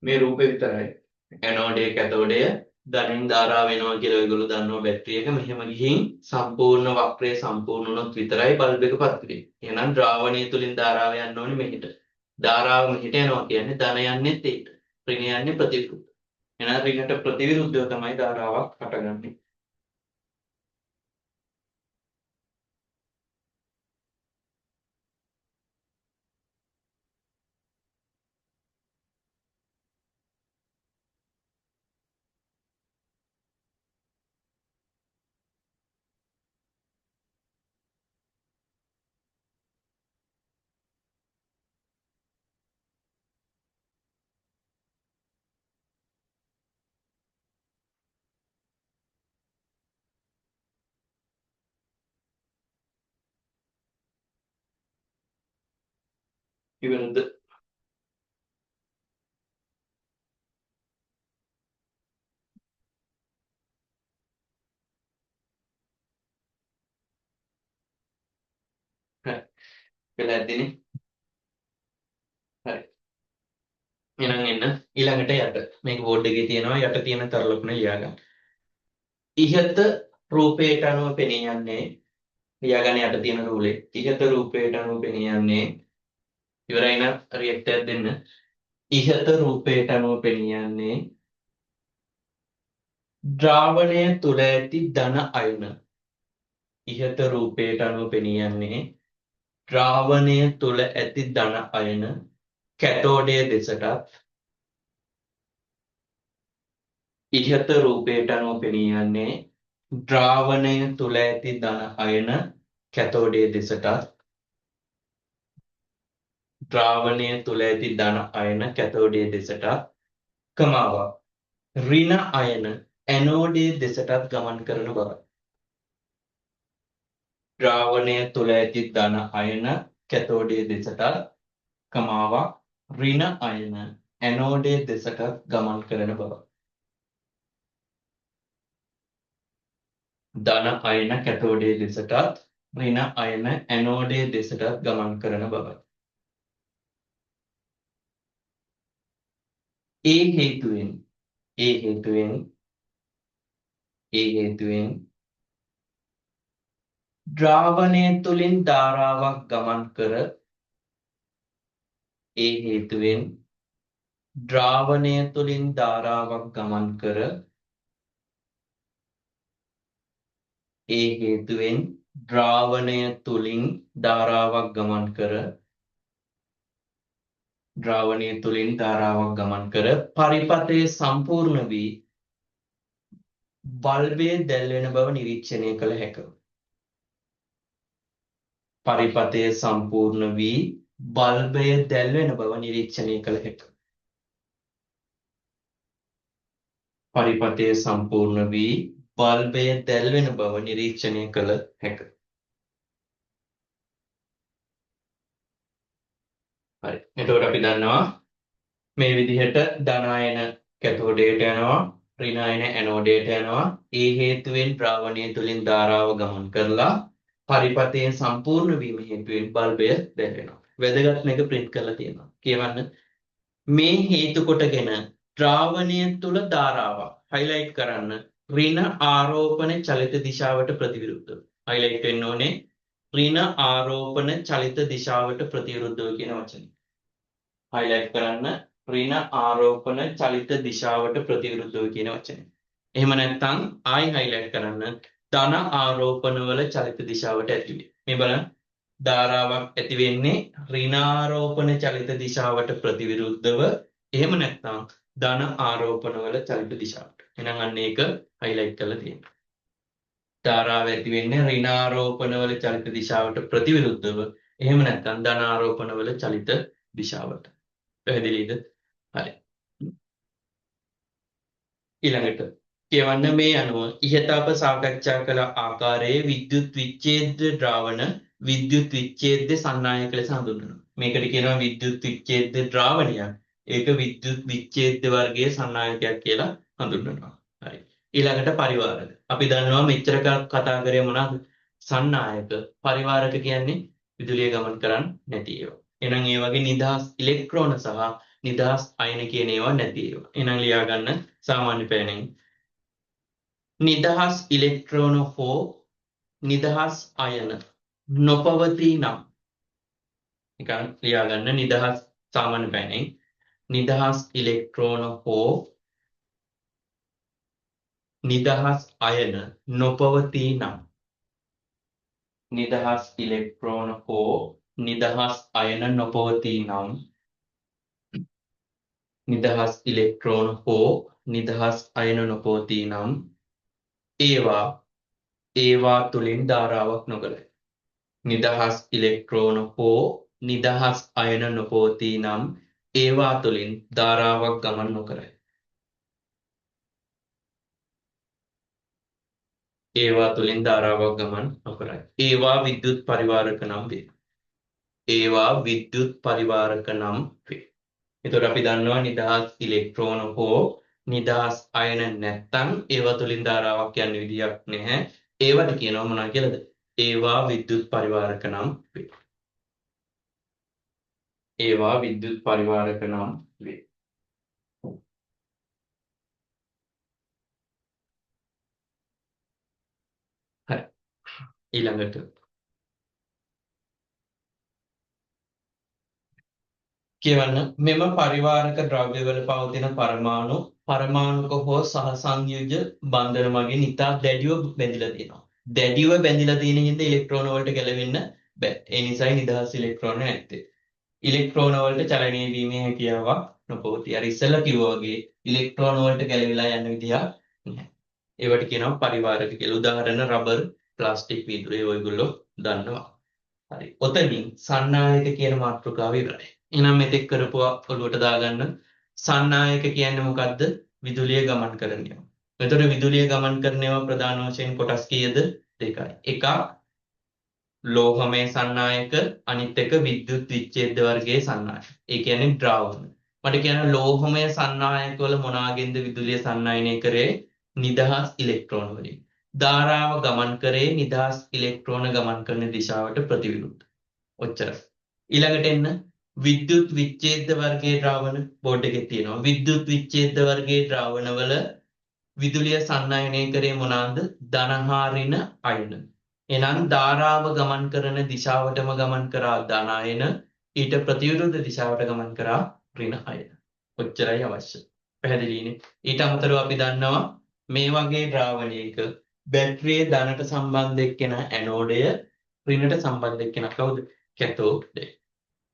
A: මේ රූපේ විතරයි. ඇනෝඩය කැතෝඩය ධනින් ධාරාව වෙනවා කියලා ඔයගොල්ලෝ දන්නවා බැටරි එක මෙහෙම ගිහින් සම්පූර්ණ වක්‍රය සම්පූර්ණ වුණොත් විතරයි බල්බ් එක පත් වෙන්නේ. එහෙනම් ද්‍රාවණය තුලින් ධාරාව යන්න ඕනේ මෙහෙට. ධාරාව මෙහෙට යනවා කියන්නේ ධන යන්නේත් ඒකට. ඍණ යන්නේ ප්‍රතිවිරුද්ධ. එහෙනම් ඍණට ප්‍රතිවිරුද්ධව තමයි ධාරාවක් හටගන්නේ. ඉවරද? හරි. වෙලා ඇද්දිනේ. හරි. එහෙනම් එන්න ඊළඟට යට. මේක බෝඩ් එකේ තියෙනවා යට තියෙන තර ලකුණ ලියා ගන්න. ඉහත රූපයට අනුව පෙනී යන්නේ ලියාගන්න යට තියෙන රූලේ. ඉහත රූපයට අනුව පෙනී යන්නේ ඉවරයි නම් රියැක්ට් එකක් දෙන්න. ඉහත රූපයට අනුව පෙනී යන්නේ ද්‍රාවණය තුල ඇති ධන අයන. ඉහත රූපයට අනුව පෙනී යන්නේ ද්‍රාවණය තුල ඇති ධන අයන කැතෝඩය දෙසටත් ඉහත රූපයට අනුව පෙනී යන්නේ ද්‍රාවණය තුල ඇති ධන අයන කැතෝඩය දෙසටත් ද්‍රාවණය තුල ඇති ධන අයන කැතෝඩය දෙසටත් කමාවක් ඍණ අයන ඇනෝඩය දෙසටත් ගමන් කරන බවයි. ද්‍රාවණය තුල ඇති ධන අයන කැතෝඩය දෙසටත් කමාවක් ඍණ අයන ඇනෝඩය දෙසටත් ගමන් කරන බවයි. ධන අයන කැතෝඩය දෙසටත් ඍණ අයන ඇනෝඩය දෙසටත් ගමන් කරන බවයි. ඒ හේතුවෙන් ද්‍රාවණය තුලින් ධාරාවක් ගමන් කර ඒ හේතුවෙන් ද්‍රාවණය තුලින් ධාරාවක් ගමන් කර ඒ හේතුවෙන් ද්‍රාවණය තුලින් ධාරාවක් ගමන් කර ද්‍රාවණය තුලින් ධාරාවක් ගමන් කර පරිපථය සම්පූර්ණ වී බල්බය දැල්වෙන බව නිරීක්ෂණය කළ හැකිය. පරිපථය සම්පූර්ණ වී බල්බය දැල්වෙන බව නිරීක්ෂණය කළ හැකිය. පරිපථය සම්පූර්ණ වී බල්බය දැල්වෙන බව නිරීක්ෂණය කළ හැකිය. හරි. එතකොට අපි දන්නවා මේ විදිහට ධන අයන කැතෝඩයට යනවා ඍණ අයන ඇනෝඩයට යනවා. ඒ හේතුවෙන් ද්‍රාවණය තුලින් ධාරාව ගමන් කරලා පරිපථය සම්පූර්ණ වීම හේතුවෙන් බල්බය දැල්වෙනවා. වැදගත් මේක print කරලා තියෙනවා. කියවන්න. මේ හේතු කොටගෙන ද්‍රාවණය තුල ධාරාවක් highlight කරන්න ඍණ ආරෝපණ චලිත දිශාවට ප්‍රතිවිරුද්ධව. highlight වෙන්න ඕනේ ඍණ ආරෝපණ චලිත දිශාවට ප්‍රතිවිරුද්ධව කියන වචනේ. highlight කරන්න ඍණ ආරෝපණ චලිත දිශාවට ප්‍රතිවිරුද්ධව කියන වචනේ. එහෙම නැත්නම් ආයි highlight කරන්න ධන ආරෝපණ වල චලිත දිශාවට ඇති වෙයි. මේ බලන්න ධාරාවක් ඇති වෙන්නේ ඍණාරෝපණ චලිත දිශාවට ප්‍රතිවිරුද්ධව. එහෙම නැත්නම් ධන ආරෝපණ වල චලිත දිශාවට. එහෙනම් අන්න ඒක highlight කරලා තියෙනවා. ධාරාව ඇති වෙන්නේ ඍණාරෝපණ වල චලිත දිශාවට ප්‍රතිවිරුද්ධව. එහෙම නැත්නම් ධන ආරෝපණ වල චලිත දිශාවට. පැහැදිලිද? හරි. ඊළඟට කියවන්න මේ අනුව ඉහත අප සාකච්ඡා කළ ආකාරයේ විද්‍යුත් විච්ඡේද ද්‍රාවණ විද්‍යුත් විච්ඡේද සන්නායක ලෙස හඳුන්වනවා. මේකට කියනවා විද්‍යුත් විච්ඡේද ද්‍රාවණයක්. ඒක විද්‍යුත් විච්ඡේද වර්ගයේ සන්නායකයක් කියලා හඳුන්වනවා. හරි. ඊළඟට පරිවාරක. අපි දන්නවා මෙච්චර කතා කරේ මොනවාද? සන්නායක. පරිවාරක කියන්නේ විදුලිය ගමන් කරන්නේ නැති ඒවා. එහෙනම් ඒ වගේ නිදහස් ඉලෙක්ට්‍රෝන සහ නිදහස් අයන කියන ඒවා නැති ඒවා. එහෙනම් ලියා ගන්න සාමාන්‍ය පෑනෙන්. නිදහස් ඉලෙක්ට්‍රෝන හෝ නිදහස් අයන නොපවතී නම් නිකන් ලියා ගන්න නිදහස් සාමාන්‍ය පෑනෙන් නිදහස් ඉලෙක්ට්‍රෝන හෝ නිදහස් අයන නොපවතී නම් නිදහස් ඉලෙක්ට්‍රෝන හෝ නිදහස් අයන නොපවතී නම් නිදහස් ඉලෙක්ට්‍රෝන හෝ නිදහස් අයන නොපවතී නම් ඒවා තුලින් ධාරාවක් නොකරයි. නිදහස් ඉලෙක්ට්‍රෝන හෝ නිදහස් අයන නොපවතී නම් ඒවා තුලින් ධාරාවක් ගමන් නොකරයි. ඒවා තුලින් ධාරාවක් ගමන් නොකරයි. ඒවා විද්‍යුත් පරිවාරක නම් වේ. ඒවා විද්‍යුත් පරිවාරක නම් වේ. එතකොට අපි දන්නවා නිදහස් ඉලෙක්ට්‍රෝන හෝ නිදහස් අයන නැත්තම් ඒවා තුලින් ධාරාවක් යන්න විදියක් නැහැ. ඒවට කියනවා මොනවා කියලාද? ඒවා විද්‍යුත් පරිවාරක නම් වේ. ඒවා විද්‍යුත් පරිවාරක නම් වේ. හරි. ඊළඟට කියවන්න මෙම පරිවාරක ද්‍රව්‍යවල පවතින පරමාණුක හෝ සහසංයුජ බන්ධන මගින් ඉතා දැඩිව බැඳිලා තියෙනවා. දැඩිව බැඳිලා තියෙන හින්දා ඉලෙක්ට්‍රෝන වලට ගැලවෙන්න බෑ. ඒ නිසායි නිදහස් ඉලෙක්ට්‍රෝන නැත්තේ. ඉලෙක්ට්‍රෝන වලට චලනය වීමේ හැකියාවක් නොපවතී. අර ඉස්සෙල්ලා කිව්වා වගේ ඉලෙක්ට්‍රෝන වලට ගැලවිලා යන විදියක් නැහැ. ඒවට කියනවා පරිවාරක කියලා. උදාහරණ රබර්, ප්ලාස්ටික් වීදුරු ඒ ඔයගොල්ලෝ දන්නවා. හරි. ඔතනින් සන්නායක කියන මාතෘකාව ඉවරයි. එහෙනම් මෙතෙක් කරපුවා ඔළුවට දාගන්න. සන්නායක කියන්නේ මොකද්ද? විදුලිය ගමන් කරන ඒවා. එතකොට විදුලිය ගමන් කරන ඒවා ප්‍රධාන වශයෙන් කොටස් කීයද? දෙකයි. එකක් ලෝහමය සන්නායක, අනිත් එක විද්‍යුත් විච්ඡේද වර්ගයේ සන්නායක. ඒ කියන්නේ ද්‍රාවණ. මට කියන්න ලෝහමය සන්නායක වල මොනවාගෙන්ද විදුලිය සන්නායනය කරේ? නිදහස් ඉලෙක්ට්‍රෝන වලින්. ධාරාව ගමන් කරේ නිදහස් ඉලෙක්ට්‍රෝන ගමන් කරන දිශාවට ප්‍රතිවිරුද්ධ. ඔච්චරයි. ඊළඟට එන්න විද්‍යුත් විච්ඡේද වර්ගයේ ද්‍රාවණ බෝඩ් එකේ තියෙනවා. විද්‍යුත් විච්ඡේද වර්ගයේ ද්‍රාවණවල විදුලිය සන්නායනය කරේ මොනවාද? ධනහාරින අයන. එහෙනම් ධාරාව ගමන් කරන දිශාවටම ගමන් කරා ධන අයන, ඊට ප්‍රතිවිරුද්ධ දිශාවට ගමන් කරා ඍණ අයන. ඔච්චරයි අවශ්‍ය. පැහැදිලිනේ? ඊට අමතරව අපි දන්නවා මේ වගේ ද්‍රාවණයක බැටරියේ ධනට සම්බන්ධ එක්කෙන ඇනෝඩය, ඍණට සම්බන්ධ එක්කෙන කවුද? කැතෝඩය.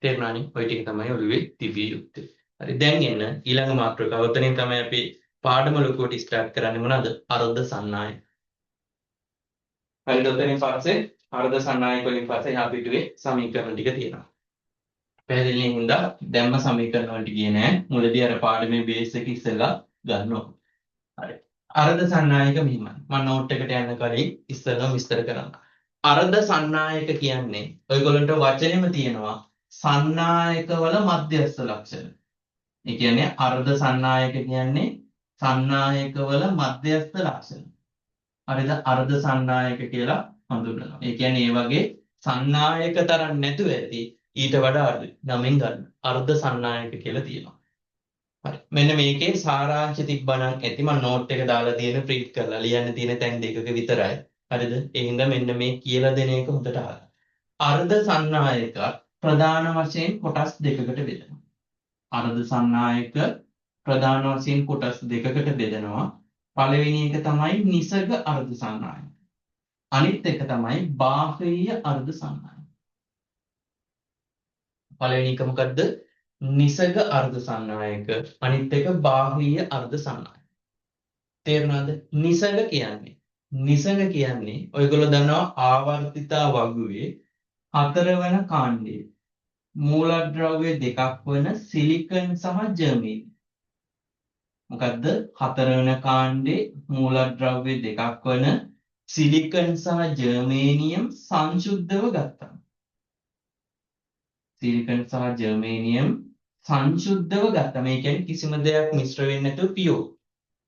A: තේරුණානේ? ඔය ටික තමයි ඔළුවේ තිබිය යුත්තේ. හරි. දැන් එන්න ඊළඟ මාතෘකාව. උතනින් තමයි අපි පාඩම ලොකුවට ස්ටාර්ට් කරන්නේ මොනවද? අර්ධ සන්නායක. හරිද? උතනින් පස්සේ අර්ධ සන්නායක වලින් පස්සේ යා පිටුවේ සමීකරණ ටික තියෙනවා. පැහැදිලි හින්දා දැම්ම සමීකරණ වලට ගියේ නෑ. මුලදී අර පාඩමේ බේස් එක ඉස්සෙල්ලා ගන්නවා. හරි. අර්ධ සන්නායක මෙහිමයි. මම නෝට් එකට යන්න කලින් ඉස්සෙල්ලා විස්තර කරන්න. අර්ධ සන්නායක කියන්නේ ඔයගොල්ලන්ට වචනේම තියෙනවා සන්නායකවල මධ්‍යස්ථ ලක්ෂණ. ඒ කියන්නේ අර්ධ සන්නායක කියන්නේ සන්නායකවල මධ්‍යස්ථ ලක්ෂණ. හරිද? අර්ධ සන්නායක කියලා හඳුන්වනවා. ඒ කියන්නේ මේ වගේ සන්නායක තරම් නැතුව ඇති ඊට වඩා අර්ධ නමින් ගන්න. අර්ධ සන්නායක කියලා තියෙනවා. හරි. මෙන්න මේකේ සාරාංශ තිබ්බනම් ඇති. මම නෝට් එක දාලා තියෙන ප්‍රින්ට් කරලා ලියන්න තියෙන තැන් දෙකක විතරයි. හරිද? ඒ හින්දා මෙන්න මේ කියලා දෙන එක හොඳට අහන්න. අර්ධ සන්නායක ප්‍රධාන වශයෙන් කොටස් දෙකකට බෙදෙනවා. අර්ධ සන්නායක ප්‍රධාන වශයෙන් කොටස් දෙකකට බෙදෙනවා. පළවෙනි එක තමයි නිසග අර්ධ සන්නායක. අනිත් එක තමයි බාහ්‍ය අර්ධ සන්නායක. පළවෙනි එක මොකද්ද? නිසග අර්ධ සන්නායක. අනිත් එක බාහ්‍ය අර්ධ සන්නායක. තේරුණාද? නිසග කියන්නේ ඔයගොල්ලෝ දන්නවා ආවර්තිතා වගුවේ 4 වන කාණ්ඩයේ මූලද්‍රව්‍ය දෙකක් වන සිලිකන් සහ ජර්මේනියම්. මොකද්ද? 4 වන කාණ්ඩයේ මූලද්‍රව්‍ය දෙකක් වන සිලිකන් සහ ජර්මේනියම් සංශුද්ධව ගත්තා. සිලිකන් සහ ජර්මේනියම් සංශුද්ධව ගත්තා. මේ කියන්නේ කිසිම දෙයක් මිශ්‍ර වෙන්නේ නැතුව පියෝ.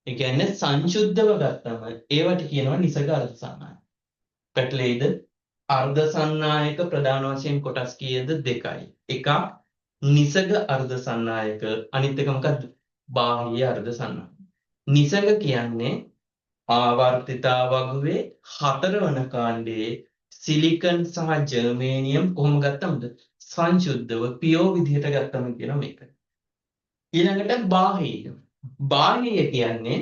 A: ඒ කියන්නේ සංශුද්ධව ගත්තම ඒවට කියනවා නිසග අර්ධ සන්නායක. පැටලෙයිද? අර්ධ සන්නායක ප්‍රධාන වශයෙන් කොටස් කීයද? දෙකයි. එකක් නිසග අර්ධ සන්නායක අනිත් එක මොකද්ද? බාහ්‍ය අර්ධ සන්නායක. නිසග කියන්නේ ආවර්තිතා වගුවේ 4 වන කාණ්ඩයේ සිලිකන් සහ ජර්මේනියම් කොහොම ගත්තමද? සංශුද්ධව පියෝ විදිහට ගත්තම කියන මේක. ඊළඟට බාහ්‍ය. බාහ්‍ය කියන්නේ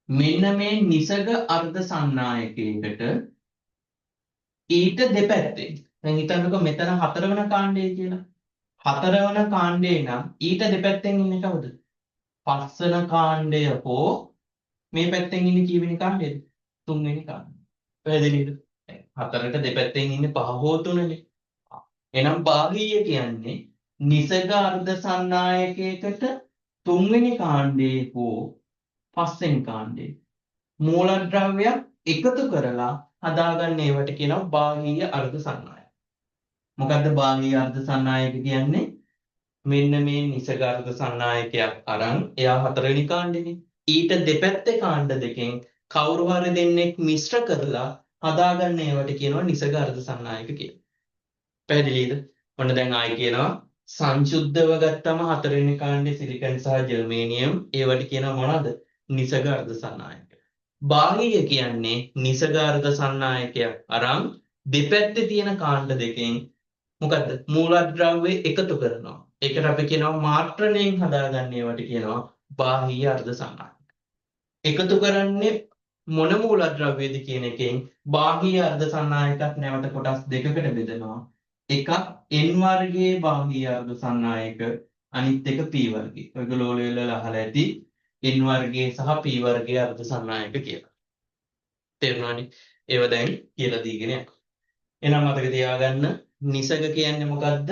A: මෙන්න මේ නිසග අර්ධ සන්නායකයකට ඊට දෙපැත්තේ. දැන් හිතන්නකෝ මෙතන 4 වන කාණ්ඩය කියලා. 4 වන කාණ්ඩේ නම් ඊට දෙපැත්තෙන් ඉන්නේ කවුද? 5 වන කාණ්ඩය හෝ මේ පැත්තෙන් ඉන්නේ කීවෙනි කාණ්ඩයද? 3 වෙනි කාණ්ඩය. පැහැදිලිද? 4ට දෙපැත්තෙන් ඉන්නේ 5 හෝ 3නේ. එහෙනම් බාහ්‍ය කියන්නේ නිසග අර්ධ සන්නායකයකට 3 වෙනි කාණ්ඩේ හෝ 5 වෙනි කාණ්ඩේ මූලද්‍රව්‍යයක් එකතු කරලා හදාගන්න ඒවට කියනවා බාහ්‍ය අර්ධ සන්නායක. මොකද්ද බාහ්‍ය අර්ධ සන්නායක කියන්නේ? මෙන්න මේ නිසග අර්ධ සන්නායකයක් අරන් එයා 4 වෙනි කාණ්ඩෙනේ. ඊට දෙපැත්තේ කාණ්ඩ දෙකෙන් කවුරු හරි දෙන්නෙක් මිශ්‍ර කරලා හදාගන්න ඒවට කියනවා නිසග අර්ධ සන්නායක කියලා. පැහැදිලිද? ඔන්න දැන් ආයි කියනවා සංශුද්ධව ගත්තම 4 වෙනි කාණ්ඩේ සිලිකන් සහ ජර්මේනියම් ඒවට කියනවා මොනවද? නිසග අර්ධ සන්නායක. බාහ්‍ය කියන්නේ නිසග අර්ධ සන්නායකයක් අරන් දෙපැත්තේ තියෙන කාණ්ඩ දෙකෙන් මොකද්ද? මූලද්‍රව්‍ය එකතු කරනවා. ඒකට අපි කියනවා මාත්‍රණයෙන් හදාගන්න ඒවට කියනවා බාහ්‍ය අර්ධ සන්නායක. එකතු කරන්නේ මොන මූලද්‍රව්‍යද කියන එකෙන් බාහ්‍ය අර්ධ සන්නායකත් නැවත කොටස් දෙකකට බෙදනවා. එකක් n වර්ගයේ බාහ්‍ය අර්ධ සන්නායක අනිත් එක p වර්ගයේ. ඔයගොල්ලෝ වල අහලා ඇති n වර්ගයේ සහ p වර්ගයේ අර්ධ සන්නායක කියලා. තේරුණානේ? ඒව දැන් කියලා දීගෙන යනවා. එහෙනම් මතක තියාගන්න නිසග කියන්නේ මොකද්ද?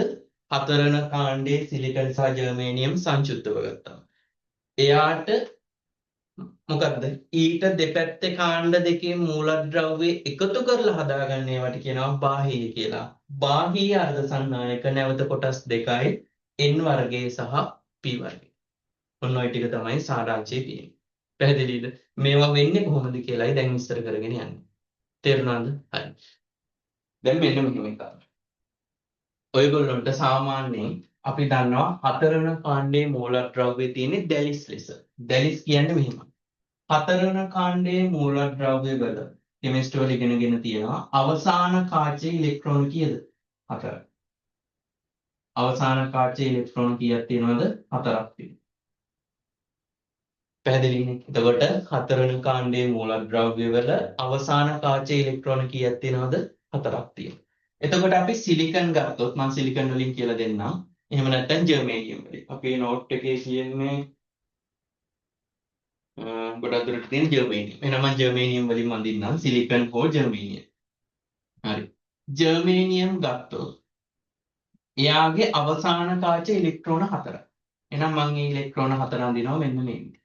A: 4 වෙනි කාණ්ඩයේ සිලිකන් සහ ජර්මේනියම් සංයුක්තව ගත්තා. එයාට මොකද්ද? ඊට දෙපැත්තේ කාණ්ඩ දෙකේ මූලද්‍රව්‍ය එකතු කරලා හදාගන්න ඒවට කියනවා බාහ්‍ය කියලා. බාහ්‍ය අර්ධ සන්නායක නැවත කොටස් දෙකයි n වර්ගයේ සහ p වර්ගයේ. ඔන්න ඔය ටික තමයි සාරාංශයේ තියෙන්නේ. පැහැදිලිද? මේවා වෙන්නේ කොහොමද කියලායි දැන් විස්තර කරගෙන යන්නේ. තේරුණාද? හරි. දැන් මෙන්න මෙහෙම එකක්. ඔයගොල්ලන්ට සාමාන්‍යයෙන් අපි දන්නවා 4 වෙනි කාණ්ඩයේ මූලද්‍රව්‍ය තියෙන්නේ දැලිස් ලෙස. දැලිස් කියන්නේ මෙහෙම. 4 වෙනි කාණ්ඩයේ මූලද්‍රව්‍ය වල කෙමිස්ට්‍රි වල ඉගෙනගෙන තියෙනවා අවසාන කාචයේ ඉලෙක්ට්‍රෝන කීයද? 4යි. අවසාන කාචයේ ඉලෙක්ට්‍රෝන කීයක් තියෙනවද? 4ක් තියෙනවා. පැහැදිලිනේ? එතකොට 4 වෙනි කාණ්ඩයේ මූලද්‍රව්‍ය වල අවසාන කාචයේ ඉලෙක්ට්‍රෝන කීයක් තියෙනවද? 4ක් තියෙනවා. එතකොට අපි සිලිකන් ගත්තොත් මම සිලිකන් වලින් කියලා දෙන්නම්. එහෙම නැත්නම් ජර්මේනියම් වලින්. අපේ නෝට් එකේ කියන්නේ ගොඩක් දුරට තියෙන ජර්මේනියම්. එහෙනම් මම ජර්මේනියම් වලින් වඳින්නම් සිලිකන් හෝ ජර්මේනියම්. හරි. ජර්මේනියම් ගත්තොත් එයාගේ අවසාන කාචයේ ඉලෙක්ට්‍රෝන 4යි. එහෙනම් මම මේ ඉලෙක්ට්‍රෝන 4 අඳිනවා මෙන්න මේ විදිහට.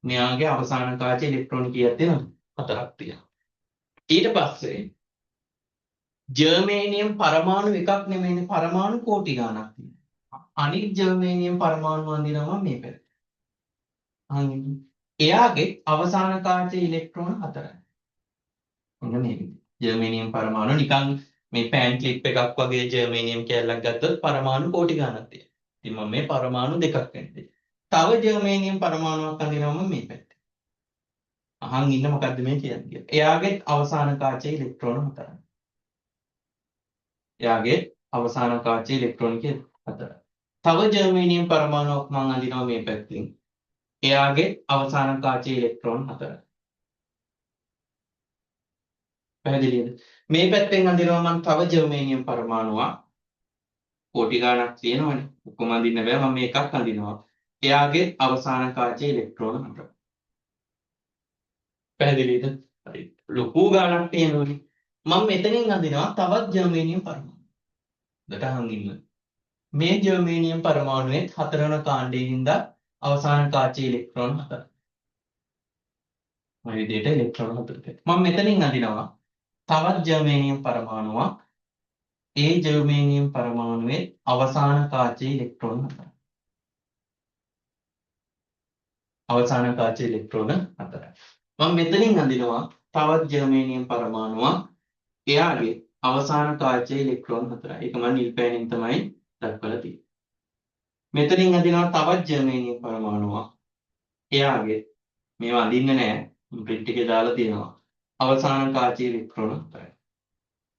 A: මෙයාගේ අවසාන කාචයේ ඉලෙක්ට්‍රෝන කීයක් තියෙනවද? 4ක් තියෙනවා. ඊට පස්සේ ජර්මේනියම් පරමාණු එකක් නෙමෙයිනේ පරමාණු කෝටි ගණනක් තියෙනවා. අනිත් ජර්මේනියම් පරමාණු අඳිනවා මේ පැත්තේ. එයාගේ අවසාන කාචයේ ඉලෙක්ට්‍රෝන 4යි. ඔන්න මේ විදිහට. ජර්මේනියම් පරමාණු නිකන් මේ පෑන් ක්ලිප් එකක් වගේ ජර්මේනියම් කැල්ලක් ගත්තොත් පරමාණු කෝටි ගණනක් තියෙනවා. ඉතින් මම මේ පරමාණු දෙකක් ගන්නවා. තව ජර්මේනියම් පරමාණුවක් අඳිනවම මේ පැත්තේ. අහන් ඉන්න මොකද්ද මේ කියන්නේ? එයාගේ අවසාන කාචයේ ඉලෙක්ට්‍රෝන 4යි. එයාගේ අවසාන කාචයේ ඉලෙක්ට්‍රෝන කීයද? 4යි. තව ජර්මේනියම් පරමාණුවක් මම අඳිනවා මේ පැත්තෙන්. එයාගේ අවසාන කාචයේ ඉලෙක්ට්‍රෝන 4යි. පැහැදිලිද? මේ පැත්තෙන් අඳිනවා මම තව ජර්මේනියම් පරමාණුවක්. කෝටි ගණනක් තියෙනවනේ. ඔක්කොම අඳින්න බෑ මම මේකක් අඳිනවා. එයාගේ අවසාන කාචයේ ඉලෙක්ට්‍රෝන 4යි. පැහැදිලිද? හරි. ලොකු ගණනක් තියෙනවනේ. මම මෙතනින් අඳිනවා තවත් ජර්මේනියම් පරමාණු. දෙක අහන් ඉන්න. මේ ජර්මේනියම් පරමාණුවේ 4 වෙනි කාණ්ඩයේ හින්දා අවසාන කාචයේ ඉලෙක්ට්‍රෝන 4යි. මේ විදිහට ඉලෙක්ට්‍රෝන 4ක්. මම මෙතනින් අඳිනවා තවත් ජර්මේනියම් පරමාණුවක්. ඒ ජර්මේනියම් පරමාණුවේ අවසාන කාචයේ ඉලෙක්ට්‍රෝන 4යි. අවසාන කාචයේ ඉලෙක්ට්‍රෝන 4යි. මම මෙතනින් අඳිනවා තවත් ජර්මේනියම් පරමාණුවක්. එයාගේ අවසාන කාචයේ ඉලෙක්ට්‍රෝන 4යි. ඒක මම නිල් පෑනින් තමයි දක්වලා තියෙනවා. මෙතනින් අදිනවා තවත් ජර්මේනියම් පරමාණුවක්. එයාගේ මේවා අඳින්නේ නැහැ. ප්‍රින්ට් එකේ දාලා තියෙනවා. අවසාන කාචී ඉලෙක්ට්‍රෝන 4යි.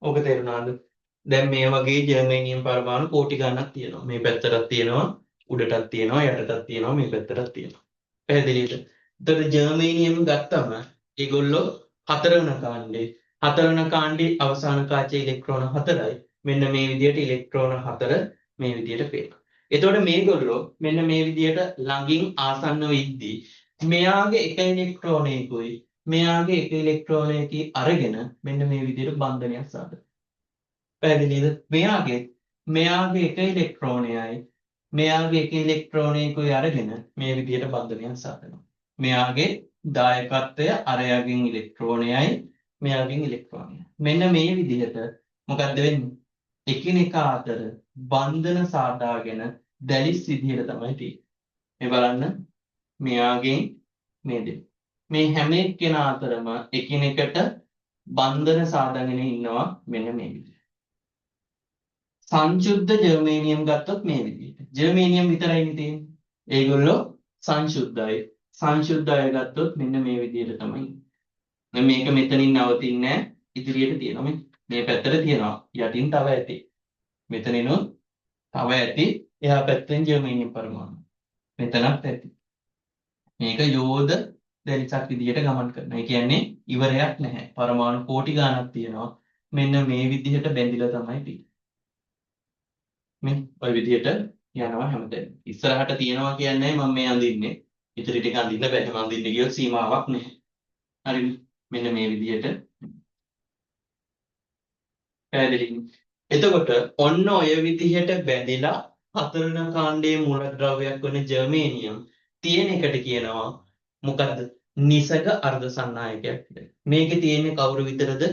A: ඕක තේරුණාද? දැන් මේ වගේ ජර්මේනියම් පරමාණු කෝටි ගණනක් තියෙනවා. මේ පැත්තටත් තියෙනවා, උඩටත් තියෙනවා, යටටත් තියෙනවා, මේ පැත්තටත් තියෙනවා. පැහැදිලිද? එතකොට ජර්මේනියම් ගත්තම ඒගොල්ලෝ හතරවන කාණ්ඩේ හතරවන කාණ්ඩේ අවසාන කාචේ ඉලෙක්ට්‍රෝන 4යි. මෙන්න මේ විදිහට ඉලෙක්ට්‍රෝන 4 මේ විදිහට පේනවා. එතකොට මේගොල්ලෝ මෙන්න මේ විදිහට ළඟින් ආසන්න වෙද්දී මෙයාගේ එක ඉලෙක්ට්‍රෝනයකුයි මෙයාගේ එක ඉලෙක්ට්‍රෝනයකයි අරගෙන මෙන්න මේ විදිහට බන්ධනයක් සාදනවා. පැහැදිලිද? මෙයාගේ එක ඉලෙක්ට්‍රෝනයයි මෙයාගේ එක ඉලෙක්ට්‍රෝනයකුයි අරගෙන මේ විදිහට බන්ධනයක් සාදනවා. මෙයාගේ දායකත්වය අරයාගෙන් ඉලෙක්ට්‍රෝනයයි මෙයාගෙන් ඉලෙක්ට්‍රෝනයයි. මෙන්න මේ විදිහට මොකද්ද වෙන්නේ? එකිනෙකා අතර බන්ධන සාදාගෙන දැලිස් විදිහට තමයි තියෙන්නේ. මේ බලන්න මෙයාගෙන් මේ දෙක. මේ හැම එක්කෙනා අතරම එකිනෙකට බන්ධන සාදාගෙන ඉන්නවා මෙන්න මේ විදිහට. සංශුද්ධ ජර්මේනියම් ගත්තොත් මේ විදිහට. ජර්මේනියම් විතරයි තියෙන්නේ. ඒගොල්ලෝ සංශුද්ධයි. සංශුද්ධ අය ගත්තොත් මෙන්න මේ විදිහට තමයි. මේක මෙතනින් නවතින්නේ නැහැ. ඉදිරියට තියෙනවා. මේ පැත්තට තියෙනවා. යටින් තව ඇති. මෙතනිනුත් තව ඇති. එහා පැත්තෙන් ජර්මේනියම් පරමාණු. මෙතනත් ඇති. මේක යෝධ දැලිසක් විදිහට ගමන් කරනවා. ඒ කියන්නේ ඉවරයක් නැහැ. පරමාණු කෝටි ගණනක් තියෙනවා. මෙන්න මේ විදිහට බැඳිලා තමයි තියෙන්නේ. මේ ඔය විදිහට යනවා හැමතැනම. ඉස්සරහට තියනවා කියන්නේ මම මේ අඳින්නේ. ඉතිරි ටික අඳින්න බෑ. මම අඳින්න ගියොත් සීමාවක් නැහැ. හරිද? මෙන්න මේ විදිහට පැහැදිලිද? එතකොට ඔන්න ඔය විදිහට බැඳිලා හතරන කාණ්ඩයේ මූලද්‍රව්‍යයක් වන ජර්මේනියම් තියෙන එකට කියනවා මොකද්ද? නිසක අර්ධ සන්නායකයක් කියලා. මේකේ තියෙන්නේ කවුරු විතරද?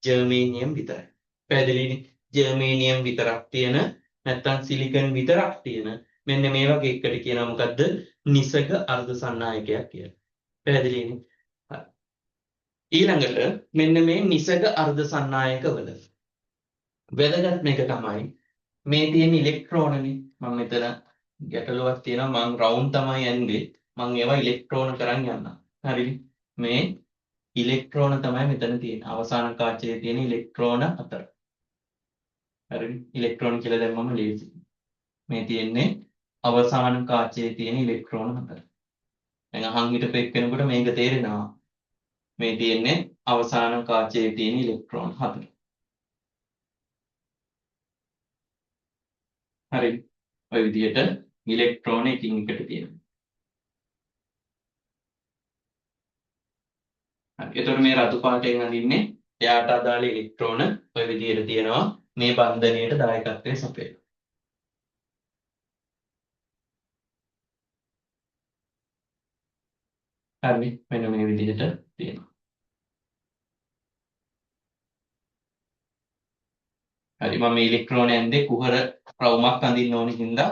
A: ජර්මේනියම් විතරයි. පැහැදිලිනේ? ජර්මේනියම් විතරක් තියෙන නැත්තම් සිලිකන් විතරක් තියෙන මෙන්න මේ වගේ එකට කියනවා මොකද්ද? නිසක අර්ධ සන්නායකයක් කියලා. පැහැදිලිනේ? ඊළඟට මෙන්න මේ නිසක අර්ධ සන්නායකවල වැදගත් මේක තමයි මේ තියෙන ඉලෙක්ට්‍රෝනනේ. මම මෙතන ගැටලුවක් තියෙනවා. මම රවුන්ඩ් තමයි යන්නේ. මම ඒවා ඉලෙක්ට්‍රෝන කරන් යන්නම්. හරිද? මේ ඉලෙක්ට්‍රෝන තමයි මෙතන තියෙන. අවසාන කාචයේ තියෙන ඉලෙක්ට්‍රෝන 4. හරිද? ඉලෙක්ට්‍රෝන කියලා දැම්මම ලේසි. මේ තියෙන්නේ අවසාන කාචයේ තියෙන ඉලෙක්ට්‍රෝන 4. දැන් අහන් හිටපු එක්කෙනෙකුට මේක තේරෙනවා. මේ තියෙන්නේ අවසාන කාචයේ තියෙන ඉලෙක්ට්‍රෝන 4. හරි. ඔය විදිහට ඉලෙක්ට්‍රෝන එකින් එකට තියෙනවා. හරි. එතකොට මේ රතු පාටෙන් අඳින්නේ එයාට අදාළ ඉලෙක්ට්‍රෝන ඔය විදිහට තියෙනවා. මේ බන්ධනයට දායකත්වයේ සපයන. හරි. මෙන්න මේ විදිහට තියෙනවා. හරි. මම මේ ඉලෙක්ට්‍රෝන ඇන්දේ කුහර රවුමක් අඳින්න ඕන හින්දා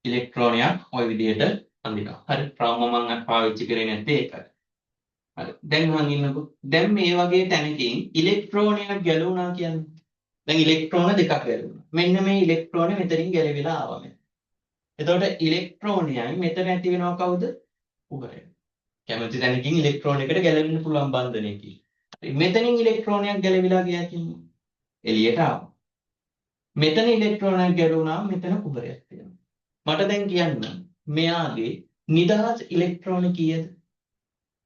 A: ඉලෙක්ට්‍රෝනයක් ওই විදිහට අඳිනවා. හරි. රවුම මම පාවිච්චි කරේ නැත්තේ ඒකයි. හරි. දැන් මම ඉන්නකෝ. දැන් මේ වගේ තැනකින් ඉලෙක්ට්‍රෝනයක් ගැලවුණා කියන්නේ. දැන් ඉලෙක්ට්‍රෝන දෙකක් ගැලවුණා. මෙන්න මේ ඉලෙක්ට්‍රෝන මෙතනින් ගැලවිලා ආවා මෙතන. එතකොට ඉලෙක්ට්‍රෝනයයි මෙතන ඇති වෙනවා කවුද? කුහරය. කැමති තැනකින් ඉලෙක්ට්‍රෝන එකට ගැලවෙන්න පුළුවන් බන්ධනයකින්. මෙතනින් ඉලෙක්ට්‍රෝනයක් ගැලවිලා ගියා කියන්නේ එළියට ආවා. මෙතන ඉලෙක්ට්‍රෝනයක් ගැලවුණාම මෙතන කුහරයක් තියෙනවා. මට දැන් කියන්න මෙයාගේ නිදහස් ඉලෙක්ට්‍රෝන කීයද?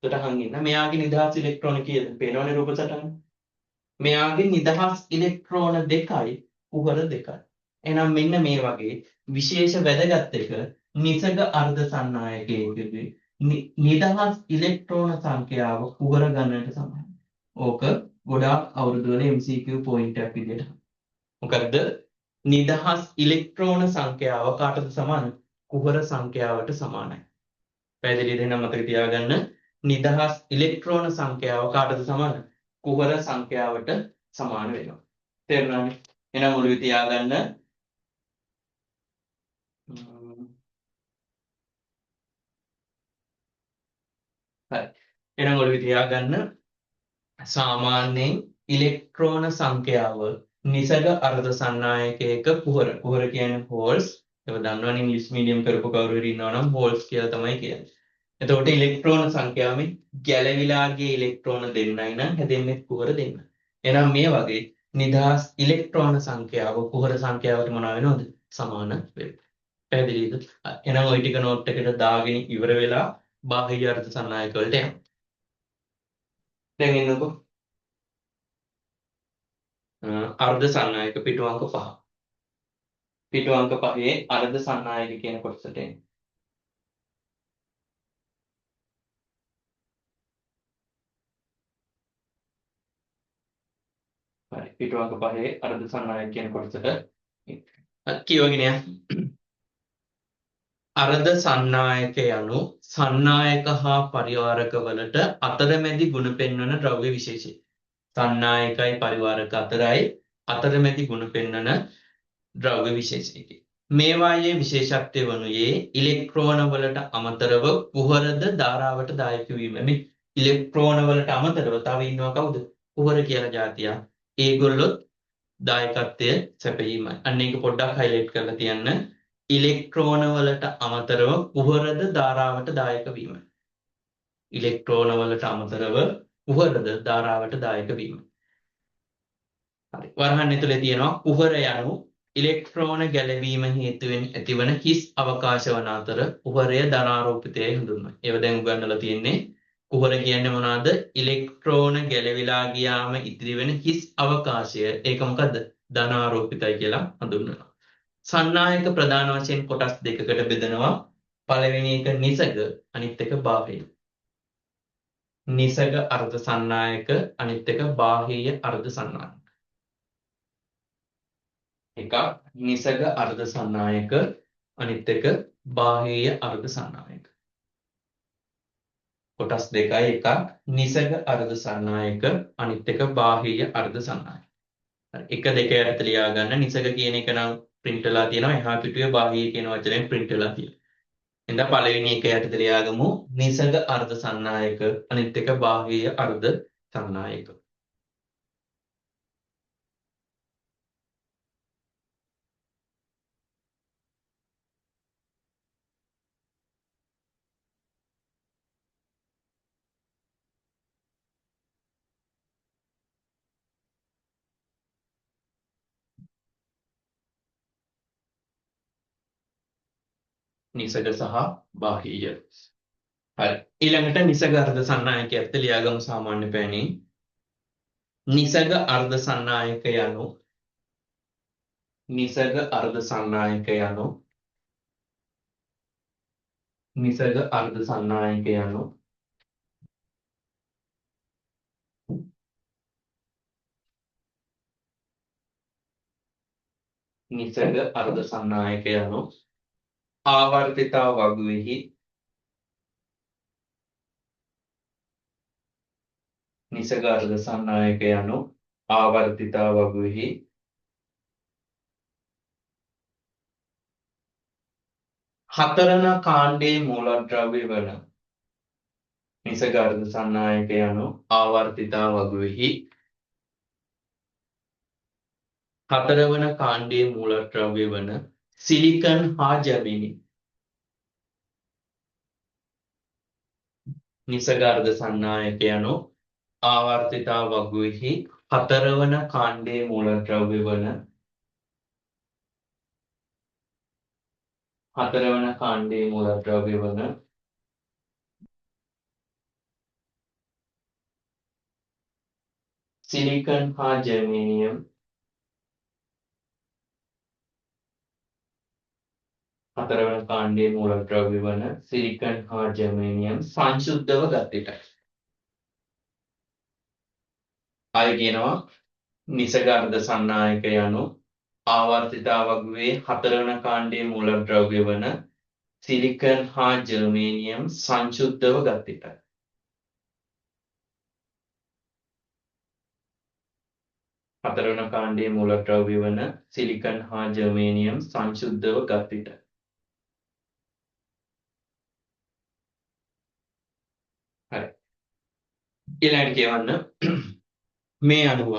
A: එතකොට අහන් ඉන්න. මෙයාගේ නිදහස් ඉලෙක්ට්‍රෝන කීයද? පේනවනේ රූප සටහන. මෙයාගේ නිදහස් ඉලෙක්ට්‍රෝන 2යි කුහර 2යි. එහෙනම් මෙන්න මේ වගේ විශේෂ වැදගත් එක නිසක අර්ධ සන්නායකයකගේ නිදහස් ඉලෙක්ට්‍රෝන සංඛ්‍යාව කුහර ගණනට සමානයි. ඕක ගොඩාක් අවුරුදු වල MCQ පොයින්ට් එකක් විදියට. මොකද්ද? නිදහස් ඉලෙක්ට්‍රෝන සංඛ්‍යාව කාටද සමාන? කුහර සංඛ්‍යාවට සමානයි. පැහැදිලිද? එහෙනම් මතක තියාගන්න නිදහස් ඉලෙක්ට්‍රෝන සංඛ්‍යාව කාටද සමාන? කුහර සංඛ්‍යාවට සමාන වෙනවා. තේරුණානේ? එහෙනම් ඔළුවේ තියාගන්න හරි. එහෙනම් ඔළුවේ තියාගන්න සාමාන්‍යයෙන් ඉලෙක්ට්‍රෝන සංඛ්‍යාව නිසග අර්ධ සන්නායකයක කුහර. කුහර කියන්නේ හෝල්ස්. ඒක දන්නවනේ ඉංග්‍රීසි මීඩියම් කරපු කවුරු හරි ඉන්නවා නම් හෝල්ස් කියලා තමයි කියන්නේ. එතකොට ඉලෙක්ට්‍රෝන සංඛ්‍යාවෙන් ගැලවිලා ගිය ඉලෙක්ට්‍රෝන දෙන්නයි නම් හැදෙන්නේ කුහර දෙන්න. එහෙනම් මේ වගේ නිදහස් ඉලෙක්ට්‍රෝන සංඛ්‍යාව කුහර සංඛ්‍යාවට මොනවා වෙනවද? සමාන වෙනවා. පැහැදිලිද? එහෙනම් ওই ටික නෝට් එකට දාගෙන ඉවර වෙලා බාහ්‍ය අර්ධ සන්නායක වලට යමු. දැන් එන්නකෝ අර්ධ සන්නායක පිටු අංක 5. පිටු අංක 5 අර්ධ සන්නායක කියන කොටසට එන්න. හරි. පිටු අංක 5 අර්ධ සන්නායක කියන කොටසට කියවගෙන යන්න. අර්ධ සන්නායක යනු සන්නායක හා පරිවාරක වලට අතරමැදි ගුණ පෙන්වන ද්‍රව්‍ය විශේෂය. සන්නායකයි පරිවාරක අතරයි අතරමැදි ගුණ පෙන්වන ද්‍රව්‍ය විශේෂයකි. මේවායේ විශේෂත්වය වනුයේ ඉලෙක්ට්‍රෝන වලට අමතරව කුහරද ධාරාවට දායක වීම. මේ ඉලෙක්ට්‍රෝන වලට අමතරව තව ඉන්නවා කවුද? කුහර කියලා જાතියක්. ඒගොල්ලොත් දායකත්වය සැපයීමයි. අන්න ඒක පොඩ්ඩක් හයිලයිට් කරලා තියන්න. ඉලෙක්ට්‍රෝන වලට අමතරව කුහරද ධාරාවට දායක වීම. ඉලෙක්ට්‍රෝන වලට අමතරව කුහරද ධාරාවට දායක වීම. හරි. වරහන් ඇතුලේ තියෙනවා කුහර යනු ඉලෙක්ට්‍රෝන ගැලවීම හේතුවෙන් ඇතිවන හිස් අවකාශ වන අතර කුහරය ධනාරෝපිතයයි හඳුන්වනවා. ඒව දැන් උගන්වලා තියෙන්නේ. කුහර කියන්නේ මොනවාද? ඉලෙක්ට්‍රෝන ගැලවිලා ගියාම ඉතිරි වෙන හිස් අවකාශය. ඒක මොකද්ද? ධනාරෝපිතයි කියලා හඳුන්වනවා. සන්නායක ප්‍රධාන වශයෙන් කොටස් දෙකකට බෙදනවා. පළවෙනි එක නිසග, අනිත් එක බාහ්‍ය. නිසග අර්ධ සන්නායක, අනිත් එක බාහ්‍ය අර්ධ සන්නායක. එකක් නිසග අර්ධ සන්නායක, අනිත් එක බාහ්‍ය අර්ධ සන්නායක. කොටස් දෙකයි. එකක් නිසග අර්ධ සන්නායක, අනිත් එක බාහ්‍ය අර්ධ සන්නායක. හරි. 1 2 යටත ලියා ගන්න. නිසග කියන එක නම් print වෙලා තියෙනවා. එහා පිටුවේ බාහ්‍ය කියන වචනයෙන් print වෙලා තියෙනවා. එහෙනම් පළවෙනි එක යටත ලියාගමු. නිසග අර්ධ සන්නායක, අනිත් එක බාහ්‍ය අර්ධ සන්නායක. නිසග සහ බාහ්‍ය. හරි. ඊළඟට නිසග අර්ධ සන්නායකයත් ලියාගමු සාමාන්‍ය පෑණින්. නිසග අර්ධ සන්නායක යනු නිසග අර්ධ සන්නායක යනු නිසග අර්ධ සන්නායක යනු නිසග අර්ධ සන්නායක යනු ආවර්තිතා වගුවෙහි නිසග අර්ධ සන්නායක යනු ආවර්තිතා වගුවෙහි හතරන කාණ්ඩයේ මූලද්‍රව්‍ය වන නිසග අර්ධ සන්නායක යනු ආවර්තිතා වගුවෙහි හතරවන කාණ්ඩයේ මූලද්‍රව්‍ය වන සිලිකන් හා ජැමිනි. නිසග අර්ධ සන්නායක යනු ආවර්තිතා වගුවෙහි හතරවන කාණ්ඩයේ මූලද්‍රව්‍ය වන හතරවන කාණ්ඩයේ මූලද්‍රව්‍ය වන සිලිකන් හා ජර්මේනියම් හතරවන කාණ්ඩයේ මූලද්‍රව්‍ය වන සිලිකන් හා ජර්මේනියම් සංශුද්ධව ගත් විටයි. ආය කියනවා නිසග අර්ධ සන්නායක යනු ආවර්තිතා වගුවේ හතරවන කාණ්ඩයේ මූලද්‍රව්‍ය වන සිලිකන් හා ජර්මේනියම් සංශුද්ධව ගත් විටයි. හතරවන කාණ්ඩයේ මූලද්‍රව්‍ය වන සිලිකන් හා ජර්මේනියම් සංශුද්ධව ගත් විටයි. හරි. ඊළඟට කියවන්න මේ අණුව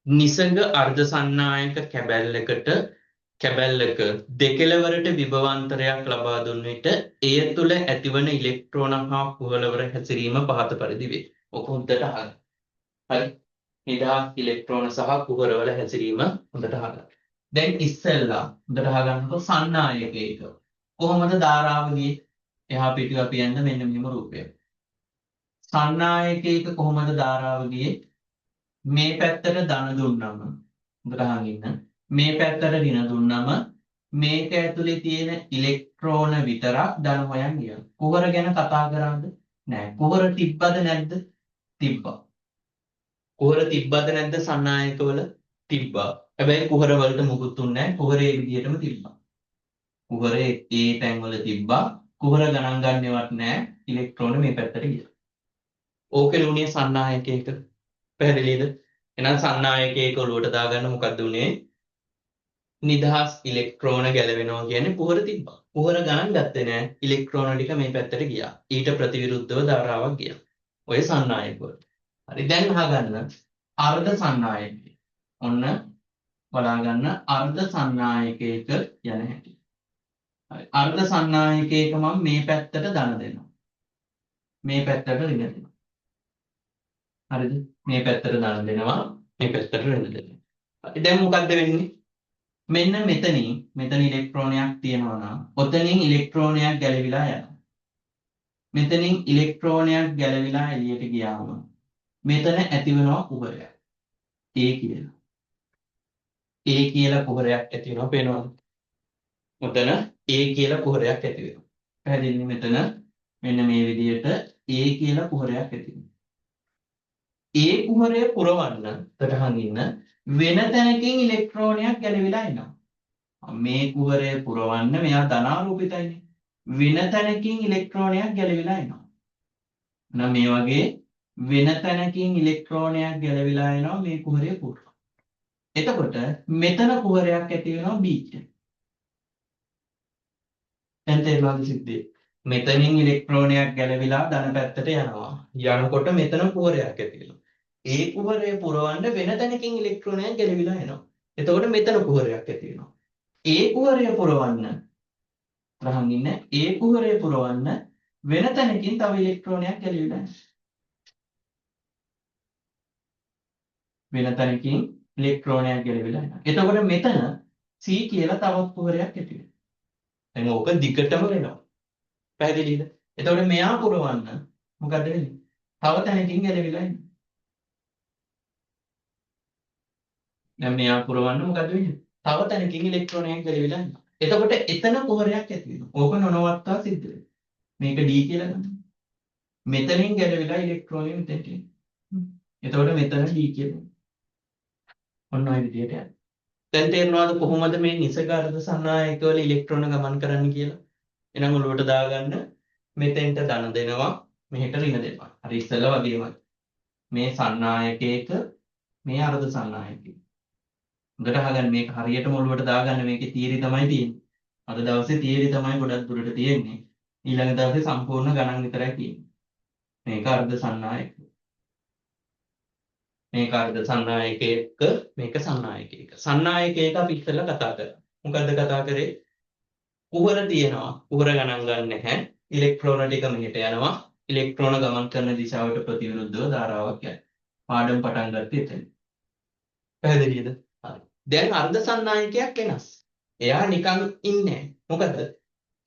A: නිසඟ අර්ධ සන්නායක කැබැල්ලක දෙකෙලවරට විභවාන්තරයක් ලබා දුන් විට එය තුළ ඇතිවන ඉලෙක්ට්‍රෝන හා කුහලවර හැසිරීම පහත පරිදි වේ. ඔක හොඳට අහන්න. හරි. නිදහස් ඉලෙක්ට්‍රෝන සහ කුහරවල හැසිරීම හොඳට අහගන්න. දැන් ඉස්සෙල්ලා හොඳට අහගන්නකො සන්නායකයක කොහොමද ධාරාව ගියේ? එහා පිටුව අපි යන්න මෙන්න මෙහෙම රූපය. සන්නායකයක කොහොමද ධාරාව ගියේ? මේ පැත්තට ධන දුන්නම හොඳට අහන් ඉන්න. මේ පැත්තට ඍණ දුන්නම මේක ඇතුලේ තියෙන ඉලෙක්ට්‍රෝන විතරක් ධන හොයන් ගියා. කුහර ගැන කතා කරාද? නෑ. කුහර තිබ්බද නැද්ද? තිබ්බා. කුහර තිබ්බද නැද්ද සන්නායකවල? තිබ්බා. හැබැයි කුහර වලට මුකුත් උන්නේ නැහැ. කුහරේ විදියටම තිබ්බා. කුහරේ ඒ තැන්වල තිබ්බා. කුහර ගණන් ගන්නවත් නැහැ. ඉලෙක්ට්‍රෝන මේ පැත්තට ගියා. ඕකේ උනේ සන්නායකයක. පැහැදිලිද? එහෙනම් සන්නායකයක ඔලුවට දාගන්න මොකද්ද උනේ? නිදහස් ඉලෙක්ට්‍රෝන ගැලවෙනවා කියන්නේ කුහර තිබ්බා. කුහර ගණන් ගත්තේ නැහැ. ඉලෙක්ට්‍රෝන ටික මේ පැත්තට ගියා. ඊට ප්‍රතිවිරුද්ධව ධාරාවක් ගියා. ඔය සන්නායකවල. හරි දැන් අහගන්න අර්ධ සන්නායකය. ඔන්න බලාගන්න අර්ධ සන්නායකයක යන හැටි. හරි අර්ධ සන්නායකයක මම මේ පැත්තට ධන දෙනවා. මේ පැත්තට ඍණ දෙනවා. හරිද? මේ පැත්තට ධන දෙනවා. මේ පැත්තට ඍණ දෙනවා. හරි දැන් මොකද්ද වෙන්නේ? මෙන්න මෙතන ඉලෙක්ට්‍රෝනයක් තියෙනවා නම් ඔතනින් ඉලෙක්ට්‍රෝනයක් ගැලවිලා යනවා. මෙතනින් ඉලෙක්ට්‍රෝනයක් ගැලවිලා එළියට ගියාම මෙතන ඇති වෙනවා කුහරයක්. A කියලා. A කියලා කුහරයක් ඇති වෙනවා පේනවද? මෙතන A කියලා කුහරයක් ඇති වෙනවා. පැහැදිලිද? මෙතන මෙන්න මේ විදිහට A කියලා කුහරයක් ඇති වෙනවා. A කුහරය පුරවන්න තටහන් ඉන්න වෙන තැනකින් ඉලෙක්ට්‍රෝනයක් ගැලවිලා එනවා. මේ කුහරය පුරවන්න මෙයා ධනාරූපිතයිනේ. වෙන තැනකින් ඉලෙක්ට්‍රෝනයක් ගැලවිලා එනවා. එහෙනම් මේ වගේ වෙන තැනකින් ඉලෙක්ට්‍රෝනයක් ගැලවිලා එනවා මේ කුහරය පුරවන්න. එතකොට මෙතන කුහරයක් ඇති වෙනවා B කියලා. දැන් තේරුණාද සිද්ධිය? මෙතනින් ඉලෙක්ට්‍රෝනයක් ගැලවිලා ධන පැත්තට යනවා. යනකොට මෙතන කුහරයක් ඇති වෙනවා. ඒ කුහරය පුරවන්න වෙන තැනකින් ඉලෙක්ට්‍රෝනයක් ගැලවිලා එනවා. එතකොට මෙතන කුහරයක් ඇති වෙනවා. ඒ කුහරය පුරවන්න රහන් ඉන්න ඒ කුහරය පුරවන්න වෙන තැනකින් තව ඉලෙක්ට්‍රෝනයක් ගැලවිලා එනවා. වෙන තැනකින් ඉලෙක්ට්‍රෝනයක් ගැලවිලා එනවා. එතකොට මෙතන C කියලා තවත් කුහරයක් ඇති වෙනවා. දැන් ඕක දිගටම වෙනවා. පැහැදිලිද? එතකොට මෙයා පුරවන්න මොකද වෙන්නේ? තව තැනකින් ගැලවිලා එනවා. දැන් මෙයා පුරවන්න මොකද වෙන්නේ? තව තැනකින් ඉලෙක්ට්‍රෝනයක් ගැලවිලා යනවා. එතකොට එතන කුහරයක් ඇති වෙනවා. ඕක නොනවත්තා සිද්ධ වෙනවා. මේක D කියලා ගන්න. මෙතනින් ගැලවිලා ඉලෙක්ට්‍රෝනය මෙතෙන්ට එනවා. එතකොට මෙතන D කියලා. ඔන්න ඔය විදිහට යනවා. දැන් තේරෙනවද කොහොමද මේ නිසක අර්ධ සන්නායකවල ඉලෙක්ට්‍රෝන ගමන් කරන්න කියලා? එහෙනම් ඔලුවට දාගන්න මෙතෙන්ට ධන දෙනවා මෙහෙට ඍණ දෙනවා. හරි ඉස්සෙල්ලා වගේමයි. මේ සන්නායකයක මේ අර්ධ සන්නායකයක හොඳට අහගන්න මේක හරියටම ඔළුවට දාගන්න මේකේ තියරි තමයි තියෙන්නේ. අද දවසේ තියරි තමයි ගොඩක් දුරට තියෙන්නේ. ඊළඟ දවසේ සම්පූර්ණ ගණන් විතරයි තියෙන්නේ. මේක අර්ධ සන්නායක. මේක අර්ධ සන්නායකයක මේක සන්නායකයක. සන්නායකයක අපි ඉස්සෙල්ලා කතා කරා. මොකද්ද කතා කරේ? කුහර තියෙනවා. කුහර ගණන් ගන්න නැහැ. ඉලෙක්ට්‍රෝන ටික මෙහෙට යනවා. ඉලෙක්ට්‍රෝන ගමන් කරන දිශාවට ප්‍රතිවිරුද්ධව ධාරාවක් යනවා. පාඩම් පටන් ගත්තේ එතන. පැහැදිලිද? දැන් අර්ධ සන්නායකයක් වෙනස්. එයා නිකන් ඉන්නේ. මොකද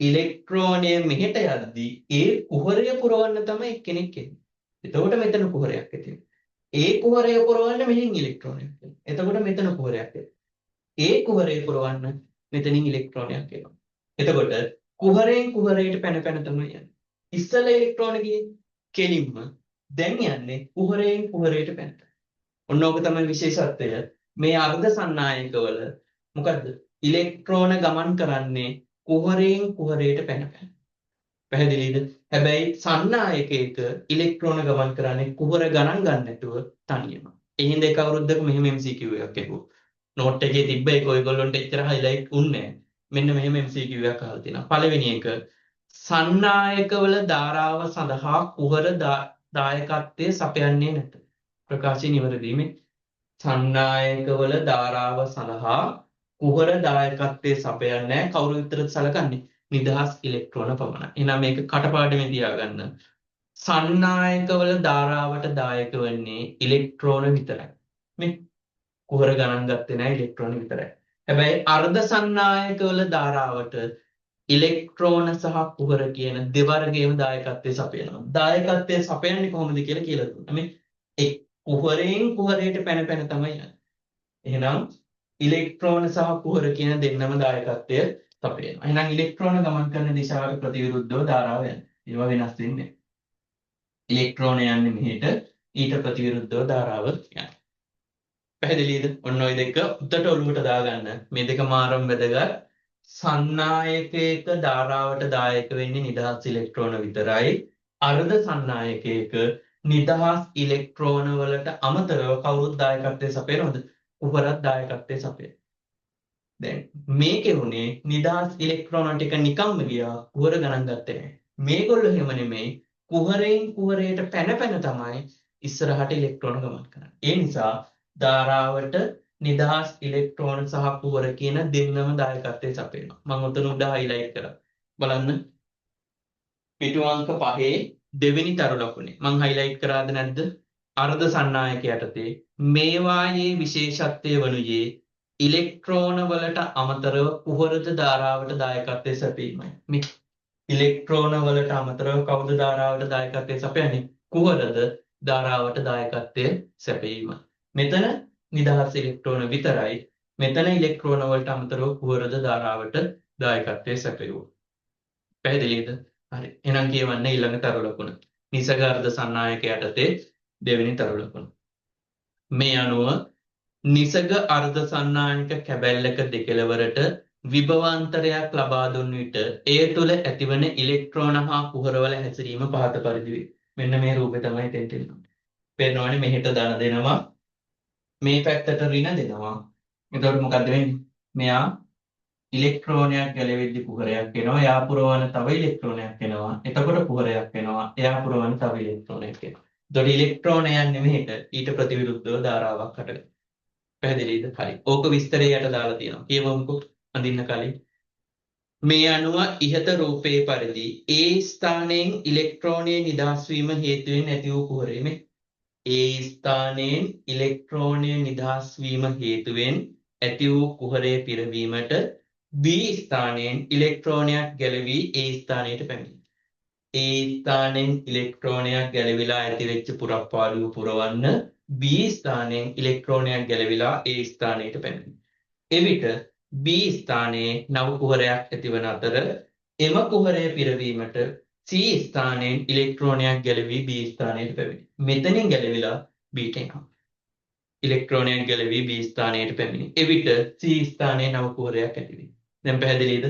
A: ඉලෙක්ට්‍රෝනය මෙහෙට යද්දී ඒ කුහරය පුරවන්න තමයි කෙනෙක් එන්නේ. එතකොට මෙතන කුහරයක් ඇති වෙනවා. ඒ කුහරය පුරවන්න මෙහෙන් ඉලෙක්ට්‍රෝනයක් එනවා. එතකොට මෙතන කුහරයක් එනවා. ඒ කුහරය පුරවන්න මෙතනින් ඉලෙක්ට්‍රෝනයක් එනවා. එතකොට කුහරයෙන් කුහරයට පැන පැන තමයි යන්නේ. ඉස්සෙල්ලා ඉලෙක්ට්‍රෝන ගියේ කෙලින්ම. දැන් යන්නේ කුහරයෙන් කුහරයට පැන. ඔන්න ඕක තමයි විශේෂත්වය. මේ අර්ධ සන්නායකවල මොකද්ද? ඉලෙක්ට්‍රෝන ගමන් කරන්නේ කුහරයෙන් කුහරයට පැන පැන. පැහැදිලිද? හැබැයි සන්නායකයක ඉලෙක්ට්‍රෝන ගමන් කරන්නේ කුහර ගණන් ගන්න නැතුව තනියම. එහෙනම් දෙක අවුරුද්දක මෙහෙම MCQ එකක් එක්කෝ. නෝට් එකේ තිබ්බ ඒක ඔයගොල්ලොන්ට එච්චර හයිලයිට් උන්නේ නැහැ. මෙන්න මෙහෙම MCQ එකක් අහලා තියෙනවා. පළවෙනි එක සන්නායකවල ධාරාව සඳහා කුහර දායකත්වයේ සපයන්නේ නැත. ප්‍රකාශය නිවැරදිමේ සන්නායකවල ධාරාව සඳහා කුහර දායකත්වයේ සපයන්නේ කවුරු විතරද සලකන්නේ? නිදහස් ඉලෙක්ට්‍රෝන පමණයි. එහෙනම් මේක කටපාඩමෙන් තියාගන්න. සන්නායකවල ධාරාවට දායක වෙන්නේ ඉලෙක්ට්‍රෝන විතරයි. මේ කුහර ගණන් ගත්තේ නැහැ ඉලෙක්ට්‍රෝන විතරයි. හැබැයි අර්ධ සන්නායකවල ධාරාවට ඉලෙක්ට්‍රෝන සහ කුහර කියන දෙවර්ගයේම දායකත්වයේ සපයනවා. දායකත්වයේ සපයන්නේ කොහොමද කියලා දුන්නා. මේ කුහරයෙන් කුහරයට පැන පැන තමයි යන්නේ. එහෙනම් ඉලෙක්ට්‍රෝන සහ කුහර කියන දෙන්නම දායකත්වය සපයනවා. එහෙනම් ඉලෙක්ට්‍රෝන ගමන් කරන දිශාවට ප්‍රතිවිරුද්ධව ධාරාව යනවා. ඒවා වෙනස් වෙන්නේ. ඉලෙක්ට්‍රෝන යන්නේ මෙහෙට ඊට ප්‍රතිවිරුද්ධව ධාරාව යනවා. පැහැදිලිද? ඔන්න ඔය දෙක උඩට ඔලුවට දාගන්න. මේ දෙක මාරම වැදගත්. සන්නායකයක ධාරාවට දායක වෙන්නේ නිදහස් ඉලෙක්ට්‍රෝන විතරයි. අර්ධ සන්නායකයක නිදහස් ඉලෙක්ට්‍රෝන වලට අමතරව කවුරුත් දායකත්වයේ සපයනවද? කුහරත් දායකත්වයේ සපයන. දැන් මේකේ උනේ නිදහස් ඉලෙක්ට්‍රෝන ටික නිකම්ම ගියා කුහර ගණන් ගත්තේ නැහැ. මේගොල්ලෝ එහෙම නෙමෙයි කුහරයෙන් කුහරයට පැන පැන තමයි ඉස්සරහට ඉලෙක්ට්‍රෝන ගමන් කරන්නේ. ඒ නිසා ධාරාවට නිදහස් ඉලෙක්ට්‍රෝන සහ කුහර කියන දෙන්නම දායකත්වයේ සපයනවා. මම උතන උඩ highlight කරා. බලන්න. පිටු අංක 5 දෙවෙනි තරු ලකුණේ මම highlight කරාද නැද්ද? අර්ධ සන්නායක යටතේ මේවායේ විශේෂත්වය වනුයේ ඉලෙක්ට්‍රෝන වලට අමතරව කුහරද ධාරාවට දායකත්වයේ සැපීමයි. මේ ඉලෙක්ට්‍රෝන වලට අමතරව කවුද ධාරාවට දායකත්වයේ සපයන්නේ? කුහරද ධාරාවට දායකත්වයේ සැපීම. මෙතන නිදහස් ඉලෙක්ට්‍රෝන විතරයි. මෙතන ඉලෙක්ට්‍රෝන වලට අමතරව කුහරද ධාරාවට දායකත්වයේ සැපයුවා. පැහැදිලිද? හරි. එහෙනම් කියවන්න ඊළඟ තරු ලකුණ. නිසග අර්ධ සන්නායක යටතේ දෙවෙනි තරු ලකුණ. මේ අනුව නිසග අර්ධ සන්නායක කැබැල්ලක දෙකළවරට විභවාන්තරයක් ලබා දුන් විට එය තුළ ඇතිවන ඉලෙක්ට්‍රෝන හා කුහරවල හැසිරීම පහත පරිදි වේ. මෙන්න මේ රූපේ තමයි තෙන්ට එන්නේ. පේනවනේ මෙහෙට ධන දෙනවා. මේ පැත්තට ඍණ දෙනවා. එතකොට මොකද වෙන්නේ? මෙයා ඉලෙක්ට්‍රෝනයක් ගැලවෙද්දි කුහරයක් එනවා. එයා පුරවන තව ඉලෙක්ට්‍රෝනයක් එනවා. එතකොට කුහරයක් එනවා. එයා පුරවන තව ඉලෙක්ට්‍රෝනයක් එනවා. එතකොට ඉලෙක්ට්‍රෝන යන්නේ මෙහෙට ඊට ප්‍රතිවිරුද්ධව ධාරාවක් හටගන්නවා. පැහැදිලිද? හරි. ඕක විස්තරයට දාලා තියෙනවා. කියවමුකෝ අඳින්න කලින්. මේ අනුව ඉහත රූපයේ පරිදි ඒ ස්ථානයෙන් ඉලෙක්ට්‍රෝනයේ නිදහස් වීම හේතුවෙන් ඇති වූ කුහරය මේ ඒ ස්ථානයෙන් ඉලෙක්ට්‍රෝනය නිදහස් වීම හේතුවෙන් ඇති වූ කුහරය පිරවීමට B ස්ථානයෙන් ඉලෙක්ට්‍රෝනයක් ගැලවී ඒ ස්ථානයට පැමිණේ. ඒ ස්ථානයෙන් ඉලෙක්ට්‍රෝනයක් ගැලවිලා ඇතිවෙච්ච පුරප්පාඩුව පුරවන්න B ස්ථානයෙන් ඉලෙක්ට්‍රෝනයක් ගැලවිලා ඒ ස්ථානයට පැමිණේ. එවිට B ස්ථානයේ නව කුහරයක් ඇතිවන අතර එම කුහරය පිරවීමට C ස්ථානයෙන් ඉලෙක්ට්‍රෝනයක් ගැලවී B ස්ථානයට පැමිණේ. මෙතනින් ගැලවිලා Bට එනවා. ඉලෙක්ට්‍රෝනයක් ගැලවී B ස්ථානයට පැමිණේ. එවිට C ස්ථානයේ නව කුහරයක් ඇති වේ. දැන් පැහැදිලිද?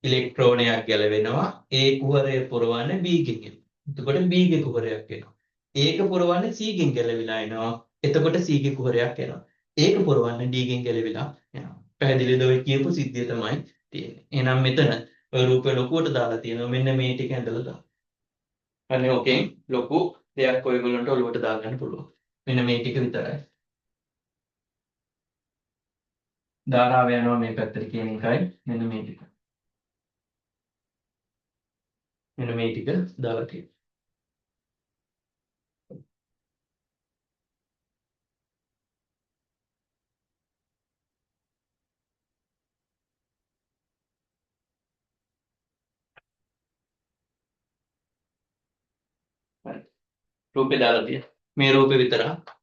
A: ඉලෙක්ට්‍රෝනයක් ගැලවෙනවා. ඒ කුහරය පුරවන්නේ B ගෙන්. එතකොට B ගේ කුහරයක් එනවා. ඒක පුරවන්නේ C ගෙන් ගැලවිලා එනවා. එතකොට C ගේ කුහරයක් එනවා. ඒක පුරවන්නේ D ගෙන් ගැලවිලා එනවා. පැහැදිලිද? ඔය කියපු සිද්ධිය තමයි තියෙන්නේ. එහෙනම් මෙතන ඔය රූපේ ලොකුවට දාලා තියෙනවා. මෙන්න මේ ටික ඇඳලා දාන්න. අනේ ඕකෙන් ලොකු දෙයක් ඔයගොල්ලන්ට ඔලුවට දාගන්න පුළුවන්. මෙන්න මේ ටික විතරයි. ධාරාව යනවා මේ පැත්තට කියන එකයි මෙන්න මේ ටික. මෙන්න මේ ටික දාලා තියෙනවා. හරි. රූපේ දාලා තියෙනවා. මේ රූපේ විතර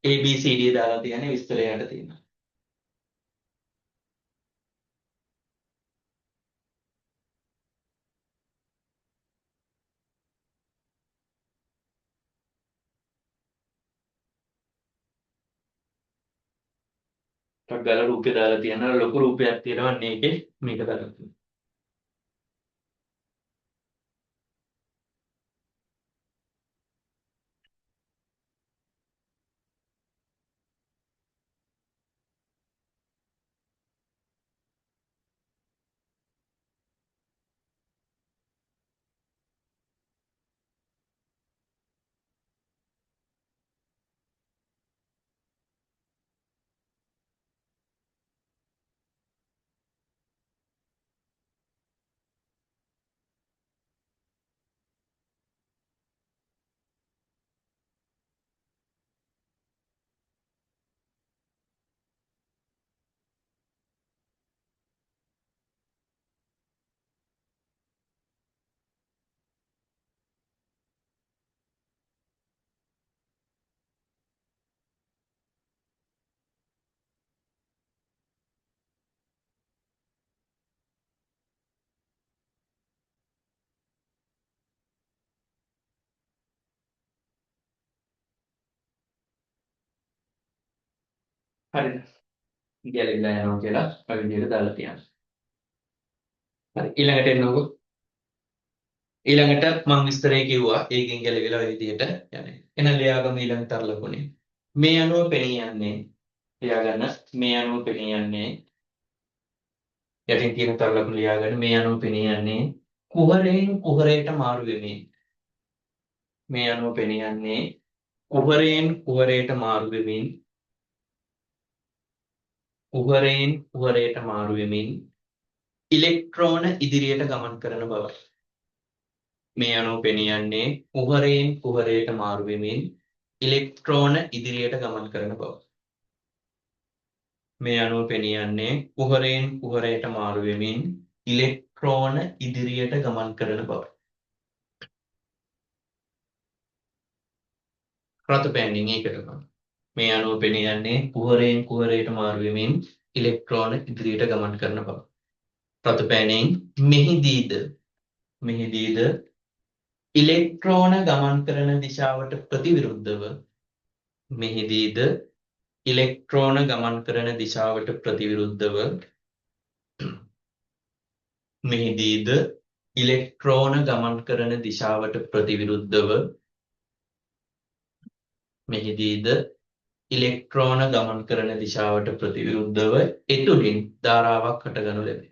A: ABCD දාලා තියෙන්නේ විස්තරයට තියෙනවා. ටක් ගාලා රූපේ දාලා තියෙනවා. ලොකු රූපයක් තියෙනවා මේකේ මේක දාලා තියෙනවා. හරිද? ගැලවිලා යනවා කියලා ඔය විදිහට දාලා තියන්න. හරි ඊළඟට එන්නකෝ. ඊළඟට මම විස්තරේ කිව්වා ඒකෙන් ගැලවිලා ඔය විදිහට යන්නේ. එහෙනම් ලියාගමු ඊළඟ තර ලකුණේ. මේ අනුව පෙනී යන්නේ ලියාගන්න මේ අනුව පෙනී යන්නේ යටින් තියෙන තර ලකුණු ලියාගන්න මේ අනුව පෙනී යන්නේ කුහරයෙන් කුහරයට මාරු වෙමින්. මේ අනුව පෙනී යන්නේ කුහරයෙන් කුහරයට මාරු වෙමින් කුහරයෙන් කුහරයට මාරු වෙමින් ඉලෙක්ට්‍රෝන ඉදිරියට ගමන් කරන බවයි. මේ අනුව පෙනී යන්නේ කුහරයෙන් කුහරයට මාරු වෙමින් ඉලෙක්ට්‍රෝන ඉදිරියට ගමන් කරන බව. මේ අනුව පෙනී යන්නේ කුහරයෙන් කුහරයට මාරු වෙමින් ඉලෙක්ට්‍රෝන ඉදිරියට ගමන් කරන බව. රතු පැන්නින් ඒක කරනවා. මේ අනුව පෙනී යන්නේ කුහරයෙන් කුහරයට මාරු වෙමින් ඉලෙක්ට්‍රෝන ඉදිරියට ගමන් කරන බව. රතු පැන්නින් මෙහිදීද ඉලෙක්ට්‍රෝන ගමන් කරන දිශාවට ප්‍රතිවිරුද්ධව මෙහිදීද ඉලෙක්ට්‍රෝන ගමන් කරන දිශාවට ප්‍රතිවිරුද්ධව මෙහිදීද ඉලෙක්ට්‍රෝන ගමන් කරන දිශාවට ප්‍රතිවිරුද්ධව මෙහිදීද ඉලෙක්ට්‍රෝන ගමන් කරන දිශාවට ප්‍රතිවිරුද්ධව එතුලින් ධාරාවක් හටගනු ලැබේ.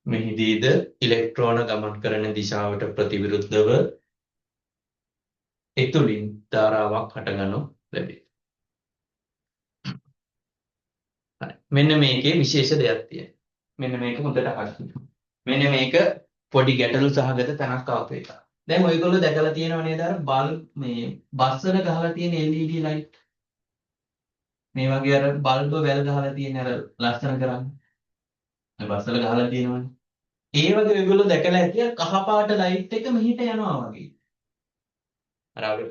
A: මෙහිදීද ඉලෙක්ට්‍රෝන ගමන් කරන දිශාවට ප්‍රතිවිරුද්ධව එතුලින් ධාරාවක් හටගනු ලැබේ. මෙන්න මේකේ විශේෂ දෙයක් තියෙනවා. මෙන්න මේක හොඳට අහගන්න. මෙන්න මේක පොඩි ගැටලු සහගත තැනක් ආපු එක. දැන් ඔයගොල්ලෝ දැකලා තියෙනව නේද අර මේ බස් වල ගහලා තියෙන LED light. මේ වගේ අර බල්බ් වැල් ගහලා තියෙන අර ලස්සන කරන්නේ. මේ බස් වල ගහලා තියෙනවනේ. ඒ වගේ ඔයගොල්ලෝ දැකලා ඇති කහ පාට ලයිට් එක මෙහිට යනවා වගේ. අර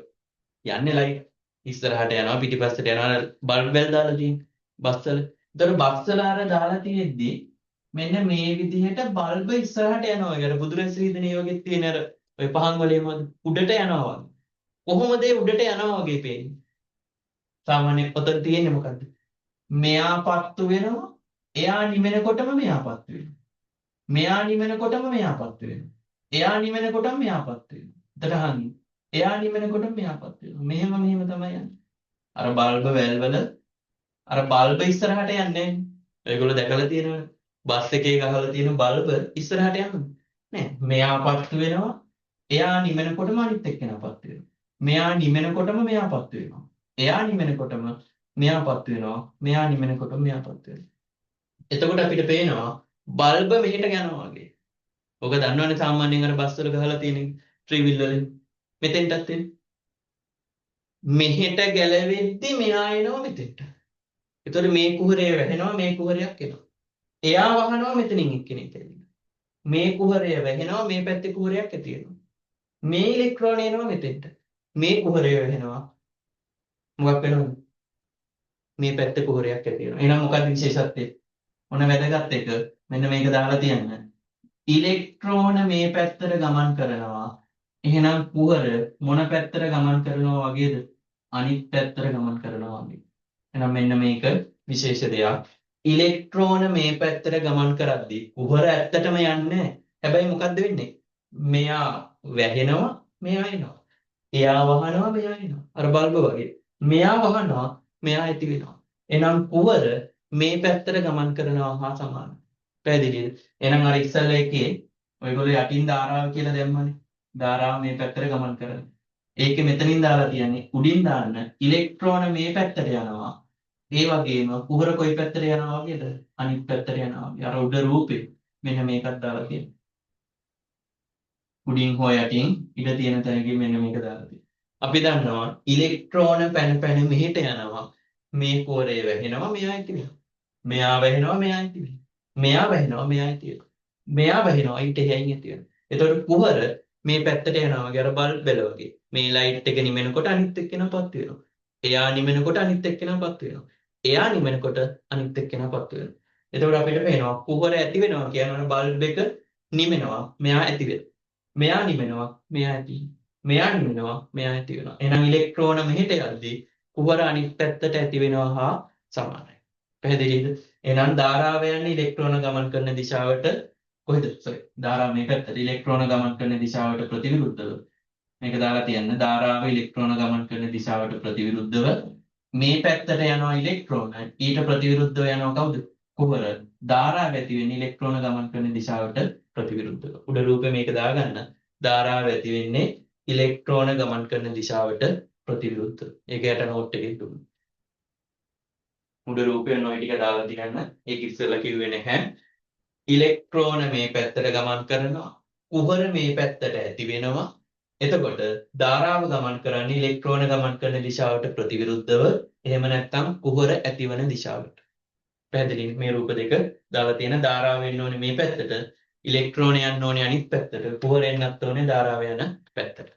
A: යන්නේ ලයිට් ඉස්සරහට යනවා පිටිපස්සට යනවා බල්බ් වැල් දාලා තියෙන බස් වල. ඒතර බස් වල අර දාලා තියෙද්දි මෙන්න මේ විදිහට බල්බ ඉස්සරහට යනවා. අර බුදුරජාණන් වගේ තියෙන අර ඔය පහන් වලේම උඩට යනවා වගේ. කොහොමද ඒ උඩට යනවා වගේ පේන්නේ? සාමාන්‍යයෙන් ඔතන තියෙන්නේ මොකද්ද? මෙයා පත්තු වෙනවා. එයා නිවෙනකොටම මෙයා පත්තු වෙනවා. මෙයා නිවෙනකොටම මෙයා පත්තු වෙනවා. එයා නිවෙනකොටම මෙයා පත්තු වෙනවා. එතට අහන්නේ. එයා නිවෙනකොටම මෙයා පත්තු වෙනවා. මෙහෙම තමයි යන්නේ. අර බල්බ වැල් වල අර බල්බ ඉස්සරහට යන්නේ නැහැ. ඔයගොල්ලෝ දැකලා තියෙනවනේ. බස් එකේ ගහලා තියෙන බල්බ ඉස්සරහට යන්නේ නෑ. මෙයා පත්තු වෙනවා. එයා නිවෙනකොටම අනිත් එක්කෙනා පත්තු වෙනවා. මෙයා නිවෙනකොටම මෙයා පත්තු වෙනවා. එයා නිවෙනකොටම මෙයා පත්තු වෙනවා. මෙයා නිවෙනකොටම මෙයා පත්තු වෙනවා. එතකොට අපිට පේනවා බල්බ මෙහෙට යනවා වගේ. ඔක දන්නවනේ සාමාන්‍යයෙන් අර බස් වල ගහලා තියෙන ට්‍රිවිල් වලින් මෙතෙන්ටත් එන්නේ. මෙහෙට ගැලවෙද්දි මෙයා එනවා මෙතෙන්ට. ඒතකොට මේ කුහරය වැහෙනවා මේ කුහරයක් එනවා. එයා වහනවා මෙතනින් එක්කෙනෙක් ඇවිල්ලා. මේ කුහරය වැහෙනවා මේ පැත්තේ කුහරයක් ඇති වෙනවා. මේ ඉලෙක්ට්‍රෝන එනවා මෙතෙන්ට. මේ කුහරය වැහෙනවා. මොකක් වෙනවද? මේ පැත්තේ කුහරයක් ඇති වෙනවා. එහෙනම් මොකක්ද විශේෂත්වය? මොන වැදගත් එක? මෙන්න මේක දාලා තියන්න. ඉලෙක්ට්‍රෝන මේ පැත්තට ගමන් කරනවා. එහෙනම් කුහර මොන පැත්තට ගමන් කරනවා වගේද? අනිත් පැත්තට ගමන් කරනවා වගේ. එහෙනම් මෙන්න මේක විශේෂ දෙයක්. ඉලෙක්ට්‍රෝන මේ පැත්තට ගමන් කරද්දී කුහර ඇත්තටම යන්නේ. හැබැයි මොකද්ද වෙන්නේ? මෙයා වැහෙනවා මෙයා එනවා. එයා වහනවා මෙයා එනවා. අර බල්බ වගේ. මෙයා වහනවා මෙයා ඇති වෙනවා. එහෙනම් කුහර මේ පැත්තට ගමන් කරනවා හා සමානයි. පැහැදිලිද? එහෙනම් අර ඉස්සල්ලා එකේ ඔයගොල්ලෝ යටින් ධාරාව කියලා දැම්මනේ. ධාරාව මේ පැත්තට ගමන් කරනවා. ඒකේ මෙතනින් දාලා තියන්නේ උඩින් දාන්න ඉලෙක්ට්‍රෝන මේ පැත්තට යනවා. ඒ වගේම කුහර කොයි පැත්තට යනවා වගේද? අනිත් පැත්තට යනවා වගේ. අර උඩ රූපේ මෙන්න මේකත් දාලා තියෙනවා. උඩින් හෝ යටින් ඉඩ තියෙන තැනකින් මෙන්න මේක දාලා තියෙනවා. අපි දන්නවා ඉලෙක්ට්‍රෝන පැන මෙහෙට යනවා. මේ කුහරය වැහෙනවා මෙයා ඇති වෙනවා. මෙයා වැහෙනවා මෙයා ඇති වෙනවා. මෙයා වැහෙනවා මෙයා ඇති වෙනවා. මෙයා වැහෙනවා ඊට එහයින් ඇති වෙනවා. එතකොට කුහර මේ පැත්තට යනවා වගේ අර බල්බ් බැල වගේ. මේ ලයිට් එක නිවෙනකොට අනිත් එක්කෙනාපත් වෙනවා. එයා නිවෙනකොට අනිත් එක්කෙනාපත් වෙනවා. එයා නිවෙනකොට අනිත් එක්කෙනාපත් වෙනවා. එතකොට අපිට පේනවා කුහර ඇති වෙනවා කියනවනේ බල්බ් එක නිවෙනවා මෙයා ඇති වෙනවා. මෙයා නිවෙනවා මෙයා ඇති වෙනවා. මෙයා නිවෙනවා මෙයා ඇති වෙනවා. එහෙනම් ඉලෙක්ට්‍රෝන මෙහෙට යද්දී කුහර අනිත් පැත්තට ඇති වෙනවා හා සමානයි. පැහැදිලිද? එහෙනම් ධාරාව යන්නේ ඉලෙක්ට්‍රෝන ගමන් කරන දිශාවට කොහෙද? සෝරි. ධාරාව මේ පැත්තට ඉලෙක්ට්‍රෝන ගමන් කරන දිශාවට ප්‍රතිවිරුද්ධව. මේක දාලා තියන්න. ධාරාව ඉලෙක්ට්‍රෝන ගමන් කරන දිශාවට ප්‍රතිවිරුද්ධව මේ පැත්තට යනවා ඉලෙක්ට්‍රෝන. ඊට ප්‍රතිවිරුද්ධව යනවා කවුද? කුහර. ධාරාව ඇති වෙන්නේ ඉලෙක්ට්‍රෝන ගමන් කරන දිශාවට ප්‍රතිවිරුද්ධව. උඩ රූපේ මේක දාගන්න. ධාරාව ඇති වෙන්නේ ඉලෙක්ට්‍රෝන ගමන් කරන දිශාවට ප්‍රතිවිරුද්ධව. ඒක යට නෝට් එකේ දුන්න. උඩ රූපේ නොයි ටික දාලා තියන්න. ඒක ඉස්සෙල්ලා කිව්වේ නැහැ. ඉලෙක්ට්‍රෝන මේ පැත්තට ගමන් කරනවා. කුහර මේ පැත්තට ඇති වෙනවා. එතකොට ධාරාව ගමන් කරන්නේ ඉලෙක්ට්‍රෝන ගමන් කරන දිශාවට ප්‍රතිවිරුද්ධව. එහෙම නැත්නම් කුහර ඇතිවන දිශාවට. පැහැදිලිද? මේ රූප දෙක දාලා තියෙන ධාරාව එන්න ඕනේ මේ පැත්තට. ඉලෙක්ට්‍රෝන යන්න ඕනේ අනිත් පැත්තට. කුහර එන්නත් ඕනේ ධාරාව යන පැත්තට.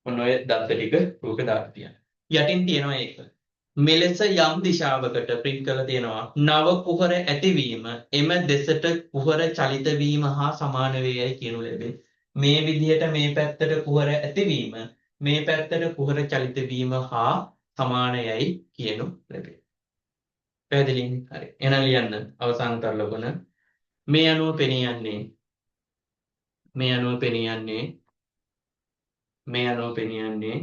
A: ඔන්න ඔය දත්ත ටික රූපේ දාලා තියන්න. යටින් තියෙනවා ඒක. මෙලෙස යම් දිශාවකට ප්‍රින්ට් කරලා තියෙනවා නව කුහර ඇතිවීම එම දෙසට කුහර චලිත වීම හා සමාන වේයයි කියනු ලැබේ. මේ විදිහට මේ පැත්තට කුහර ඇතිවීම මේ පැත්තට කුහර චලිත වීම හා සමානයයි කියනු ලැබේ. පැහැදිලිද? හරි. එහෙනම් ලියන්න අවසාන තර ලකුණ. මේ අනුව පෙනී යන්නේ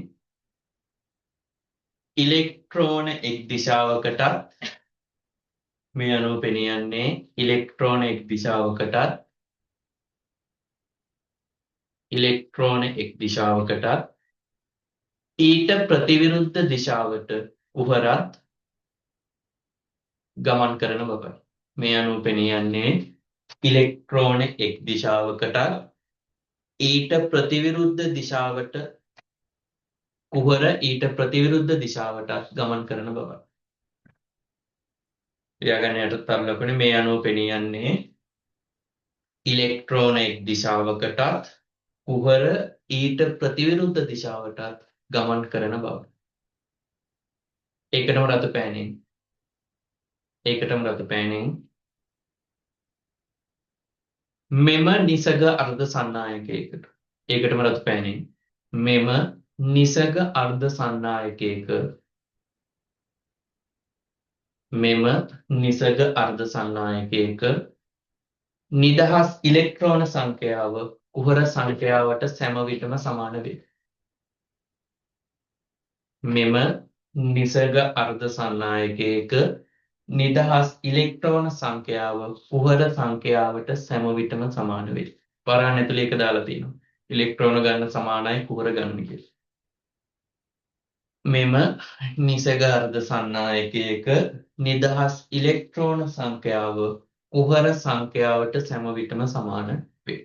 A: ඉලෙක්ට්‍රෝන එක් දිශාවකටත් මේ අනුව පෙනී යන්නේ ඉලෙක්ට්‍රෝන එක් දිශාවකටත් ඊට ප්‍රතිවිරුද්ධ දිශාවට කුහරත් ගමන් කරන බවයි. මේ අනුව පෙනී යන්නේ ඉලෙක්ට්‍රෝන එක් දිශාවකටත් ඊට ප්‍රතිවිරුද්ධ දිශාවට කුහර ඊට ප්‍රතිවිරුද්ධ දිශාවටත් ගමන් කරන බවයි. ලියාගන්න යට තර ලකුණේ මේ අනුව පෙනී යන්නේ ඉලෙක්ට්‍රෝන එක් දිශාවකටත් කුහර ඊට ප්‍රතිවිරුද්ධ දිශාවටත් ගමන් කරන බව. ඒකටම රතු පෑනෙන් මෙම නිසග අර්ධ සන්නායකයකට. ඒකටම රතු පෑනෙන් මෙම නිසග අර්ධ සන්නායකයක නිදහස් ඉලෙක්ට්‍රෝන සංඛ්‍යාව කුහර සංඛ්‍යාවට සෑම විටම සමාන වේ. මෙම නිසග අර්ධ සන්නායකයක නිදහස් ඉලෙක්ට්‍රෝන සංඛ්‍යාව කුහර සංඛ්‍යාවට සෑම විටම සමාන වේ. වරහන් ඇතුලේ එක දාලා තියෙනවා. ඉලෙක්ට්‍රෝන ගන්න සමානයි කුහර ගන්න කියලා. මෙම නිසග අර්ධ සන්නායකයක නිදහස් ඉලෙක්ට්‍රෝන සංඛ්‍යාව කුහර සංඛ්‍යාවට සෑම විටම සමාන වේ.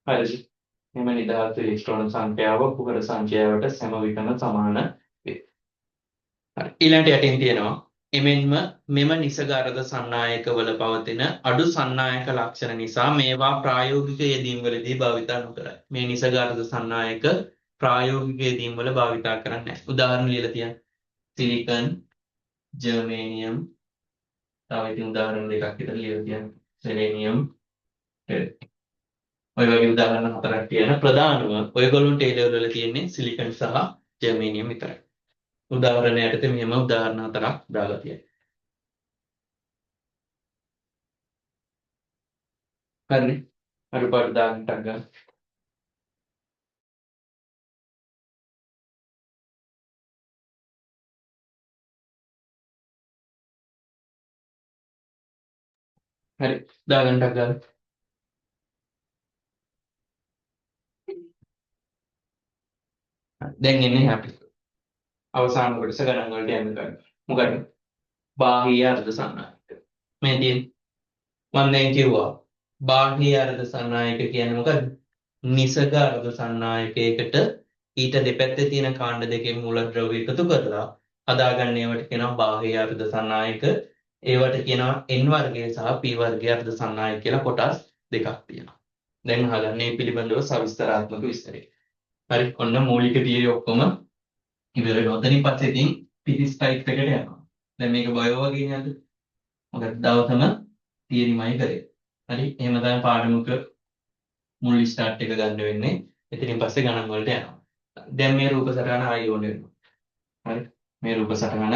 A: හරිද? මෙම නිදහස් ඉලෙක්ට්‍රෝන සංඛ්‍යාව කුහර සංඛ්‍යාවට සෑම විටම සමාන වේ. හරි. ඊළඟට යටින් තියෙනවා එමෙන්ම මෙම නිසග අර්ධ සන්නායකවල පවතින අඩු සන්නායක ලක්ෂණ නිසා මේවා ප්‍රායෝගික යෙදීම්වලදී භාවිතා නොකරයි. මේ නිසග අර්ධ සන්නායක ප්‍රායෝගික යෙදීම්වල භාවිතා කරන්නේ නැහැ. උදාහරණ ලියලා තියන්න. සිලිකන්, ජර්මේනියම්, තව ඉතින් උදාහරණ දෙකක් විතර ලියලා තියන්න. සෙලේනියම්, ඔය වගේ උදාහරණ හතරක් තියෙන ප්‍රධානම ඔයගොල්ලන්ට ඒ ලෙවල් වල තියෙන්නේ සිලිකන් සහ ජර්මේනියම් විතරයි. උදාහරණ යටතේ මෙහෙම උදාහරණ හතරක් දාලා තියෙනවා. හරිනේ. අඩුපාඩු දාන්නට ගන්න. හරි. දාගන්නට ගන්න. දැන් එන්නේ අපි අවසාන කොටස ගණන් වලට යන්න ගන්න. මොකද බාහ්‍ය අර්ධ සන්නායක. මේ තියෙන මම දැන් කිව්වා බාහ්‍ය අර්ධ සන්නායක කියන්නේ මොකද්ද? නිසග අර්ධ සන්නායකයකට ඊට දෙපැත්තේ තියෙන කාණ්ඩ දෙකේ මූලද්‍රව්‍ය එකතු කරලා හදාගන්න ඒවට කියනවා බාහ්‍ය අර්ධ සන්නායක. ඒවට කියනවා N වර්ගය සහ P වර්ගය අර්ධ සන්නායක කියලා කොටස් දෙකක් තියෙනවා. දැන් අහගන්න මේ පිළිබඳව සවිස්තරාත්මක විස්තරය. හරි. ඔන්න මූලික තියරි ඔක්කොම ඉවර වෙනවා. ඔතනින් පස්සේ ඉතින් පිටිස් ටයිප් එකට යනවා. දැන් මේක බයෝ වගේ නේද? මොකද දවසම තියරිමයි කරේ. හරි එහෙම තමයි පාඩමක මුල් ස්ටාර්ට් එක ගන්න වෙන්නේ. එතනින් පස්සේ ගණන් වලට යනවා. දැන් මේ රූප සටහන ආයි ඕන වෙනවා. හරි මේ රූප සටහන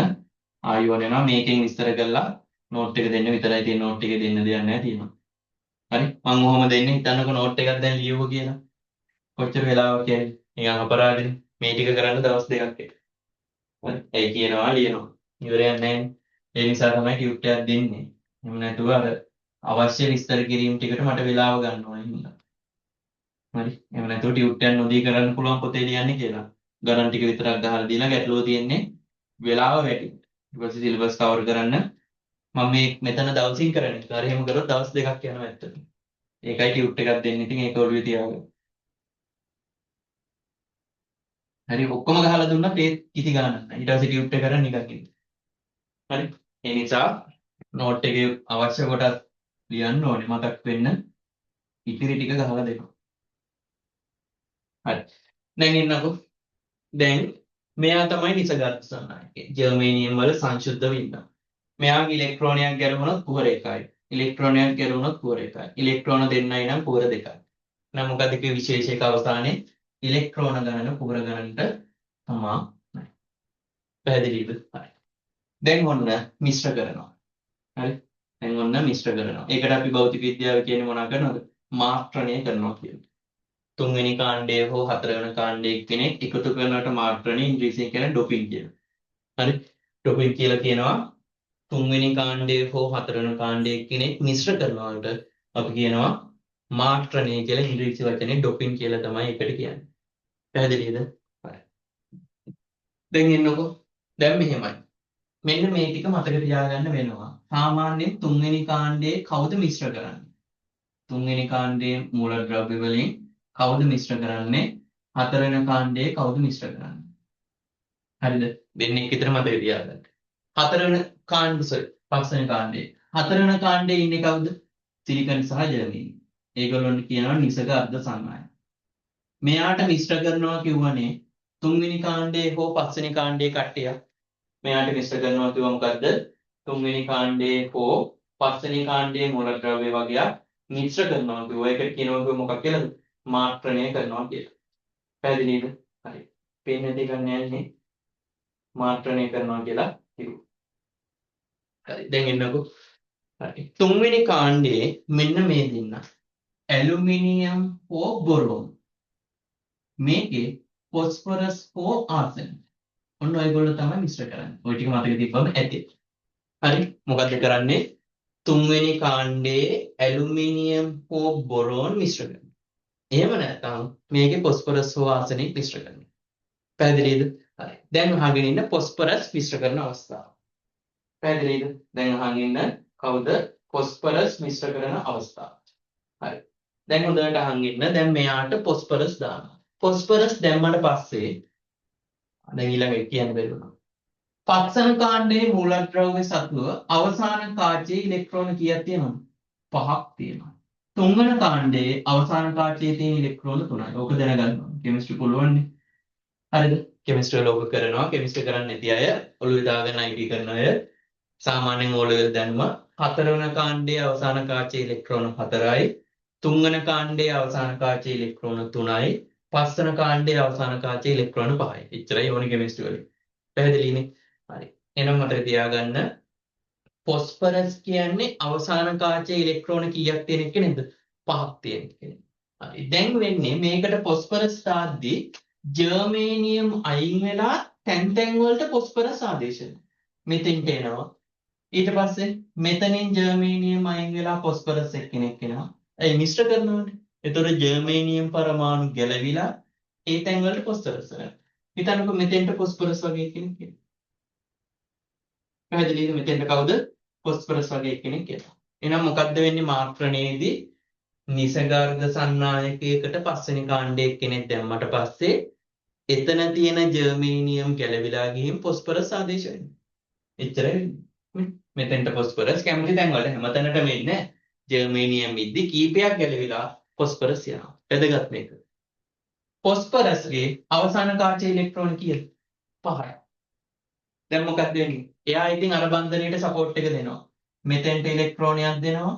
A: ආයි ඕන වෙනවා. මේකෙන් විස්තර කරලා නෝට් එක දෙන්න විතරයි තියෙන. නෝට් එක දෙන්න දෙයක් නැහැ තියෙනවා. හරි මම ඔහොම දෙන්නේ හිතන්නකො නෝට් එකක් දැන් ලියවුවා කියලා. කොච්චර වෙලාවක් කියන්නේ? නිකන් අපරාධනේ. මේ ටික කරන්න දවස් දෙකක් එක. හරි ඒ කියනවා ලියනවා. ඉවරයක් නැහැ. ඒ නිසා තමයි ටියුට් එකක් දෙන්නේ. එහෙම නැතුව අර අවශ්‍ය විස්තර කිරීම ටිකට මට වෙලාව ගන්න ඕනේ හින්දා. හරි එහෙම නැතුව ටියුට් එකක් නොදී කරන්න පුළුවන් පොතේ ලියන්නේ කියලා. ගණන් ටික විතරක් ගහලා දීලා ගැටලුව තියෙන්නේ වෙලාව වැඩි. ඊට පස්සේ සිලබස් කවර් කරන්න මම මේ මෙතන දවසින් කරන්නේ. ඒතර එහෙම කරොත් දවස් දෙකක් යනවා ඇත්තට. ඒකයි ටියුට් එකක් දෙන්නේ. ඉතින් ඒක ඔළුවේ තියාගන්න. හරි ඔක්කොම ගහලා දුන්නත් ඒ කිසි ගාණක් නැහැ. ඊට පස්සේ ටියුට් එක කරන් නිකන් ඉන්න. හරි ඒ නිසා නෝට් එකේ අවශ්‍ය කොටස් ලියන්න ඕනේ මතක් වෙන්න. ඉතිරි ටික ගහලා දෙනවා. හරි දැන් ඉන්නකෝ. දැන් මෙයා තමයි නිසගත් සන්නායකය. ජර්මේනියම් වල සංශුද්ධ වින්දම්. මෙයාගේ ඉලෙක්ට්‍රෝනයක් ගැලවුණොත් කුහර එකයි. ඉලෙක්ට්‍රෝනයක් ගැලවුණොත් කුහර එකයි. ඉලෙක්ට්‍රෝන දෙන්නයි නම් කුහර දෙකයි. නම් මොකද කිව්වේ විශේෂයක අවස්ථානයේ ඉලෙක්ට්‍රෝන ගණන කුහර ගණනට තමා නැහැ. පැහැදිලිද? හරි. දැන් ඔන්න මිශ්‍ර කරනවා. හරි. දැන් ඔන්න මිශ්‍ර කරනවා. ඒකට අපි භෞතික විද්‍යාව කියන්නේ මොනවා කරනවද? මාත්‍රණය කරනවා කියන්නේ. තුන්වෙනි කාණ්ඩයේ හෝ හතරවෙනි කාණ්ඩයේ කෙනෙක් එකතු කරනවට මාත්‍රණය ඉංග්‍රීසියෙන් කියන ඩොපින් කියනවා. හරි. ඩොපින් කියලා කියනවා තුන්වෙනි කාණ්ඩයේ හෝ හතරවෙනි කාණ්ඩයේ කෙනෙක් මිශ්‍ර කරනවට අපි කියනවා මාත්‍රණය කියලා. ඉංග්‍රීසි වචනේ ඩොපින් කියලා තමයි ඒකට කියන්නේ. පැහැදිලිද? හරි. දැන් එන්නකෝ. දැන් මෙහෙමයි. මෙන්න මේ ටික මතක තියාගන්න වෙනවා. සාමාන්‍යයෙන් තුන්වෙනි කාණ්ඩයේ කවුද මිශ්‍ර කරන්නේ? තුන්වෙනි කාණ්ඩයේ මූලද්‍රව්‍ය වලින් කවුද මිශ්‍ර කරන්නේ? හතරවෙනි කාණ්ඩයේ කවුද මිශ්‍ර කරන්නේ? හරිද? දෙන්නේ එක විතර මතක තියාගන්න. හතරවෙනි කාණ්ඩ පස්වෙනි කාණ්ඩයේ. හතරවෙනි කාණ්ඩයේ ඉන්නේ කවුද? සිලිකන් සහ ජර්මේනියම්. ඒගොල්ලන්ට කියනවා නිසක අර්ධ සංනායක. මෙයාට මිශ්‍ර කරනවා කියවනේ තුන්වෙනි කාණ්ඩයේ හෝ පස්වෙනි කාණ්ඩයේ කට්ටිය. මෙයාට මිශ්‍ර කරනවා කියව මොකද්ද? තුන්වෙනි කාණ්ඩයේ හෝ පස්වෙනි කාණ්ඩයේ මූලද්‍රව්‍ය වගේක් මිශ්‍ර කරනවා කියව. ඒකට කියනවා මොකක් කියලාද? මාත්‍රණය කරනවා කියලා. පැහැදිලිද? හරි. පේන්නේ දෙකක් නෑනේ. මාත්‍රණය කරනවා කියලා කිව්වා. හරි. දැන් එන්නකෝ. හරි. තුන්වෙනි කාණ්ඩයේ මෙන්න මේ දෙන්න. ඇලුමිනියම් හෝ බොරෝන්. මේකේ ෆොස්ෆරස් හෝ ආසන. ඔන්න ඔයගොල්ලෝ තමයි මිශ්‍ර කරන්නේ. ওই ටික මතක තිබ්බම ඇති. හරි. මොකද්ද කරන්නේ? තුන්වෙනි කාණ්ඩයේ ඇලුමිනියම් හෝ බොරෝන් මිශ්‍ර කරනවා. එහෙම නැත්නම් මේකේ ෆොස්ෆරස් හෝ ආසනික් මිශ්‍ර කරනවා. පැහැදිලිද? හරි. දැන් අහගෙන ඉන්න ෆොස්ෆරස් මිශ්‍ර කරන අවස්ථාව. පැහැදිලිද? දැන් අහගෙන ඉන්න කවුද ෆොස්ෆරස් මිශ්‍ර කරන අවස්ථාව. හරි. දැන් හොඳට අහගෙන ඉන්න. දැන් මෙයාට ෆොස්ෆරස් දානවා. ෆොස්ෆරස් දැම්මට පස්සේ දැන් ඊළඟ කියන්න බැරිුණා. පස්වන කාණ්ඩයේ මූලද්‍රව්‍ය සතුව අවසාන කාචයේ ඉලෙක්ට්‍රෝන කීයක් තියෙනවද? 5ක් තියෙනවා. තුන්වන කාණ්ඩයේ අවසාන කාචයේ තියෙන ඉලෙක්ට්‍රෝන 3යි. ඕක දැනගන්න ඕනේ. කෙමිස්ට්‍රි පුළුවන්නේ. හරිද? කෙමිස්ට්‍රි වල ඕක කරනවා. කෙමිස්ට්‍රි කරන්නේ නැති අය ඔළුවේ දාගෙන IT කරන අය සාමාන්‍යයෙන් O level දැනුම හතරවන කාණ්ඩයේ අවසාන කාචයේ ඉලෙක්ට්‍රෝන 4යි. තුන්වන කාණ්ඩයේ අවසාන කාචයේ ඉලෙක්ට්‍රෝන 3යි. පස්වන කාණ්ඩයේ අවසාන කාචයේ ඉලෙක්ට්‍රෝන 5යි. එච්චරයි ඕනි කෙමිස්ට්‍රි වලින්. පැහැදිලිනේ? හරි. එහෙනම් මතක තියාගන්න ෆොස්ෆරස් කියන්නේ අවසාන කාචයේ ඉලෙක්ට්‍රෝන කීයක් තියෙන එක නේද? 5ක් තියෙන කෙනෙක්. හරි. දැන් වෙන්නේ මේකට ෆොස්ෆරස් දාද්දී ජර්මේනියම් අයින් වෙලා තැන් තැන් වලට ෆොස්ෆරස් ආදේශ මෙතෙන්ට එනවා. ඊට පස්සේ මෙතනින් ජර්මේනියම් අයින් වෙලා ෆොස්ෆරස් එක්කෙනෙක් එනවා. ඒ මිශ්‍ර කරනවානේ. එතකොට ජර්මේනියම් පරමාණු ගැලවිලා ඒ තැන් වලට ෆොස්ෆරස් එනවා. හිතන්නකෝ මෙතෙන්ට ෆොස්ෆරස් වගේ කෙනෙක් එනවා. පැහැදිලිද? මෙතෙන්ට කවුද? ෆොස්ෆරස් වගේ කෙනෙක් එනවා. එහෙනම් මොකද්ද වෙන්නේ මාත්‍රණයේදී? නිසගර්ග සන්නායකයකට පස්වෙනි කාණ්ඩයේ කෙනෙක් දැම්මට පස්සේ එතන තියෙන ජර්මේනියම් ගැලවිලා ගිහින් ෆොස්ෆරස් ආදේශ වෙනවා. එච්චරයි වෙන්නේ. මෙතෙන්ට ෆොස්ෆරස් කැමති තැන් වල හැමතැනටම එන්නේ නැහැ. ජර්මේනියම් ඉද්දි කීපයක් ගැලවිලා ෆොස්ෆරස් යනවා. වැදගත් මේක. ෆොස්ෆරස්ගේ අවසාන කාචයේ ඉලෙක්ට්‍රෝන කීයද? 5යි. දැන් මොකක්ද වෙන්නේ? එයා ඉතින් අර බන්ධනයට සපෝට් එක දෙනවා. මෙතෙන්ට ඉලෙක්ට්‍රෝනයක් දෙනවා.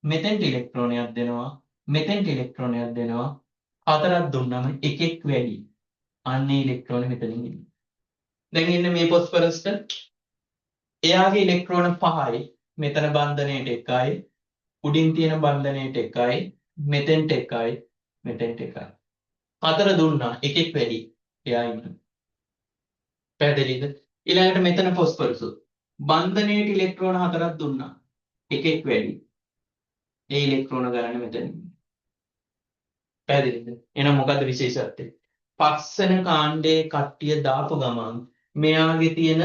A: මෙතෙන්ට ඉලෙක්ට්‍රෝනයක් දෙනවා. මෙතෙන්ට ඉලෙක්ට්‍රෝනයක් දෙනවා. හතරක් දුන්නම එකෙක් වැඩි. අන්නේ ඉලෙක්ට්‍රෝන මෙතනින් එන්නේ. දැන් ඉන්න මේ ෆොස්ෆරස්ට එයාගේ ඉලෙක්ට්‍රෝන 5යි. මෙතන බන්ධනයට 1යි. උඩින් තියෙන බන්ධනයට 1යි. මෙතෙන්ට 1යි. මෙතෙන්ට 1යි. හතර දුන්නා එකෙක් වැඩි. එයා ඉන්න. පැහැදිලිද? ඊළඟට මෙතන ෆොස්ෆරස්. බන්ධනයට ඉලෙක්ට්‍රෝන හතරක් දුන්නා. එකෙක් වැඩි. ඒ ඉලෙක්ට්‍රෝන ගණන මෙතනින්. පැහැදිලිද? එහෙනම් මොකද්ද විශේෂත්වය? පස්සන කාණ්ඩයේ කට්ටිය දාපු ගමන් මෙයාගේ තියෙන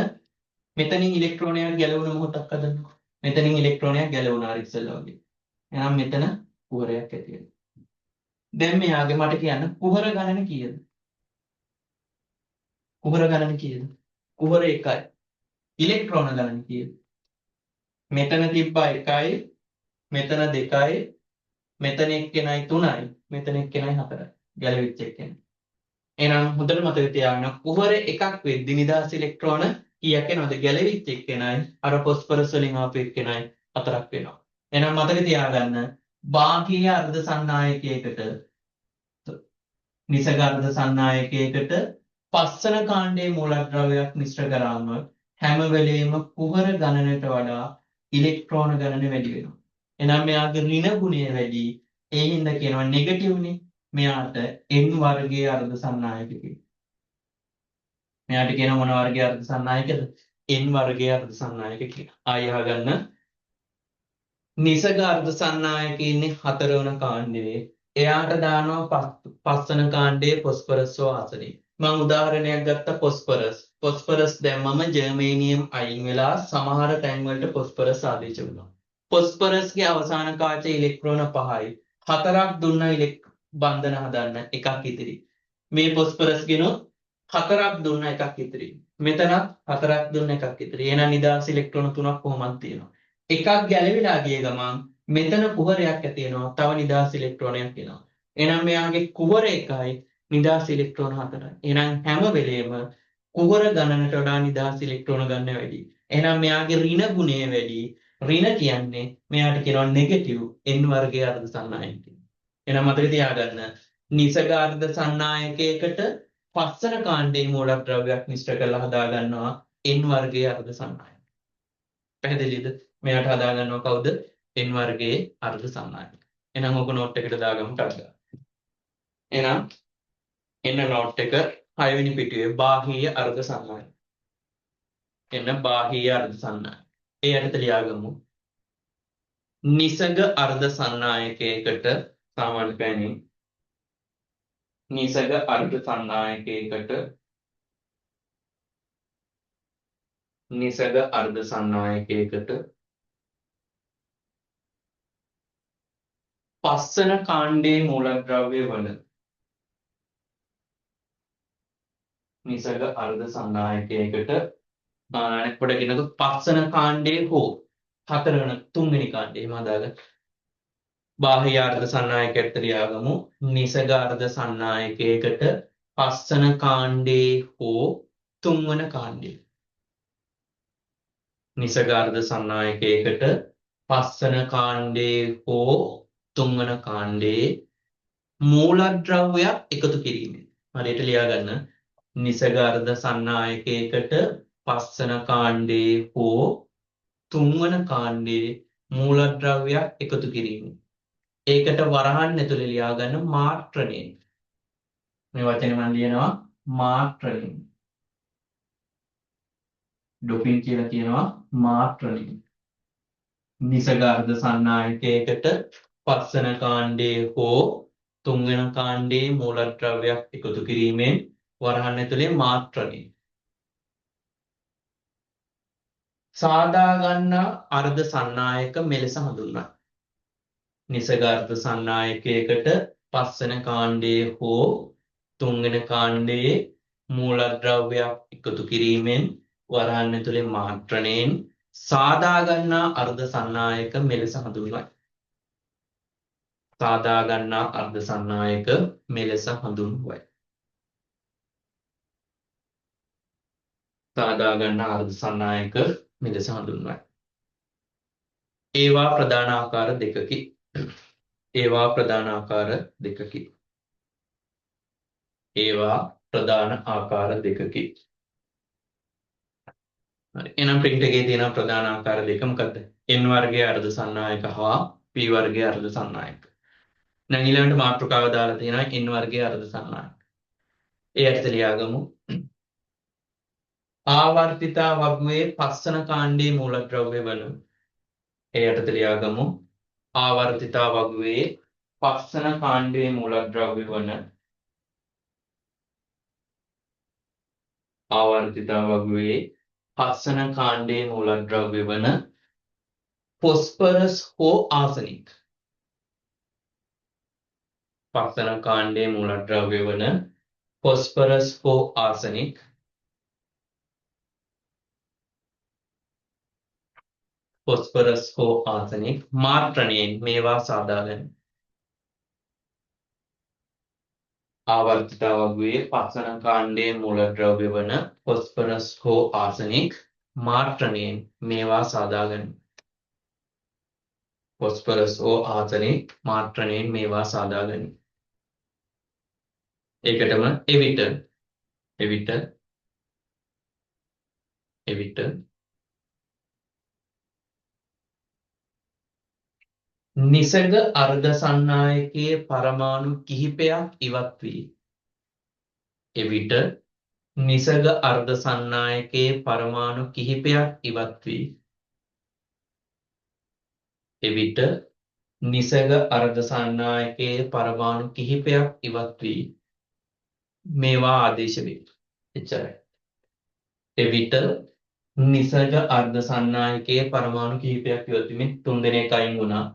A: මෙතනින් ඉලෙක්ට්‍රෝනයක් ගැලවුණ මොහොතක් හදන්න. මෙතනින් ඉලෙක්ට්‍රෝනයක් ගැලවුණා ඉස්සෙල්ලා වගේ. එහෙනම් මෙතන කුහරයක් ඇති වෙනවා. දැන් මෙයාගේ මට කියන්න කුහර ගණන කීයද? කුහර ගණන කීයද? කුහර 1යි. ඉලෙක්ට්‍රෝන ගණන කීයද? මෙතන තිබ්බා 1යි, මෙතන 2යි, මෙතන එක්කෙනයි 3යි, මෙතන එක්කෙනයි 4යි. ගැලවිච්ච එක්කෙනා. එහෙනම් හොඳට මතක තියාගන්න කුහර එකක් වෙද්දි නිදහස් ඉලෙක්ට්‍රෝන කීයක් එනවද? ගැලවිච්ච එක්කෙනයි අර ෆොස්ෆරස් වලින් ආපු එක්කෙනයි 4ක් වෙනවා. එහෙනම් මතක තියාගන්න බාහ්‍ය අර්ධ සන්නායකයකට නිසග අර්ධ සන්නායකයකට පස්සන කාණ්ඩයේ මූලද්‍රව්‍යයක් මිශ්‍ර කරාම හැම වෙලේම කුහර ගණනට වඩා ඉලෙක්ට්‍රෝන ගණන වැඩි වෙනවා. එහෙනම් මෙයාගේ ඍණ ගුණය වැඩි. ඒ හින්දා කියනවා නෙගටිව් නේ. මෙයාට n වර්ගයේ අර්ධ සන්නායක කියලා. මෙයාට කියන මොන වර්ගයේ අර්ධ සන්නායකද? n වර්ගයේ අර්ධ සන්නායක කියලා. ආයෙ අහගන්න. නිසග අර්ධ සන්නායක ඉන්නේ 4 වෙනි කාණ්ඩයේ. එයාට දානවා පස්වන කාණ්ඩයේ ෆොස්ෆරස් ආසනේ. මම උදාහරණයක් ගත්ත ෆොස්ෆරස්. ෆොස්ෆරස් දැම්මම ජර්මේනියම් අයින් වෙලා සමහර තැන් වලට ෆොස්ෆරස් ආදේශ වෙනවා. ෆොස්ෆරස්ගේ අවසාන කාචයේ ඉලෙක්ට්‍රෝන 5යි. 4ක් දුන්න බන්ධන හදන්න එකක් ඉතිරි. මේ ෆොස්ෆරස් ගෙනොත් 4ක් දුන්න එකක් ඉතිරි. මෙතනත් 4ක් දුන්න එකක් ඉතිරි. එහෙනම් නිදාස් ඉලෙක්ට්‍රෝන 3ක් කොහොමද තියෙනවා? එකක් ගැලවිලා ගිය ගමන් මෙතන කුහරයක් ඇති වෙනවා. තව නිදාස් ඉලෙක්ට්‍රෝනයක් එනවා. එහෙනම් මෙයාගේ කුහර එකයි නිදාස් ඉලෙක්ට්‍රෝන 4යි. එහෙනම් හැම වෙලේම කුහර ගණනට වඩා නිදාස් ඉලෙක්ට්‍රෝන ගන්න වැඩි. එහෙනම් මෙයාගේ ඍණ ගුණය වැඩි. ඍණ කියන්නේ මෙයාට කියනවා නෙගටිව් n වර්ගයේ අර්ධ සන්නායකය. එහෙනම් මතක තියාගන්න නිසග අර්ධ සන්නායකයකට පස්සන කාණ්ඩයේ මූලද්‍රව්‍යයක් මිශ්‍ර කරලා හදා ගන්නවා n වර්ගයේ අර්ධ සන්නායක. පැහැදිලිද? මෙයාට හදා ගන්නවා කවුද? n වර්ගයේ අර්ධ සන්නායක. එහෙනම් ඔක නෝට් එකට දාගමු ටක්. එහෙනම් එන්න නෝට් එක 6 වෙනි පිටුවේ බාහ්‍ය අර්ධ සන්නායක. එන්න බාහ්‍ය අර්ධ සන්නායක. ඒ යටත ලියාගමු. නිසග අර්ධ සන්නායකයකට සාමාන්‍ය පෑනින් නිසග අර්ධ සන්නායකයකට නිසග අර්ධ සන්නායකයකට පස්සන කාණ්ඩයේ මූලද්‍රව්‍ය වල නිසග අර්ධ සන්නායකයකට කොට කියනකොට පස්සන කාණ්ඩයේ හෝ 4 වෙනි 3 වෙනි කාණ්ඩයේ මදාගන්න බාහ්‍ය අර්ධ සන්නායකයට ලියාගමු. නිසග අර්ධ සන්නායකයකට පස්සන කාණ්ඩයේ හෝ 3 වෙනි කාණ්ඩයේ නිසග අර්ධ සන්නායකයකට පස්සන කාණ්ඩයේ හෝ 3 වෙනි කාණ්ඩයේ මූලද්‍රව්‍යයක් එකතු කිරීමෙන්. හරියට ලියාගන්න. නිසග අර්ධ සන්නායකයකට පස්සන කාණ්ඩයේ හෝ 3 වෙනි කාණ්ඩයේ මූලද්‍රව්‍යයක් එකතු කිරීමෙන්. ඒකට වරහන් ඇතුලේ ලියාගන්න මාත්‍රණයෙන්. මේ වචනේ මම ලියනවා මාත්‍රණයෙන්. ඩොපින් කියලා කියනවා මාත්‍රණයෙන්. නිසග අර්ධ සන්නායකයකට පස්සන කාණ්ඩයේ හෝ 3 වෙනි කාණ්ඩයේ මූලද්‍රව්‍යයක් එකතු කිරීමෙන් වරහන් ඇතුලේ මාත්‍රණයෙන්. සාදා ගන්නා අර්ධ සන්නායක මෙලෙස හඳුන්වයි. නිසග අර්ධ සන්නායකයකට පස්වන කාණ්ඩයේ හෝ 3 වෙනි කාණ්ඩයේ මූලද්‍රව්‍යයක් එකතු කිරීමෙන් වරහන් ඇතුලේ මාත්‍රණයෙන් සාදා ගන්නා අර්ධ සන්නායක මෙලෙස හඳුන්වයි. සාදා ගන්නා අර්ධ සන්නායක මෙලෙස හඳුන්වයි. සාදා ගන්න අර්ධ සන්නායක මෙලෙස හඳුන්වයි. ඒවා ප්‍රධාන ආකාර දෙකකි. ඒවා ප්‍රධාන ආකාර දෙකකි. ඒවා ප්‍රධාන ආකාර දෙකකි. හරි. එහෙනම් print එකේ තියෙන ප්‍රධාන ආකාර දෙක මොකද්ද? n වර්ගයේ අර්ධ සන්නායක හා p වර්ගයේ අර්ධ සන්නායක. දැන් ඊළඟට මාතෘකාව දාලා තියෙනවා n වර්ගයේ අර්ධ සන්නායක. ඒ යටතේ ලියාගමු. ආවර්තිතා වගුවේ පස්සන කාණ්ඩයේ මූලද්‍රව්‍ය වන ඒ යටතේ ලියාගමු. ආවර්තිතා වගුවේ පස්සන කාණ්ඩයේ මූලද්‍රව්‍ය වන ආවර්තිතා වගුවේ පස්සන කාණ්ඩයේ මූලද්‍රව්‍ය වන ෆොස්ෆරස් හෝ ආසනික්. පස්සන කාණ්ඩයේ මූලද්‍රව්‍ය වන ෆොස්ෆරස් හෝ ආසනික් ෆොස්ෆරස් හෝ ආසනික් මාත්‍රණයෙන් මේවා සාදාගන්න. ආවර්තිතා වගුවේ පස්සන කාණ්ඩයේ මූලද්‍රව්‍ය වන ෆොස්ෆරස් හෝ ආසනික් මාත්‍රණයෙන් මේවා සාදාගන්න. ෆොස්ෆරස් හෝ ආසනික් මාත්‍රණයෙන් මේවා සාදාගන්න. ඒකටම එවිට නිසග අර්ධ සන්නායකයේ පරමාණු කිහිපයක් ඉවත් වී එවිට නිසග අර්ධ සන්නායකයේ පරමාණු කිහිපයක් ඉවත් වී එවිට නිසග අර්ධ සන්නායකයේ පරමාණු කිහිපයක් ඉවත් වී මේවා ආදේශ වේ. එච්චරයි. එවිට නිසග අර්ධ සන්නායකයේ පරමාණු කිහිපයක් ඉවත් වීම 3 දෙනෙක් අයින් වුණා.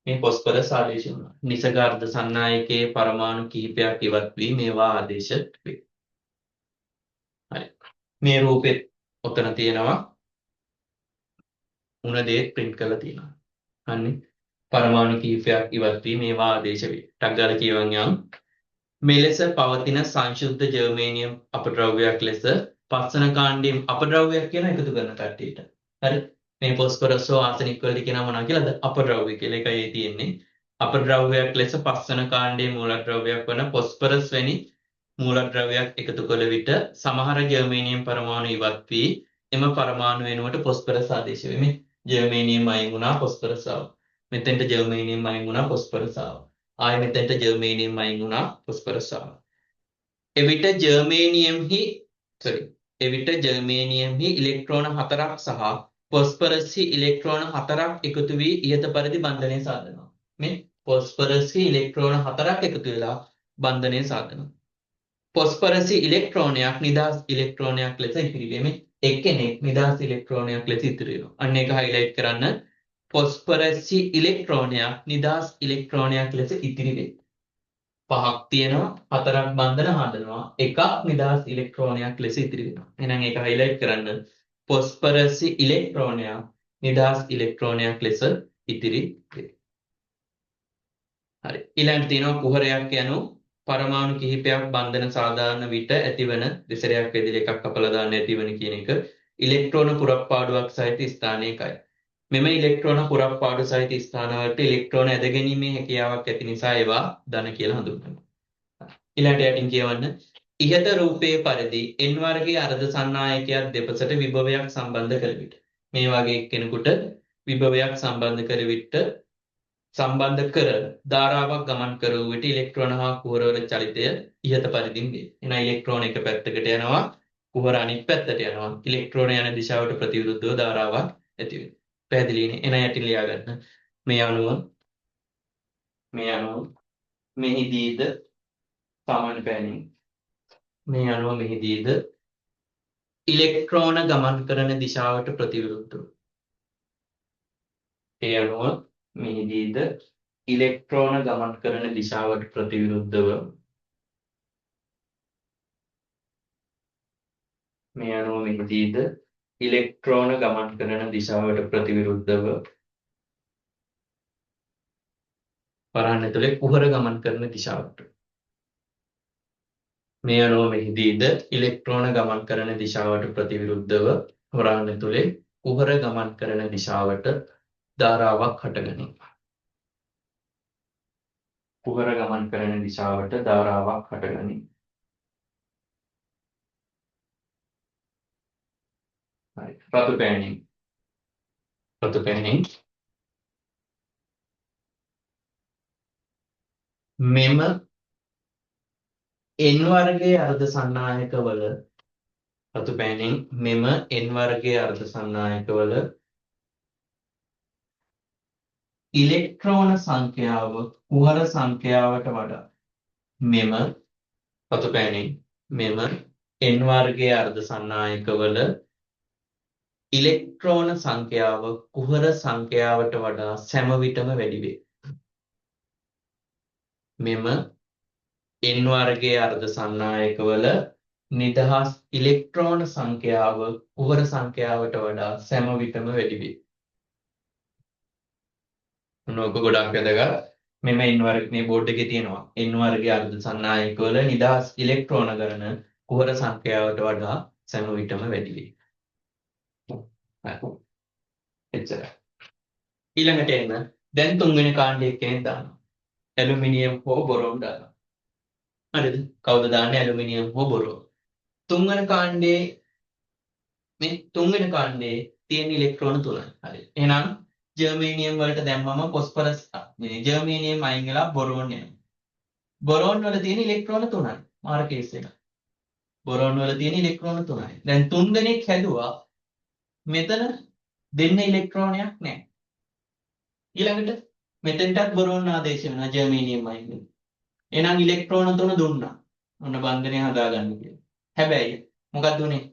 A: මේ ෆොස්ෆරස් ආදේශ වුණා. නිසග අර්ධ සන්නායකයේ පරමාණු කිහිපයක් ඉවත් වී මේවා ආදේශ වේ. හරි. මේ රූපෙත් ඔතන තියෙනවා. උණ දේ print කරලා තියෙනවා. අනේ පරමාණු කිහිපයක් ඉවත් වී මේවා ආදේශ වේ. ටක් ගාලා කියවන් යම්. මෙලෙස පවතින සංශුද්ධ ජර්මේනියම් අපද්‍රව්‍යයක් ලෙස පස්සන කාණ්ඩයෙන් අපද්‍රව්‍යයක් කියන එකතු කරන කට්ටියට. හරි. මේ ෆොස්ෆරස් හෝ ආසනික් වලට කියනවා මොනවා කියලාද? අපද්‍රව්‍ය කියලා එකයි තියෙන්නේ. අපද්‍රව්‍යයක් ලෙස පස්සන කාණ්ඩයේ මූලද්‍රව්‍යයක් වන ෆොස්ෆරස් වැනි මූලද්‍රව්‍යයක් එකතු කළ විට සමහර ජර්මේනියම් පරමාණු ඉවත් වී එම පරමාණු වෙනුවට ෆොස්ෆරස් ආදේශ වෙමි. ජර්මේනියම් අයින් වුණා ෆොස්ෆරස් ආවා. මෙතෙන්ට ජර්මේනියම් අයින් වුණා ෆොස්ෆරස් ආවා. ආයෙ මෙතෙන්ට ජර්මේනියම් අයින් වුණා ෆොස්ෆරස් ආවා. එවිට ජර්මේනියම්හි ඉලෙක්ට්‍රෝන 4ක් සහ ෆොස්ෆරස්හි ඉලෙක්ට්‍රෝන 4ක් එකතු වී ඉහත පරිදි බන්ධනය සාදනවා. මේ ෆොස්ෆරස්හි ඉලෙක්ට්‍රෝන 4ක් එකතු වෙලා බන්ධනය සාදනවා. ෆොස්ෆරස්හි ඉලෙක්ට්‍රෝනයක් නිදහස් ඉලෙක්ට්‍රෝනයක් ලෙස ඉතිරි වෙමි. එක්කෙනෙක් නිදහස් ඉලෙක්ට්‍රෝනයක් ලෙස ඉතිරි වෙනවා. අන්න ඒක highlight කරන්න. ෆොස්ෆරස්හි ඉලෙක්ට්‍රෝනයක් නිදහස් ඉලෙක්ට්‍රෝනයක් ලෙස ඉතිරි වේ. 5ක් තියෙනවා 4ක් බන්ධන හදනවා එකක් නිදහස් ඉලෙක්ට්‍රෝනයක් ලෙස ඉතිරි වෙනවා. එහෙනම් ඒක highlight කරන්න. ෆොස්ෆරස්හි ඉලෙක්ට්‍රෝනයක් නිදහස් ඉලෙක්ට්‍රෝනයක් ලෙස ඉතිරි වේ. හරි. ඊළඟට තියෙනවා කුහරයක් යනු පරමාණු කිහිපයක් බන්ධන සාධාරණ විට ඇතිවන දෙසරයක් වේදිල එකක් කපලා දාන්න ඇතිවන කියන එක ඉලෙක්ට්‍රෝන පුරප්පාඩුවක් සහිත ස්ථානයකයි. මෙම ඉලෙක්ට්‍රෝන පුරප්පාඩු සහිත ස්ථානවලට ඉලෙක්ට්‍රෝන ඇද ගැනීමේ හැකියාවක් ඇති නිසා ඒවා ධන කියලා හඳුන්වනවා. ඊළඟට යටින් කියවන්න ඉහත රූපයේ පරිදි n වර්ගයේ අර්ධ සන්නායකයක් දෙපසට විභවයක් සම්බන්ධ කළ විට මේ වගේ කෙනෙකුට විභවයක් සම්බන්ධ කර ධාරාවක් ගමන් කරවූ විට ඉලෙක්ට්‍රෝන හා කුහරවල චලිතය ඉහත පරිදිම වේ. එහෙනම් ඉලෙක්ට්‍රෝන එක පැත්තකට යනවා කුහර අනිත් පැත්තට යනවා. ඉලෙක්ට්‍රෝන යන දිශාවට ප්‍රතිවිරුද්ධව ධාරාවක් ඇති වෙනවා. පැහැදිලිනේ. එන යටින් ලියා ගන්න. මේ අණුව මෙහිදීද සාමාන්‍ය පෑනින් මේ අණුව මෙහිදීද ඉලෙක්ට්‍රෝන ගමන් කරන දිශාවට ප්‍රතිවිරුද්ධව. ඒ අණුව මෙහිදීද ඉලෙක්ට්‍රෝන ගමන් කරන දිශාවට ප්‍රතිවිරුද්ධව මේ අණුව මෙහිදීද ඉලෙක්ට්‍රෝන ගමන් කරන දිශාවට ප්‍රතිවිරුද්ධව වරහන් ඇතුලේ කුහර ගමන් කරන දිශාවට මේ අනුව මෙහිදීද ඉලෙක්ට්‍රෝන ගමන් කරන දිශාවට ප්‍රතිවිරුද්ධව වරාණ තුලේ කුහර ගමන් කරන දිශාවට ධාරාවක් හටගනී. කුහර ගමන් කරන දිශාවට ධාරාවක් හටගනී. හරි. රතු පෑනින් මෙම n වර්ගයේ අර්ධ සන්නායකවල රතු පෑනින් මෙම n වර්ගයේ අර්ධ සන්නායකවල ඉලෙක්ට්‍රෝන සංඛ්‍යාව කුහර සංඛ්‍යාවට වඩා මෙම රතු පෑනින් මෙම n වර්ගයේ අර්ධ සන්නායකවල ඉලෙක්ට්‍රෝන සංඛ්‍යාව කුහර සංඛ්‍යාවට වඩා සෑම විටම වැඩි වේ. මෙම n වර්ගයේ අර්ධ සන්නායකවල නිදහස් ඉලෙක්ට්‍රෝන සංඛ්‍යාව කුහර සංඛ්‍යාවට වඩා සෑම විටම වැඩි වේ. මොනක ගොඩක් වැදගත්. මෙම n වර්ග මේ බෝඩ් එකේ තියෙනවා. n වර්ගයේ අර්ධ සන්නායකවල නිදහස් ඉලෙක්ට්‍රෝන ගණන කුහර සංඛ්‍යාවට වඩා සෑම විටම වැඩි වේ. එච්චරයි. ඊළඟට එන්න දැන් තුන්වෙනි කාණ්ඩයේ කෙනෙක් දානවා. ඇලුමිනියම් හෝ බොරෝන් දානවා. හරිද? කවුද දාන්නේ? ඇලුමිනියම් හෝ බොරෝන්. තුන්වෙනි කාණ්ඩයේ තියෙන ඉලෙක්ට්‍රෝන 3යි. හරි. එහෙනම් ජර්මේනියම් වලට දැම්මම ફોස්ෆරස් මේ ජර්මේනියම් අයින් වෙලා බොරෝන් එනවා. බොරෝන් වල තියෙන ඉලෙක්ට්‍රෝන 3යි. මාර කේස් එක. බොරෝන් වල තියෙන ඉලෙක්ට්‍රෝන 3යි. දැන් 3 දෙනෙක් හැදුවා. මෙතන දෙන්න ඉලෙක්ට්‍රෝනයක් නැහැ. ඊළඟට මෙතෙන්ටත් බොරෝන් ආදේශ වෙනවා ජර්මේනියම් අයින් වෙනවා. එහෙනම් ඉලෙක්ට්‍රෝන 3 දුන්නා. ඔන්න බන්ධනය හදාගන්න කියලා. හැබැයි මොකක්ද උනේ?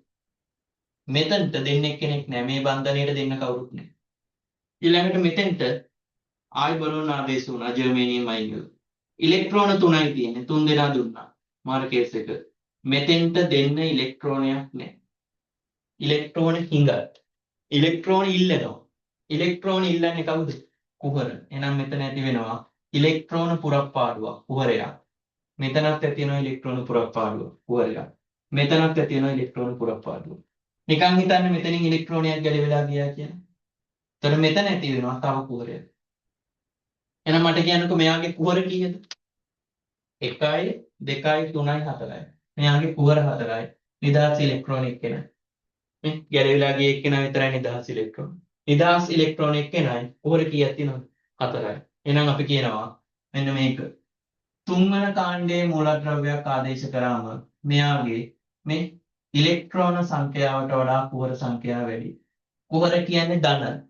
A: මෙතනට දෙන්නෙක් කෙනෙක් නැහැ. මේ බන්ධනයට දෙන්න කවුරුත් නැහැ. ඊළඟට මෙතෙන්ට ආයි බොරෝන් ආදේශ වුණා ජර්මේනියම් අයින් වෙනවා. ඉලෙක්ට්‍රෝන 3යි තියෙන්නේ. 3 දෙනා දුන්නා. මාර කේස් එක. මෙතෙන්ට දෙන්න ඉලෙක්ට්‍රෝනයක් නැහැ. ඉලෙක්ට්‍රෝන හිඟත්. ඉලෙක්ට්‍රෝන ඉල්ලනවා. ඉලෙක්ට්‍රෝන ඉල්ලන්නේ කවුද? කුහර. එහෙනම් මෙතන ඇති වෙනවා ඉලෙක්ට්‍රෝන පුරප්පාඩුවක් කුහරයක්. මෙතනත් ඇති වෙනවා ඉලෙක්ට්‍රෝන පුරප්පාඩුවක් කුහරයක්. මෙතනත් ඇති වෙනවා ඉලෙක්ට්‍රෝන පුරප්පාඩුවක්. නිකන් හිතන්න මෙතනින් ඉලෙක්ට්‍රෝනයක් ගැලවිලා ගියා කියලා. එතකොට මෙතන ඇති වෙනවා තව කුහරයක්. එහෙනම් මට කියන්නකෝ මෙයාගේ කුහර කීයද? 1යි 2යි 3යි 4යි. මෙයාගේ කුහර 4යි. නිදහස් ඉලෙක්ට්‍රෝන එක්කෙනයි. මේ ගැලවිලා ගිය එක්කෙනා විතරයි නිදහස් ඉලෙක්ට්‍රෝන. නිදහස් ඉලෙක්ට්‍රෝන එක්කෙනයි කුහර කීයක් තියෙනවද? 4යි. එහෙනම් අපි කියනවා මෙන්න මේක. තුන්වන කාණ්ඩයේ මූලද්‍රව්‍යයක් ආදේශ කරාම මෙයාගේ මේ ඉලෙක්ට්‍රෝන සංඛ්‍යාවට වඩා කුහර සංඛ්‍යාව වැඩි. කුහර කියන්නේ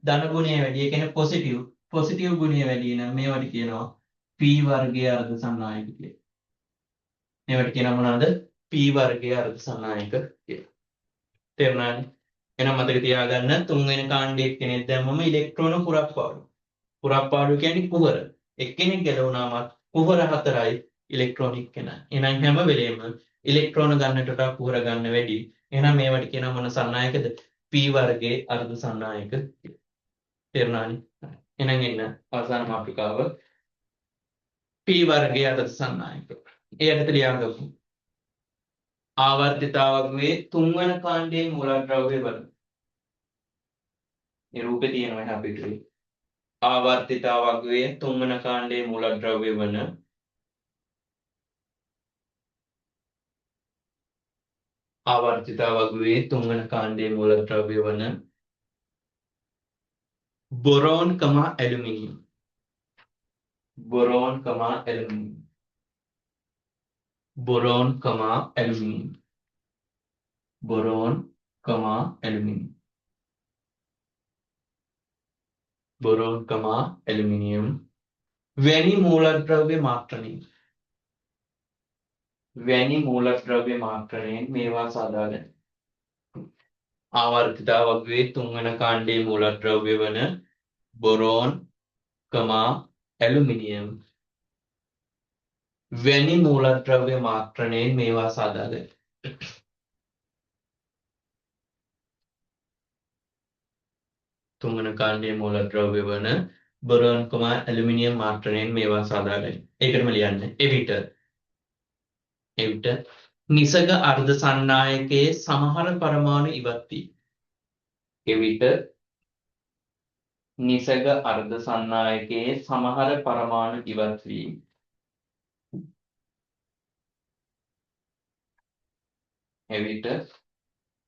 A: ධන ගුණය වැඩි. ඒ කියන්නේ පොසිටිව් ගුණය වැඩි නම් මේවට කියනවා p වර්ගයේ අර්ධ සන්නායක කියලා. මේවට කියනවා මොනවද? p වර්ගයේ අර්ධ සන්නායක කියලා. තේරුණාද? එහෙනම් මතක තියාගන්න තුන්වෙනි කාණ්ඩයේ කෙනෙක් දැම්මම ඉලෙක්ට්‍රෝන පුරප්පාඩු. පුරප්පාඩු කියන්නේ කුහර. එක්කෙනෙක් ගැලවුණාම කුහර 4යි ඉලෙක්ට්‍රෝන එක්කෙනයි. එහෙනම් හැම වෙලේම ඉලෙක්ට්‍රෝන ගන්නට වඩා කුහර ගන්න වැඩි. එහෙනම් මේවට කියනවා මොන සන්නායකද? p වර්ගයේ අර්ධ සන්නායක කියලා. තේරුණානේ? එහෙනම් එන්න අවසාන මාතෘකාව p වර්ගයේ අර්ධ සන්නායක. ඒ අතට ලියාගමු. ආවර්තිතාවකයේ තුන්වන කාණ්ඩයේ මූලද්‍රව්‍ය වල මේ රූපේ තියෙනවා එහෙනම් අපිට ආවර්තිතාවකයේ තුන්වන කාණ්ඩයේ මූලද්‍රව්‍ය වන ආවර්තිතාවකයේ තුන්වන කාණ්ඩයේ මූලද්‍රව්‍ය වන boron aluminium. Boron aluminium. Boron aluminium. Boron aluminium. Boron aluminium වැනි මූලද්‍රව්‍ය මාත්‍රණයෙන් මේවා සාදාගන්න. ආවර්තිතාවකයේ තුන්වන කාණ්ඩයේ මූලද්‍රව්‍ය වන බොරෝන් ඇලුමිනියම් වැනි මූලද්‍රව්‍ය මාත්‍රණයෙන් මේවා සාදාගන්න. තුන්වන කාණ්ඩයේ මූලද්‍රව්‍ය වන බොරෝන් ඇලුමිනියම් මාත්‍රණයෙන් මේවා සාදාගන්න. ඒකටම ලියන්න එවිට නිසග අර්ධ සන්නායකයේ සමහර පරමාණු ඉවත් වී. එවිට නිසග අර්ධ සන්නායකයේ සමහර පරමාණු ඉවත් වී. එවිට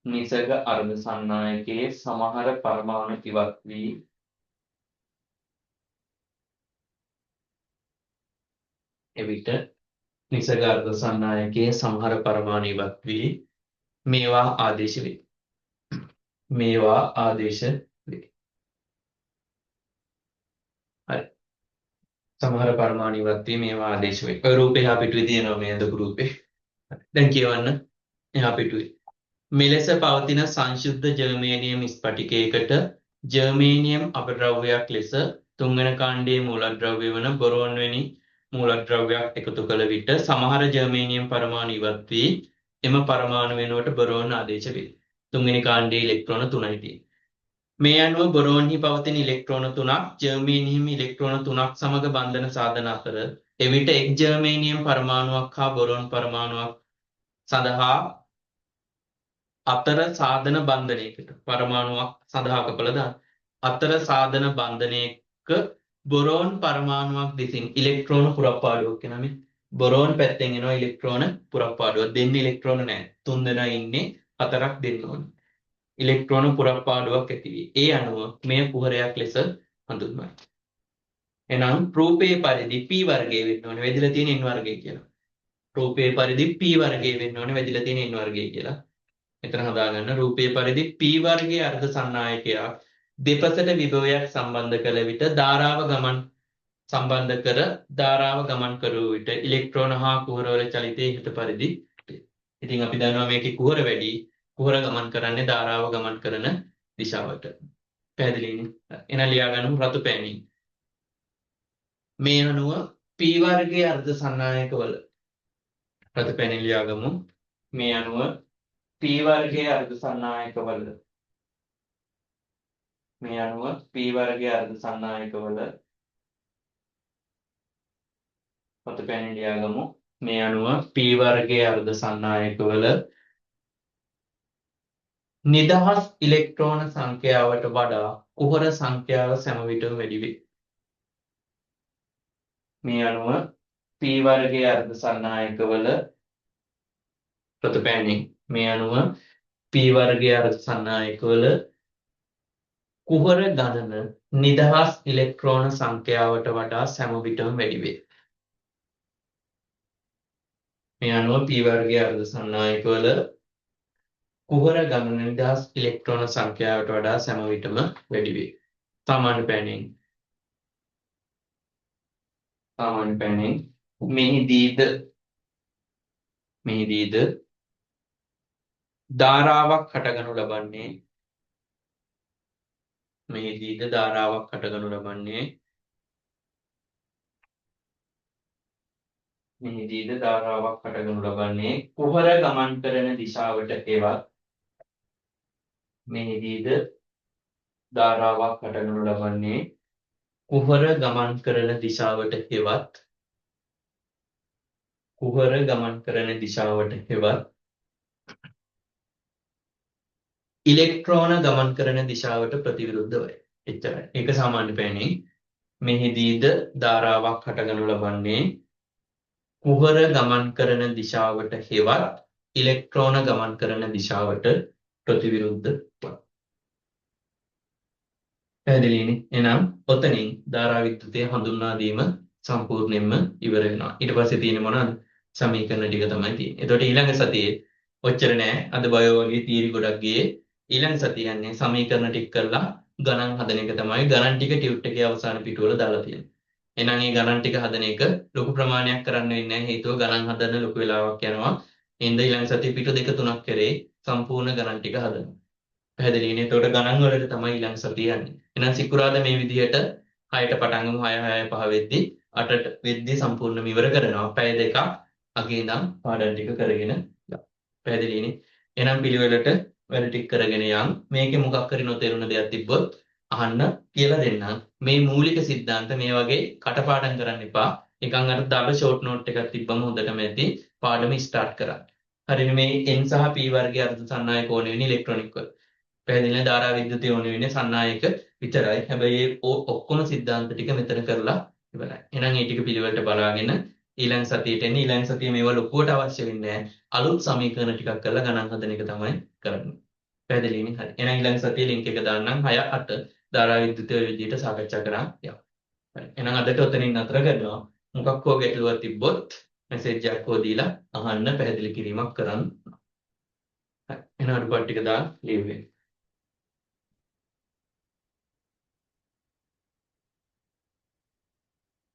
A: නිසග අර්ධ සන්නායකයේ සමහර පරමාණු ඉවත් වී. එවිට නිසග අර්ධ සන්නායකයේ සමහර පරමාණු ඉවත් වී මේවා ආදේශ වේ. මේවා ආදේශ වේ. හරි. සමහර පරමාණු ඉවත් වී මේවා ආදේශ වේ. ඔය රූපේ එහා පිටුවේ තියෙනවා මේ අඳපු රූපේ. දැන් කියවන්න එහා පිටුවේ. මෙලෙස පවතින සංශුද්ධ ජර්මේනියම් ස්පටිකයකට ජර්මේනියම් අපද්‍රව්‍යයක් ලෙස තුන්වන කාණ්ඩයේ මූලද්‍රව්‍ය වන බොරෝන් වැනි මූලද්‍රව්‍යයක් එකතු කළ විට සමහර ජර්මේනියම් පරමාණු ඉවත් වී එම පරමාණු වෙනුවට බොරෝන් ආදේශ වේ. තුන්වෙනි කාණ්ඩයේ ඉලෙක්ට්‍රෝන 3යි තියෙන්නේ. මේ අනුව බොරෝන්හි පවතින ඉලෙක්ට්‍රෝන 3ක් ජර්මේනියම් ඉලෙක්ට්‍රෝන 3ක් සමග බන්ධන සාධන අතර එවිට එක් ජර්මේනියම් පරමාණුවක් හා බොරෝන් පරමාණුවක් සඳහා අතර සාධන බන්ධනයකට පරමාණුවක් සඳහා කපලා දාන්න. අතර සාධන බන්ධනයක බොරෝන් පරමාණුවක් දෙසින් ඉලෙක්ට්‍රෝන පුරප්පාඩුවක් එනවා මේ. බොරෝන් පැත්තෙන් එනවා ඉලෙක්ට්‍රෝන පුරප්පාඩුවක්. දෙන්නේ ඉලෙක්ට්‍රෝන නැහැ. තුන් දෙනා ඉන්නේ හතරක් දෙන්න ඕනේ. ඉලෙක්ට්‍රෝන පුරප්පාඩුවක් ඇති වී. ඒ අනුව මෙය කුහරයක් ලෙස හඳුන්වයි. එහෙනම් රූපයේ පරිදි p වර්ගයේ වෙන්න ඕනේ. වැදිලා තියෙන n වර්ගය කියලා. රූපයේ පරිදි p වර්ගයේ වෙන්න ඕනේ. වැදිලා තියෙන n වර්ගය කියලා. මෙතන හදාගන්න රූපයේ පරිදි p වර්ගයේ අර්ධ සන්නායකයක් දෙපසට විභවයක් සම්බන්ධ කළ විට ධාරාව ගමන් සම්බන්ධ කර ධාරාව ගමන් කරන විට ඉලෙක්ට්‍රෝන හා කුහරවල චලිතය ඉහත පරිදි. ඉතින් අපි දන්නවා මේකේ කුහර වැඩි. කුහර ගමන් කරන්නේ ධාරාව ගමන් කරන දිශාවට. පැහැදිලිනේ. එහෙනම් ලියා ගන්නමු රතු පෑනින්. මේ අනුව p වර්ගයේ අර්ධ සන්නායකවල රතු පෑනින් ලියා ගමු. මේ අනුව p වර්ගයේ අර්ධ සන්නායකවල මේ අනුව p වර්ගයේ අර්ධ සන්නායකවල රතු පෑනින් ලියා ගමු. මේ අනුව p වර්ගයේ අර්ධ සන්නායකවල නිදහස් ඉලෙක්ට්‍රෝන සංඛ්‍යාවට වඩා කුහර සංඛ්‍යාව සෑම විටම වැඩි වේ. මේ අනුව p වර්ගයේ අර්ධ සන්නායකවල රතු පෑනින් මේ අනුව p වර්ගයේ අර්ධ සන්නායකවල කුහර ගණන නිදහස් ඉලෙක්ට්‍රෝන සංඛ්‍යාවට වඩා සෑම විටම වැඩි වේ. මේ අනුව p වර්ගයේ අර්ධ සන්නායකවල කුහර ගණන නිදහස් ඉලෙක්ට්‍රෝන සංඛ්‍යාවට වඩා සෑම විටම වැඩි වේ. සාමාන්‍ය පෑනින් මෙහිදීද ධාරාවක් හටගනු ලබන්නේ කුහර ගමන් කරන දිශාවට හෙවත් කුහර ගමන් කරන දිශාවට ඉලෙක්ට්‍රෝන ගමන් කරන දිශාවට ප්‍රතිවිරුද්ධවයි. එච්චරයි. ඒක සාමාන්‍ය පෑනින්. මෙහිදීද ධාරාවක් හටගනු ලබන්නේ කුහර ගමන් කරන දිශාවට හෙවත් ඉලෙක්ට්‍රෝන ගමන් කරන දිශාවට ප්‍රතිවිරුද්ධ වයි. පැහැදිලිනේ? එහෙනම් ඔතනින් ධාරා විද්‍යුතය හඳුන්වා දීම සම්පූර්ණයෙන්ම ඉවර වෙනවා. ඊට පස්සේ තියෙන්නේ මොනවද? සමීකරණ ටික තමයි තියෙන්නේ. එතකොට ඊළඟ සතියේ ඔච්චර නෑ. අද බයෝ වගේ තීරි ගොඩක් ගියේ. ඊළඟ සතිය යන්නේ සමීකරණ ටික කරලා ගණන් හදන එක තමයි. ගණන් ටික ටියුට් එකේ අවසාන පිටුවල දාලා තියෙන්නේ. එහෙනම් මේ ගණන් ටික හදන එක ලොකු ප්‍රමාණයක් කරන්න වෙන්නේ නැහැ. හේතුව ගණන් හදන්න ලොකු වෙලාවක් යනවා. එහෙනම් ඊළඟ සතිය පිටු 2-3ක් කරේ සම්පූර්ණ ගණන් ටික හදනවා. පැහැදිලිනේ? එතකොට ගණන් වලට තමයි ඊළඟ සතිය යන්නේ. එහෙනම් සිකුරාදා මේ විදිහට 6ට පටන් ගමු. 6:05 වෙද්දි 8ට වෙද්දි සම්පූර්ණම ඉවර කරනවා. පැය දෙකක් අගේ ඉඳන් පාඩම් ටික කරගෙන යන්න. පැහැදිලිනේ? එහෙනම් පිළිවෙලට වැඩ ටික කරගෙන යන්. මේකේ මොකක් හරි නොතේරුණ දෙයක් තිබ්බොත් අහන්න කියලා දෙන්නම්. මේ මූලික સિદ્ધාන්ත මේ වගේ කටපාඩම් කරන්න එපා. නිකන් අර දාලා ෂෝට් නෝට් එකක් තිබ්බම හොඳටම ඇති. පාඩම ස්ටාර්ට් කරන්න. හරිනේ මේ n සහ p වර්ගයේ අර්ධ සන්නායක ඕන වෙන්නේ ඉලෙක්ට්‍රොනික වල. පැහැදිලිනේ ධාරා විද්‍යුතය ඕන වෙන්නේ සන්නායක විතරයි. හැබැයි ඒ ඔක්කොම સિદ્ધාන්ත ටික මෙතන කරලා ඉවරයි. එහෙනම් ඒ ටික පිළිවෙලට බලාගෙන ඊළඟ සතියේට එන්නේ. ඊළඟ සතියේ මේවා ලොකුවට අවශ්‍ය වෙන්නේ නැහැ. අලුත් සමීකරණ ටිකක් කරලා ගණන් හදන එක තමයි කරන්නේ. පැහැදිලිනේ? හරි. එහෙනම් ඊළඟ සතියේ ලින්ක් එක දාන්නම් 6 8 ධාරා විද්‍යුතය විදිහට සාකච්ඡා කරා යමු. හරි. එහෙනම් අදට ඔතනින් නතර කරනවා. මොකක් හෝ ගැටලුවක් තිබ්බොත් මෙසේජ් එකක් හෝ දීලා අහන්න පැහැදිලි කිරීමක් කරන්න. හරි. එහෙනම් අඩුපාඩු ටික දාලා ලීව් වෙන්න.